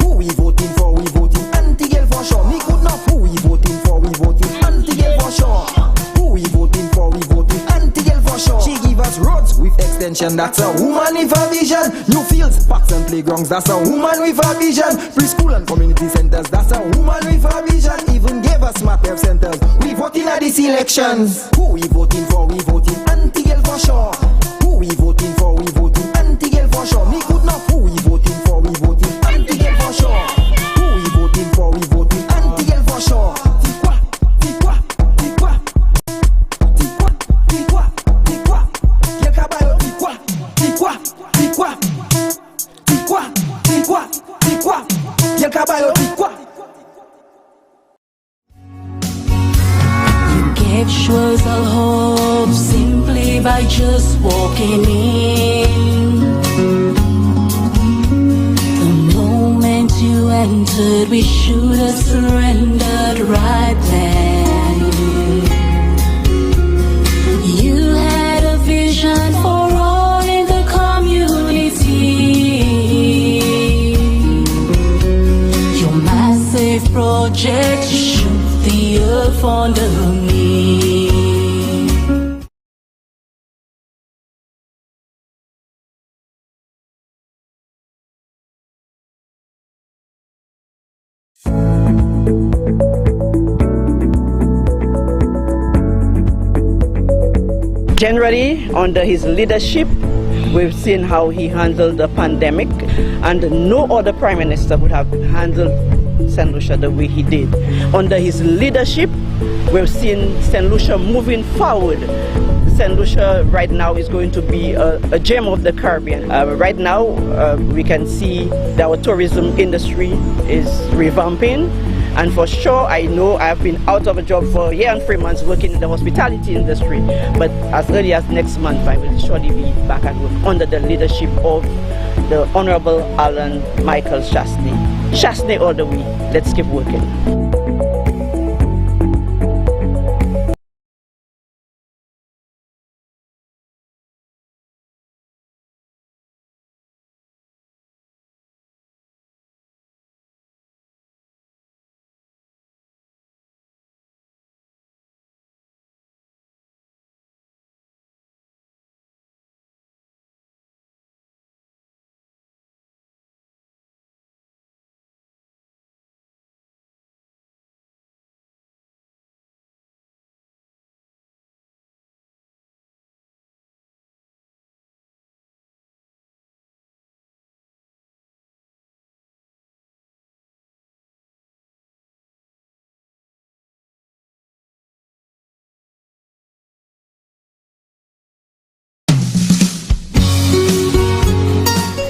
[SPEAKER 13] Who we voting for, we voting anti-gel for sure. Me could not. Who we voting for, we voting anti-gel for sure. Who we voting for, we voting anti-gel for sure. She give us roads with extension, that's a woman with a vision. New fields, parks and playgrounds, that's a woman with a vision. Preschool and community centers, that's a woman with a vision. Even gave us smart health centers. We voting at these elections. Who we voting for, we voting anti-gel for sure. Who we voting for, we voting anti-gel for sure. Me could not. Who we voting for, we voting anti-gel for sure. Who we voting for, we voting anti-gel for sure. Tikwa, tikwa, tikwa, tikwa, tikwa, tikwa. Gel ka bayo tikwa, tikwa, tikwa, tikwa, tikwa, tikwa. Gel ka bayo tikwa.
[SPEAKER 15] Gave us a hope simply by just walking in. The moment you entered, we should have surrendered right then. You had a vision for all in the community. Your massive project shook the earth under me.
[SPEAKER 25] Generally, under his leadership, we've seen how he handled the pandemic, and no other prime minister would have handled St. Lucia the way he did. Under his leadership, we've seen St. Lucia moving forward. St. Lucia right now is going to be a gem of the Caribbean. Right now, we can see that our tourism industry is revamping. And for sure, I know I've been out of a job for a year and 3 months working in the hospitality industry. But as early as next month, I will surely be back at work under the leadership of the Honorable Alan Michael Shastney. Shastney all the way. Let's keep working.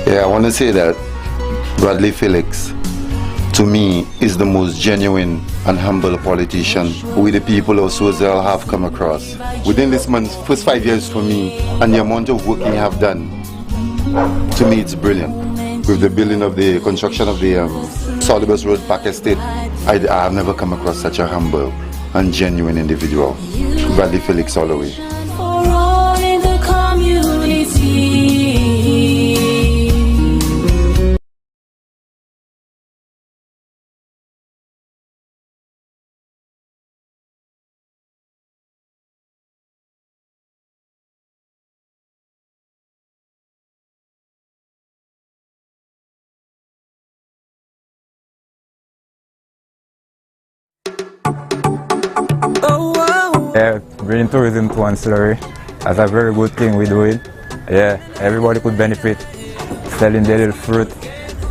[SPEAKER 2] Yeah, I want to say that Bradley Felix, to me, is the most genuine and humble politician we the people of Suzel have come across. Within this month's first 5 years for me, and the amount of work he have done, to me it's brilliant. With the building of the construction of the Solibus Road Park Estate, I have never come across such a humble and genuine individual. Bradley Felix all the way.
[SPEAKER 15] For all in the community.
[SPEAKER 3] Yeah, bringing tourism to Ancillary, that's a very good thing we're doing. Yeah, everybody could benefit, selling their little fruit,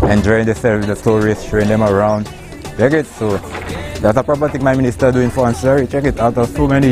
[SPEAKER 3] enjoying themselves, the tourists, showing them around. Check it, so that's a proper thing my minister doing for Ancillary. Check it, after so many years.